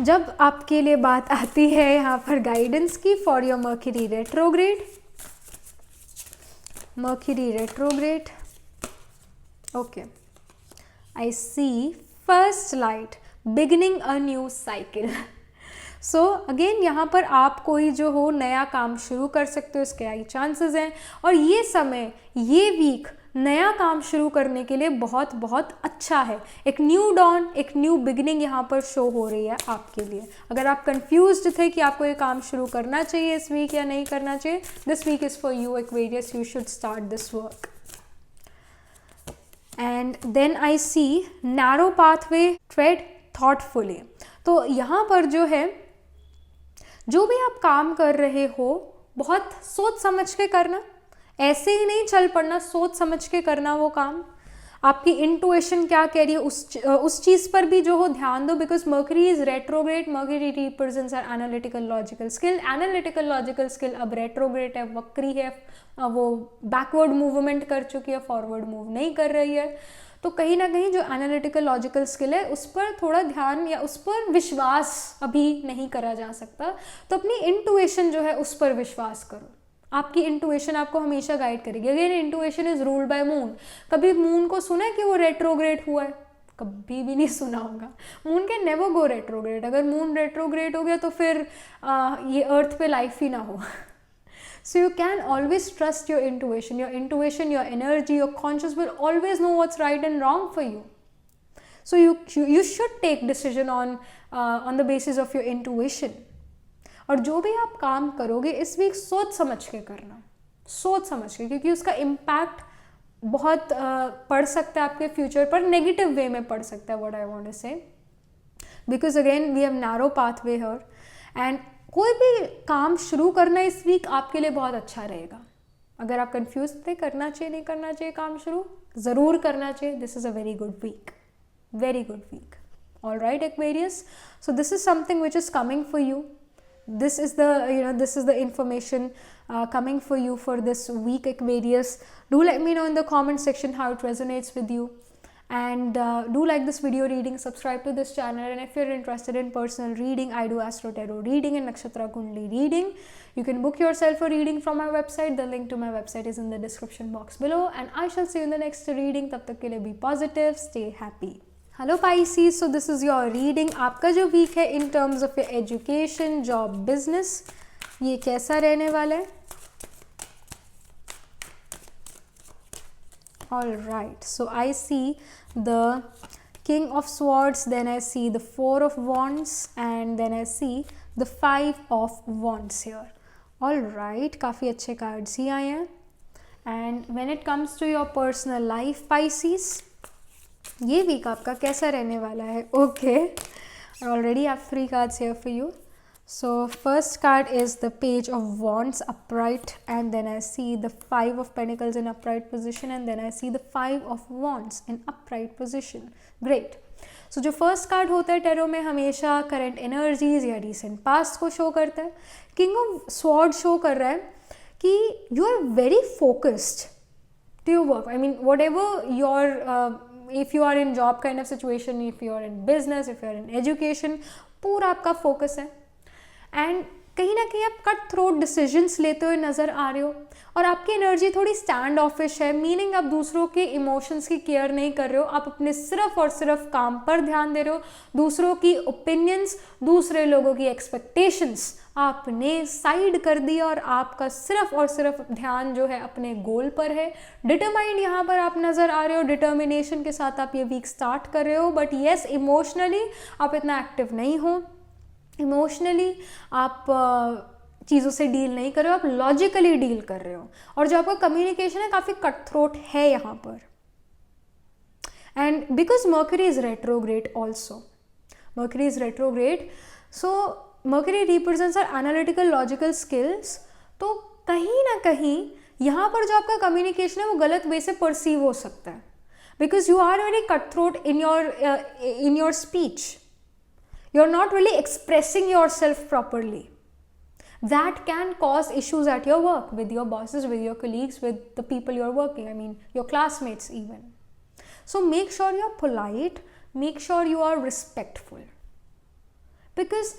जब आपके लिए बात आती है यहाँ पर गाइडेंस की for your Mercury retrograde, Mercury retrograde, okay, I see first light beginning a new cycle. So again यहाँ पर आप कोई जो हो नया काम शुरू कर सकते हो, इसके आई चांसेस हैं। और ये समय, ये वीक नया काम शुरू करने के लिए बहुत बहुत अच्छा है। एक न्यू डॉन, एक न्यू बिगिनिंग यहाँ पर शो हो रही है आपके लिए। अगर आप कंफ्यूज्ड थे कि आपको ये काम शुरू करना चाहिए इस वीक या नहीं करना चाहिए, this week is for you Aquarius, you should start this work. And then I see narrow pathway, tread thoughtfully. तो यहाँ पर जो है, जो भी आप काम कर रहे हो बहुत सोच समझ के करना, ऐसे ही नहीं चल पड़ना, सोच समझ के करना वो काम। आपकी इंटुइशन क्या कह रही है उस चीज़ पर भी जो हो ध्यान दो, because Mercury is retrograde, Mercury represents our analytical logical skill, analytical logical skill अब रेट्रोग्रेड है, वक्री है, वो बैकवर्ड मूवमेंट कर चुकी है, फॉरवर्ड मूव नहीं कर रही है। तो कहीं ना कहीं जो एनालिटिकल लॉजिकल स्किल है उस पर थोड़ा ध्यान या उस पर विश्वास अभी नहीं करा जा सकता, तो अपनी इंटुइशन जो है उस पर विश्वास करो। आपकी इंटुइशन आपको हमेशा गाइड करेगी। Again intuition is ruled by moon. कभी मून को सुना है कि वो रेट्रोग्रेड हुआ है? कभी भी नहीं सुना होगा। Moon can never go retrograde. अगर मून रेट्रोग्रेड हो गया तो फिर ये अर्थ पे लाइफ ही ना हो। So you can always trust your intuition. Your intuition, your energy, your conscious will always know what's right and wrong for you. So you should take decision on the basis of your intuition. और जो भी आप काम करोगे इस week सोच समझ के करना, सोच समझ के, क्योंकि उसका इम्पैक्ट बहुत पड़ सकता है आपके फ्यूचर पर, नेगेटिव वे में पड़ सकता है, what I want to say, because again we have narrow pathway here. And कोई भी काम शुरू करना इस वीक आपके लिए बहुत अच्छा रहेगा। अगर आप कंफ्यूज थे करना चाहिए नहीं करना चाहिए काम शुरू, ज़रूर करना चाहिए। This is a very good week, very good week. All right Aquarius, so this is something which is coming for you. This is the information coming for you for this week, Aquarius. Do let me know in the comment section how it resonates with you, and do like this video reading, subscribe to this channel, and if you're interested in personal reading, I do Astro Tarot reading and Nakshatra Kundli reading. You can book yourself a reading from my website. The link to my website is in the description box below, and I shall see you in the next reading. Tab tak ke liye be positive, stay happy. Hello Pisces, so this is your reading. आपका जो week है in terms of your education, job, business, ये कैसा रहने वाला है? All right, so I see the king of swords, then I see the 4 of wands, and then I see the 5 of wands here. All right, काफ़ी अच्छे cards ही आए हैं। And when it comes to your personal life Pisces, ये week आपका कैसा रहने वाला है? Okay, already have 3 cards here for you. So first card is the page of wands upright, and then I see the 5 of pentacles in upright position, and then I see the 5 of wands in upright position. Great. So जो first card होता है tarot में हमेशा current energies या recent past को show करता है। King of sword show कर रहा है कि you are very focused to your work. I mean whatever your if you are in job kind of situation, if you are in business, if you are in education, पूरा आपका focus है। And कहीं ना कहीं आप cut throat decisions लेते हुए नज़र आ रहे हो, और आपकी एनर्जी थोड़ी स्टैंड ऑफिश है, मीनिंग आप दूसरों के इमोशंस की केयर नहीं कर रहे हो, आप अपने सिर्फ और सिर्फ काम पर ध्यान दे रहे हो। दूसरों की ओपिनियंस, दूसरे लोगों की एक्सपेक्टेशंस आपने साइड कर दिया, और आपका सिर्फ और सिर्फ ध्यान जो है अपने गोल पर है। डिटरमाइंड यहाँ पर आप नज़र आ रहे हो, डिटर्मिनेशन के साथ आप ये वीक स्टार्ट कर रहे हो। बट येस, इमोशनली आप इतना एक्टिव नहीं हो, इमोशनली आप चीज़ों से डील नहीं कर रहे हो, आप लॉजिकली डील कर रहे हो। और जो आपका कम्युनिकेशन है काफ़ी कट थ्रोट है यहाँ पर। And because Mercury is retrograde also, Mercury is retrograde, so Mercury represents our analytical logical skills. तो कहीं ना कहीं यहाँ पर जो आपका कम्युनिकेशन है वो गलत वे से परसीव हो सकता है, because you are very cut throat in your speech. You're not really expressing yourself properly. That can cause issues at your work, with your bosses, with your colleagues, with the people you're working, I mean your classmates even. So make sure you're polite, make sure you are respectful. Because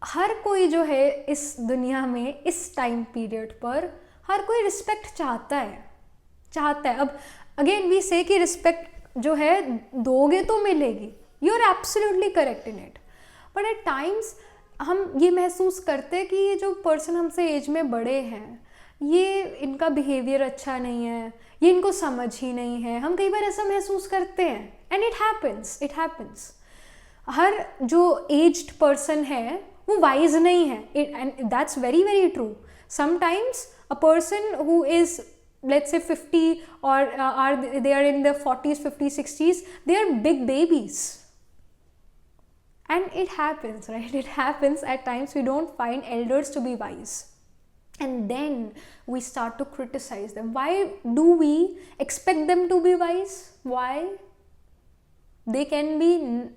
हर कोई जो है इस दुनिया में इस time period पर हर कोई respect चाहता है। अब अगेन वी से कि रिस्पेक्ट जो है दोगे तो मिलेगी, you are absolutely correct in it. But at times हम ये महसूस करते हैं कि ये जो पर्सन हमसे एज में बड़े हैं, ये इनका बिहेवियर अच्छा नहीं है, ये इनको समझ ही नहीं है। हम कई बार ऐसा महसूस करते हैं, एंड इट हैपन्स। हर जो एज्ड पर्सन है वो वाइज नहीं है, and that's very very true. Sometimes a person who is let's say 50 or they are in their 40s, 50s, 60s, they are big babies. And it happens, right? It happens at times. We don't find elders to be wise. and then we start to criticize them. Why do we expect them to be wise? Why? They can be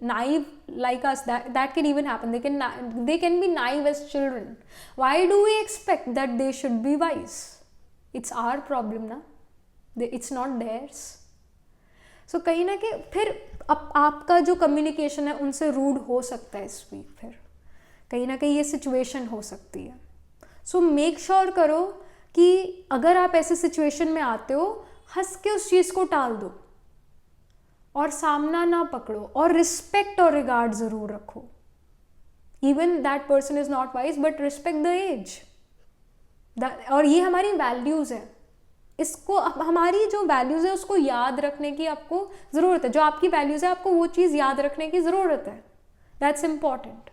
naive like us. That can even happen. They can be naive as children. Why do we expect that they should be wise? It's our problem na, it's not theirs. So कहीं ना कहीं फिर आपका जो communication है उनसे rude हो सकता है इस वीक, फिर कहीं ना कहीं ये सिचुएशन हो सकती है. सो मेक श्योर करो कि अगर आप ऐसे सिचुएशन में आते हो, हंस के उस चीज़ को टाल दो और सामना ना पकड़ो, और रिस्पेक्ट और रिगार्ड ज़रूर रखो. Even that person is not wise, but respect the age. और ये हमारी वैल्यूज़ है. इसको हमारी जो वैल्यूज़ है उसको याद रखने की आपको ज़रूरत है. जो आपकी वैल्यूज़ है आपको वो चीज़ याद रखने की ज़रूरत है. That's important.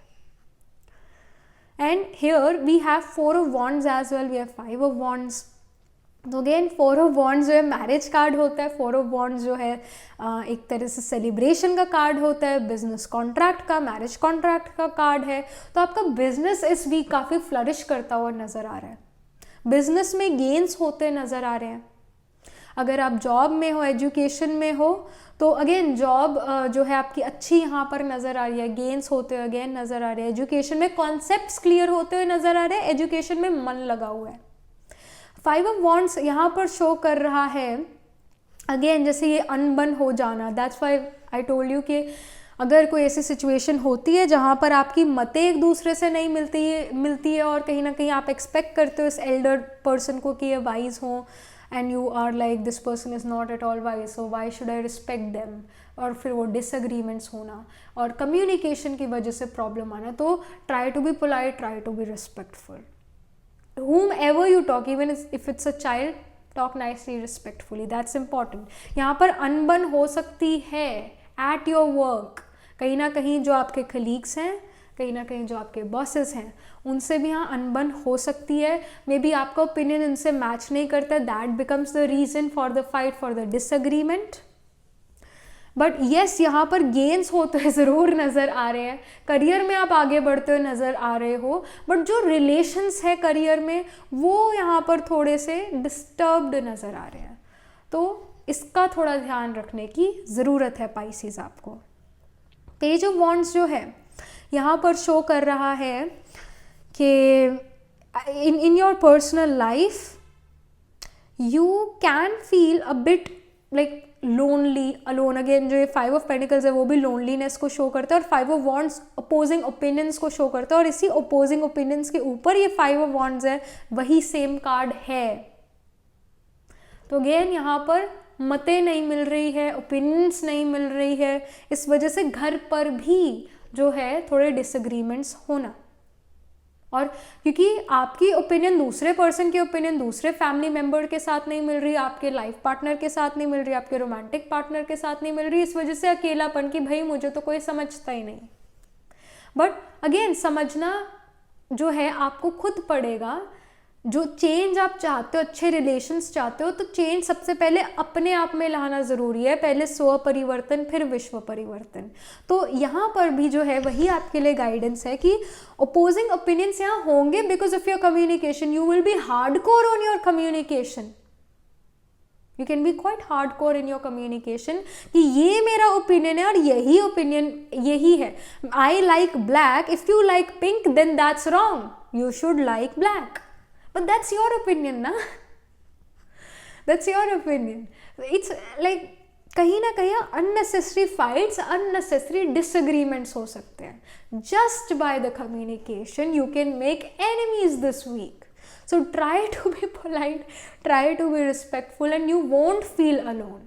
And here we have 4 of wands as well, we have 5 of wands. तो again 4 of wands जो है मैरिज कार्ड होता है. 4 of wands जो है एक तरह से सेलिब्रेशन का कार्ड होता है, बिजनेस कॉन्ट्रैक्ट का, मैरिज कॉन्ट्रैक्ट का कार्ड है. तो आपका बिजनेस इस वीक काफ़ी फ्लरिश करता हुआ नज़र आ रहा है. बिजनेस में गेन्स होते नज़र आ रहे हैं. अगर आप जॉब में हो, एजुकेशन में हो, तो अगेन जॉब जो है आपकी अच्छी यहाँ पर नज़र आ रही है. गेन्स होते हुए अगेन नज़र आ रहे हैं. एजुकेशन में कॉन्सेप्ट्स क्लियर होते हुए नज़र आ रहे हैं. एजुकेशन में मन लगा हुआ है. 5 ऑफ वॉन्ड्स यहाँ पर शो कर रहा है अगेन जैसे ये अनबन हो जाना. That's why I told you कि अगर कोई ऐसी सिचुएशन होती है जहाँ पर आपकी मतें एक दूसरे से नहीं मिलती है और कहीं ना कहीं आप एक्सपेक्ट करते हो इस एल्डर पर्सन को कि ये वाइज हो, and you are like this person is not at all wise, so why should I respect them? और फिर वो डिसएग्रीमेंट्स होना और कम्युनिकेशन की वजह से प्रॉब्लम आना. तो try to be polite, try to be respectful. whomever you talk, even if it's a child, talk nicely, respectfully. That's important. यहाँ पर अनबन हो सकती है at your work. कहीं ना कहीं जो आपके कलीग्स हैं, कहीं ना कहीं जो आपके बॉसेस हैं, उनसे भी यहाँ अनबन हो सकती है. मे बी आपका ओपिनियन इनसे मैच नहीं करता है. That becomes the reason for the fight, for the disagreement. But yes यहाँ पर गेन्स होते हुए ज़रूर नज़र आ रहे हैं. करियर में आप आगे बढ़ते हुए नज़र आ रहे हो, बट जो रिलेशंस है करियर में वो यहाँ पर थोड़े से डिस्टर्ब्ड नज़र आ रहे हैं. तो इसका थोड़ा ध्यान रखने की ज़रूरत है पाइसेस आपको. पेज ऑफ वॉन्ड्स जो है यहाँ पर शो कर रहा है कि इन your personal life you can feel a bit like lonely, alone. Again जो ये 5 ऑफ पेंटिकल्स है वो भी लोनलीनेस को शो करता है, और 5 ऑफ वॉन्ड्स अपोजिंग ओपिनियंस को शो करता है. और इसी अपोजिंग ओपिनियंस के ऊपर ये 5 ऑफ वॉन्ड्स है, वही सेम कार्ड है. तो अगेन यहाँ पर मतें नहीं मिल रही है, ओपिनियंस नहीं मिल रही है. इस वजह से घर पर भी जो है थोड़े डिसएग्रीमेंट्स होना. और क्योंकि आपकी ओपिनियन दूसरे पर्सन की ओपिनियन दूसरे फैमिली मेम्बर के साथ नहीं मिल रही, आपके लाइफ पार्टनर के साथ नहीं मिल रही, आपके रोमांटिक पार्टनर के साथ नहीं मिल रही, इस वजह से अकेलापन कि भाई मुझे तो कोई समझता ही नहीं. बट अगेन समझना जो है आपको खुद पड़ेगा. जो चेंज आप चाहते हो, अच्छे रिलेशंस चाहते हो, तो चेंज सबसे पहले अपने आप में लाना ज़रूरी है. पहले स्व परिवर्तन फिर विश्व परिवर्तन. तो यहाँ पर भी जो है वही आपके लिए गाइडेंस है कि ओपोजिंग ओपिनियंस यहाँ होंगे because of your communication. You will B hardcore on your communication. You can be quite hardcore in your communication कि ये मेरा ओपिनियन है और यही ओपिनियन यही है. I like black, if you like pink then that's wrong. You should like black. But that's your opinion, na? That's your opinion. It's like कहीं ना कहीं unnecessary fights, unnecessary disagreements हो सकते हैं. Just by the communication, you can make enemies this week. So try to be polite, try to be respectful, and you won't feel alone.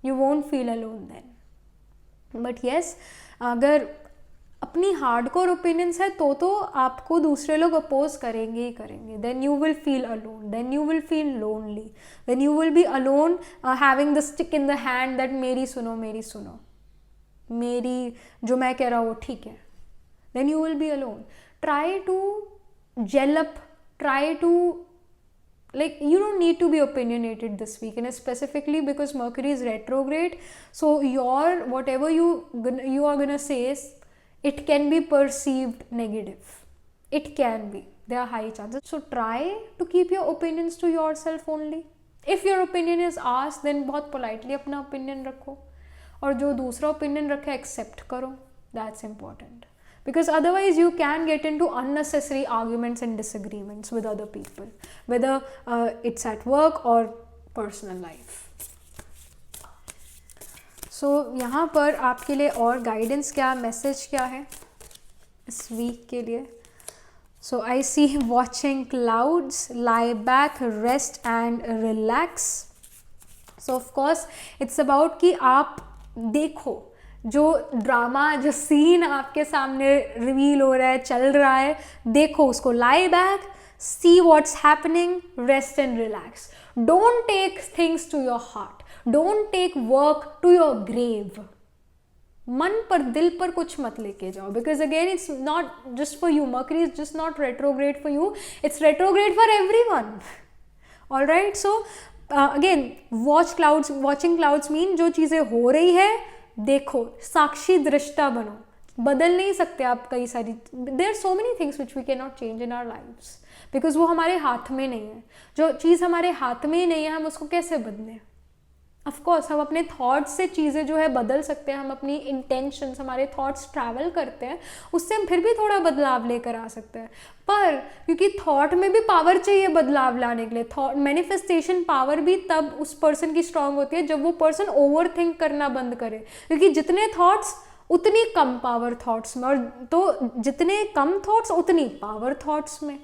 You won't feel alone then. But yes, अगर अपनी hardcore opinions है तो आपको दूसरे लोग oppose करेंगे ही करेंगे. Then you will feel alone, then you will feel lonely, then you will be alone having the stick in the hand that मेरी सुनो, मेरी जो मैं कह रहा हूँ वो ठीक है. Then you will be alone. Try to gel up, try to like you don't need to be opinionated this week, and specifically because Mercury is retrograde, so your whatever you are gonna say is it can be perceived negative. It can be. There are high chances. So try to keep your opinions to yourself only. If your opinion is asked, then बहुत politely अपना opinion रखो, और जो दूसरा opinion रखे accept करो. That's important. Because otherwise you can get into unnecessary arguments and disagreements with other people, whether it's at work or personal life. So यहाँ पर आपके लिए और guidance क्या, message क्या है इस week के लिए? So I see watching clouds, lie back, rest and relax. So of course it's about कि आप देखो जो ड्रामा, जो सीन आपके सामने रिवील हो रहा है, चल रहा है, देखो उसको, lie back, see what's happening, rest and relax. Don't take things to your heart. Don't take work to your grave. मन पर, दिल पर कुछ मत लेके जाओ, because again it's not just for you. Mercury is just not retrograde for you, it's retrograde for everyone. All right, so again watch clouds. Watching clouds mean जो चीज़ें हो रही है देखो, साक्षी दृष्टा बनो. बदल नहीं सकते आप कई सारी, there are so many things which we cannot change in our lives because वो हमारे हाथ में नहीं है. जो चीज़ हमारे हाथ में ही नहीं है, हम उसको कैसे बदलें? ऑफकोर्स हम अपने थॉट्स से चीज़ें जो है बदल सकते हैं. हम अपनी इंटेंशंस, हमारे थॉट्स ट्रैवल करते हैं, उससे हम फिर भी थोड़ा बदलाव लेकर आ सकते हैं. पर क्योंकि थॉट में भी पावर चाहिए बदलाव लाने के लिए, थॉट मैनिफेस्टेशन पावर भी तब उस पर्सन की स्ट्रांग होती है जब वो पर्सन ओवर थिंक करना बंद करे. क्योंकि जितने थॉट्स उतनी कम पावर थॉट्स में, और तो जितने कम थॉट्स उतनी पावर थॉट्स में.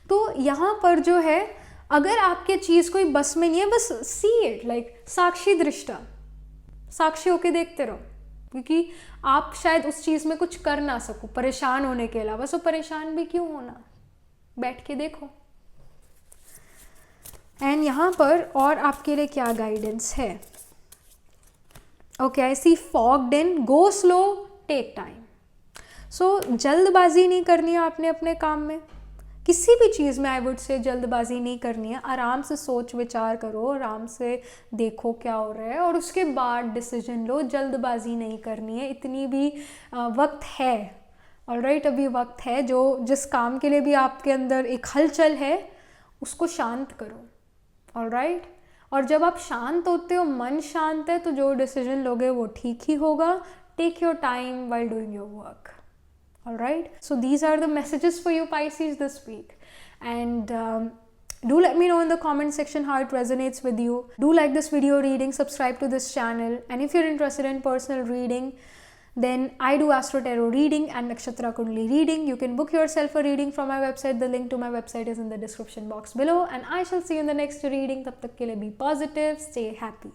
तो यहाँ पर जो है, अगर आपके चीज़ कोई बस में नहीं है, बस सी इट लाइक साक्षी दृष्टा, साक्षी होके देखते रहो. क्योंकि आप शायद उस चीज़ में कुछ कर ना सको परेशान होने के अलावा, सो परेशान भी क्यों होना, बैठ के देखो. एंड यहाँ पर और आपके लिए क्या गाइडेंस है? Okay, I C forged in, go slow, take time. सो जल्दबाजी नहीं करनी है आपने अपने काम में, किसी भी चीज़ में आई वुड से जल्दबाजी नहीं करनी है. आराम से सोच विचार करो, आराम से देखो क्या हो रहा है और उसके बाद डिसीजन लो. जल्दबाजी नहीं करनी है, इतनी भी वक्त है. ऑलराइट, अभी वक्त है. जो जिस काम के लिए भी आपके अंदर एक हलचल है उसको शांत करो. ऑलराइट, और जब आप शांत होते हो, मन शांत है, तो जो डिसीजन लोगे वो ठीक ही होगा. Take your time while doing your work. Alright, so these are the messages for you Pisces this week, and do let me know in the comment section how it resonates with you. Do like this video reading, subscribe to this channel, and if you're interested in personal reading, then I do Astro Tarot reading and Nakshatra Kundali reading. You can book yourself a reading from my website. The link to my website is in the description box below, and I shall see you in the next reading. Tab tak ke liye be positive, stay happy.